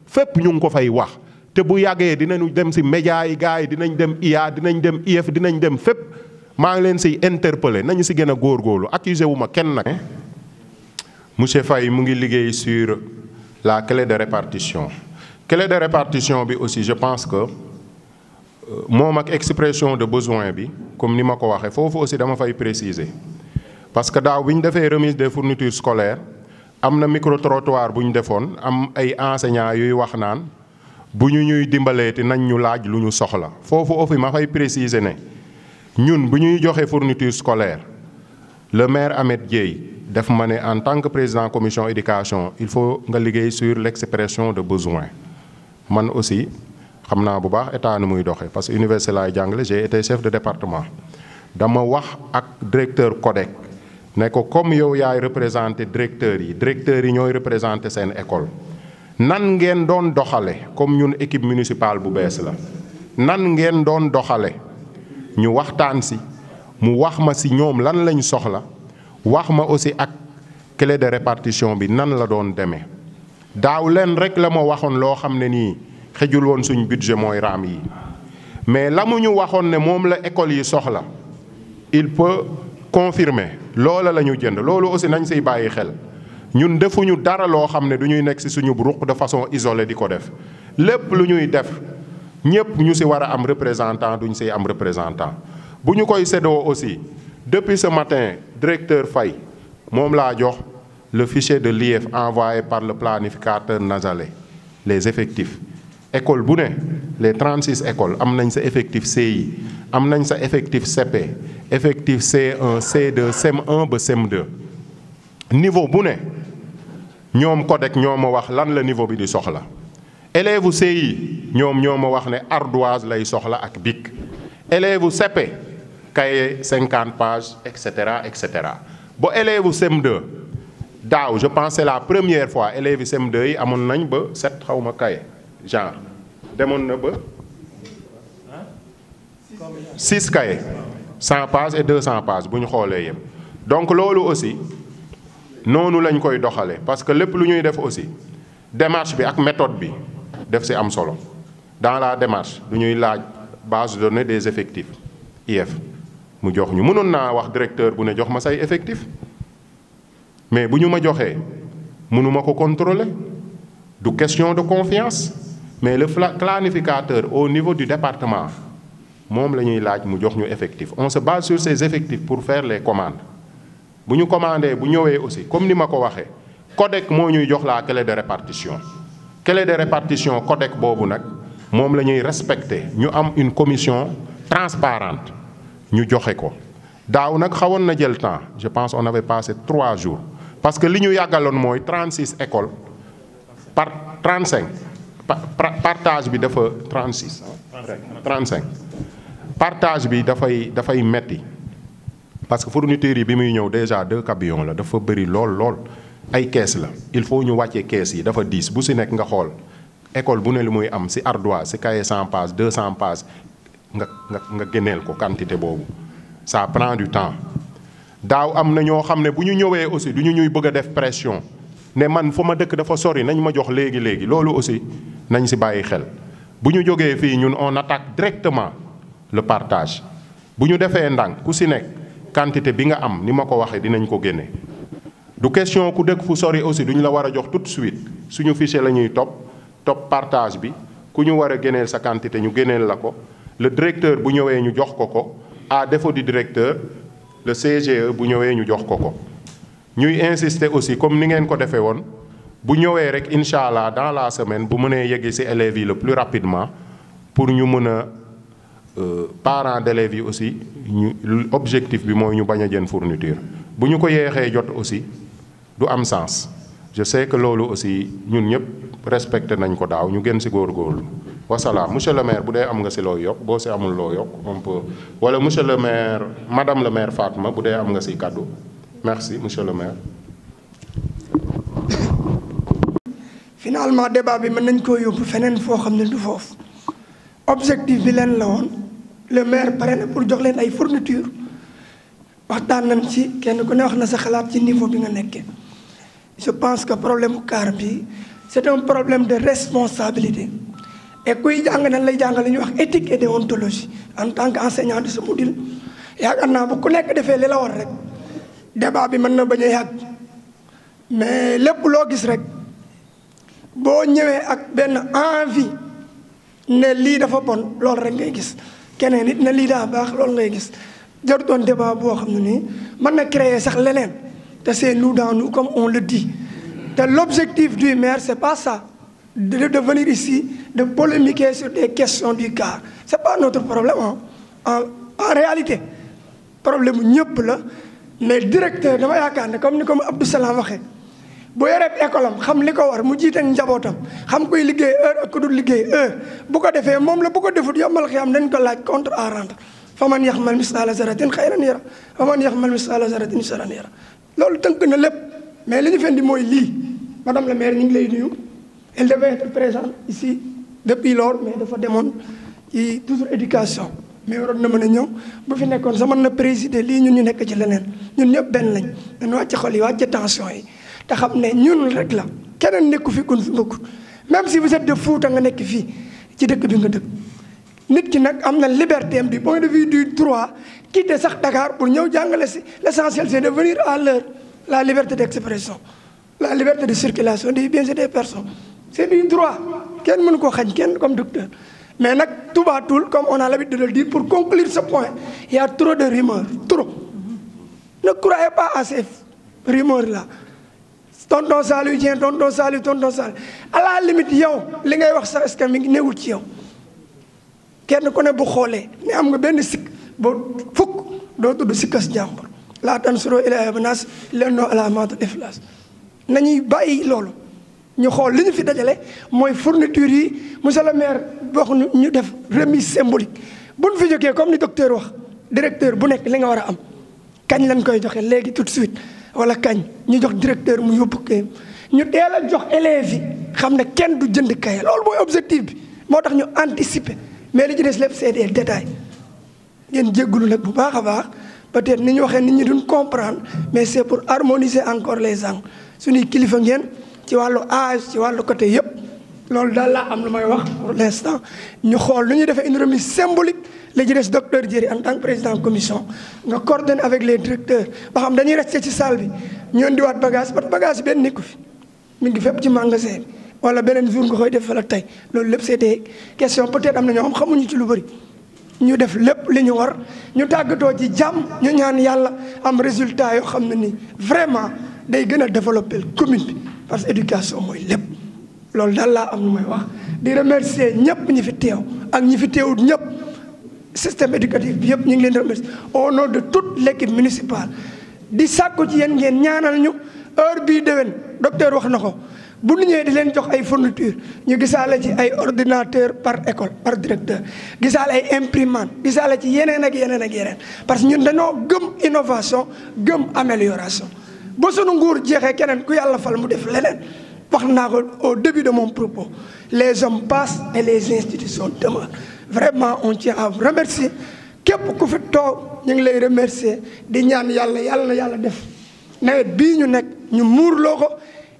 fépp ñu ngi ko fay wax te bu yàggee dinañu dem ci médias yi gars yi dinañ dem IA dinañ dem IF dinañ dem fépp maa ngi leen ci interpeller nañu ci gën a góorgóorlu accusé wu ma kenn nag. monsieur Faye mu ngi liggéey sur la clé de répartition bi aussi je pense que moom ak expression de besoin bi comme ni ma ko waxee foofu aussi dama fay préciser parce que daaw bi ñu defee remise des fournitures scolaires am na micro trottoir bu ñu defoon am ay enseignants yuy wax naan bu ñu ñuy dimbaleeti nañ ñu laaj lu ñu soxla foofu aussi ma fay préciser ne ñun bu ñuy joxe fourniture scolaire le maire Ahmed Dieye def ma ne en tant que président commission éducation il faut nga liggéey sur l'expression de besoin man aussi xam naa bu baax état ni muy doxee parce que université laay jàngale j'ai été chef de département dama wax ak directeur CODEC ne ko comme yow yaay représenté directeurs yi ñooy représenté seen école nan ngeen doon doxale comme ñun équipe municipale bu bees la nan ngeen doon doxale ñu waxtaan ci mu wax ma ci ñoom lan lañ soxla wax ma aussi ak clé de répartition bi nan la doon demee daaw leen rek la ma waxoon loo xam ne nii xëjul woon suñ budget mooy raam yi mais la mu ñu waxoon ne moom la école yi soxla il peut confirmer loola la ñu jënd loolu aussi nañ siy bàyyi xel ñun defuñu dara loo xam ne du ñuy nekk ci suñu ruq de façon isolée di ko def lépp lu ñuy def ñëpp ñu ci war a am représentant duñ ciy am représentant bu ñu koy séddoo aussi depuis ce matin directeur Faye moom laa jox le fichier de l'IEF envoyé par le planificateur nasalais les effectifs école bu ne les 36 écoles am nañ sa effectif CI am nañ sa effectif CP effectif C1 C2 CM1 ba CM2 niveau bu ne ñoom CODEC ñoo ma wax lan la niveau bi di soxla élève CI ñoom ñoo ma wax ne ardoise lay soxla ak bic élève CP cahier 50 pages et cetera et cetera ba élève CM2 daaw je pense c'est la première fois élèves CM2 yi amoon nañ ba 7 xawma cahier genre demoon na ba 6 cahiers 100 pages et 200 pages bu ñu xoolee yëpp donc loolu aussi noonu lañ koy doxale parce que lépp lu ñuy def aussi démarche bi ak méthode bi def ci am solo dans la démarche du ñuy laaj base de données des effectifs IF mu jox ñu mënoon naa wax directeur bu ne jox ma say effectifs mais bu ñu ma joxee mënuma ko contrôler du question de confiance mais le planificateur au niveau du département moom la ñuy laaj mu jox ñu effectif on se base sur ces effectifs pour faire les commandes bu ñu commandé bu ñëwee aussi comme ni ma ko waxee CODEC moo ñuy jox la clé de répartition CODEC boobu nag moom la ñuy respecter ñu am une commission transparente ñu joxe ko daaw nag xawoon na jël temps je pense on avait passé 3 jours parce que li ñu yàggaloon mooy 36 écoles par 35 partage bi dafa 35 partage bi dafay metti parce que fourniture yi bi muy ñëw déjà 2 camions la dafa bëri lool ay kees la il faut ñu wàccee kees yi dafa diis bu ci nekk nga xool école bu ne li muy am ci ardoise ci cahier 100 pages 200 pages nga génneel ko quantité boobu ça prend du temps daaw am na ñoo xam ne bu ñu ñëwee aussi du ñu ñuy bëgg a def pression ne man fa ma dëkk dafa sori nañ ma jox léegi loolu aussi nañ ci bàyyi xel bu ñu jógee fii ñun on attaque directement le partage bu ñu defee ndànk ku ci nekk quantité bi nga am ni ma ko waxee dinañ ko génne du question ku dëkk fu sori aussi duñu la war a jox tout de suite suñu fichier la ñuy topp partage bi ku ñu war a génneel sa quantité ñu génneel la ko le directeur bu ñëwee ñu jox ko à défaut du directeur le CGE bu ñëwee ñu jox ko ñuy insister aussi comme ni ngeen ko defee woon bu ñëwee rek incha allah dans la semaine bu mënee yegg ci élèves yi le plus rapidement pour ñu mën a parents d'élèves yi aussi ñu objectif bi mooy ñu bañ a jënd fourniture bu ñu ko yeexee jot aussi du am sens je sais que loolu aussi ñun ñëpp respecté nañ ko daaw ñu gën ci góorgóorlu wasalaam monsieur le maire bu dee am nga ci loo yokk boo ci amul loo yokk on peut wala monsieur le maire madame le maire Fatma bu dee am nga ci kàddu merci monsieur le maire. finalement débat bi mën nañ koo yóbbu feneen foo xam ne du foofu objectif bi leen la woon le maire pare na pour jox leen ay fourniture waxtaan nañ ci kenn ku ne wax na sa xalaat ci niveau bi nga nekkee je pense que problème car bi c'est un problème de responsabilité et kuy jàng nañ lay jàngal li ñuy wax éthique et déontologie en tant qu'enseignant de ce module yaakaar naa bu ku nekk defee li la war rek débat bi mën na bañ a yàgg mais lépp loo gis rek boo ñëwee ak benn envie ne lii dafa bon loolu rek ngay gis keneen nit ne lii daa baax loolu ngay gis jarutoon débat boo xam ne nii mën na créer sax leneen te c'est nous dans nous comme on le dit te l'objectif du maire c'est pas ça de venir ici de polémiquer sur des questions du car c'est pas notre problème en réalité problème bu ñëpp la mais directeur dama yaakaar ne comme ni ko Abdou Salam waxee bu yoree école am xam li ko war mu jiite njabootam xam kuy liggéey heure ak ku dul liggéey heure bu ko defee moom la bu ko defut yombal xiyam dañ ko laaj compte à rendre fa man yaxmal misqaala zarratin xayran yara fa man yaxmal misqaala zarratin sharran yara loolu tënk na lépp mais li ñu fendi mooy lii madame la maire ñu ngi lay nuyu elle devait être présente ici depuis lors mais dafa demoon ci toujours éducation mais waroon na mën a ñëw bu fi nekkoon sa mën na présider lii ñun ñu nekk ci leneen ñun ñëpp benn lañ dañ wàcc xol yi wàcc tension yi te xam ne ñun rek la keneen nekku fi kun fi bokkut même si vous êtes de Fouta nga nekk fii ci dëkk bi nga dëkk nit ki nag am na liberté am du point de vue du droit quitter sax Dakar pour ñëw jàngale si l'essentiel c'est de venir à l'heure la liberté d'expression la liberté de circulation des biens et des personnes c'est du droit kenn mënu ko xañ kenn comme docteur mais nag tubaatul comme on a l'habitude de le dire pour conclure ce point il y a trop de rumeurs trop ne croyez pas à ces rumeurs là tonton Saliou Dieng tonton Saliou à la limite yow li ngay wax sax est-ce que mi ngi newul ci yow kenn ku ne bu xoolee ne am nga benn sikk boo fukk doo tudd sikkas jàmbur laa tansuro ila abnas len noo alamatul iflas nañuy bàyyi loolu ñu xool li ñu fi dajale mooy fourniture yi monsieur le maire wax ñu def remise symbolique buñ fi jógee comme ni docteur wax directeur bu nekk li nga war a am kañ lañ koy joxe léegi tout de suite wala kañ ñu jox directeur mu yóbbu kayam ñu teel a jox élèves yi xam ne kenn du jënd kaye loolu mooy objectif bi moo tax ñu anticiper mais li ci des lépp c'est des détails ngeen jéggulu nag bu baax a baax peut-être ni ñu waxee nit ñi duñ comprendre mais c'est pour harmoniser encore les angles suñuy kilifa ngeen ci wàllu âge ci wàllu côté yëpp loolu daal laa am lu may wax pour l'instant ñu xool lu ñuy defee une remise symbolique li ci des docteur Diéry en tant que président commission nga coordonner avec les directeurs ba xam dañuy rester ci salle bi ñu indiwaat bagage parce que bagage benn nekku fi mi ngi fépp ci magasin bi wala beneen jour nga koy def fa la tey loolu lépp c'est des questions peut-être am na ñoo xam xamuñu ci lu bëri ñu def lépp li ñu war ñu tàggatoo ci jàmm ñu ñaan yàlla am résultat yoo xam ne nii vraiment day gën a développer commune bi parce que éducation mooy lépp loolu daal laa am lu may wax di remercier ñëpp ñi fi teew ak ñi fi teewut ñëpp système éducatif bi yëpp ñu ngi leen di remercier au nom de toute l'équipe municipale di sàkku ci yéen ngeen ñaanal ñu heure bii déwén docteur wax na ko bu ñu ñëwee di leen jox ay fourniture ñu gisaale ci ay ordinateur par école par directeur gisaale ay imprimante gisaale ci yeneen ak yeneen ak yeneen parce que ñun dañoo gëm innovation gëm amélioration ba sunu nguur jeexee keneen ku yàlla fal mu def leneen wax naa ko au début de mon propos les hommes passent et les institutions demeurent vraiment on tient à vous remercier képp ku fi toog ñu ngi lay remercier di ñaan yàlla yàlla def nawet bii ñu nekk ñu muurloo ko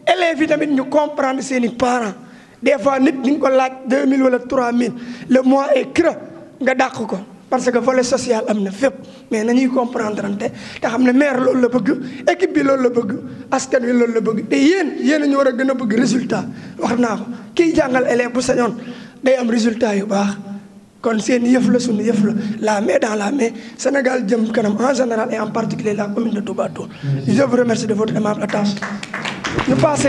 élèves yi tamit ñu comprendre seeni parents des fois nit di nga ko laaj 2000 wala 3000 le mois est creux nga dàq ko parce que volet social am na fépp mais nañuy comprendre te xam ne maire loolu la bëgg équipe bi loolu la bëgg askan wi loolu la bëgg te yéen a ñu war a gën a bëgg résultat wax naa ko kiy jàngal élève bu sañoon day am résultat yu baax kon seen yëf la suñu yëf la main dans la main Sénégal jëm kanam en général et en particulier la commune de Touba Toul. Je vous remercie de votre aimable attention. Ñu passé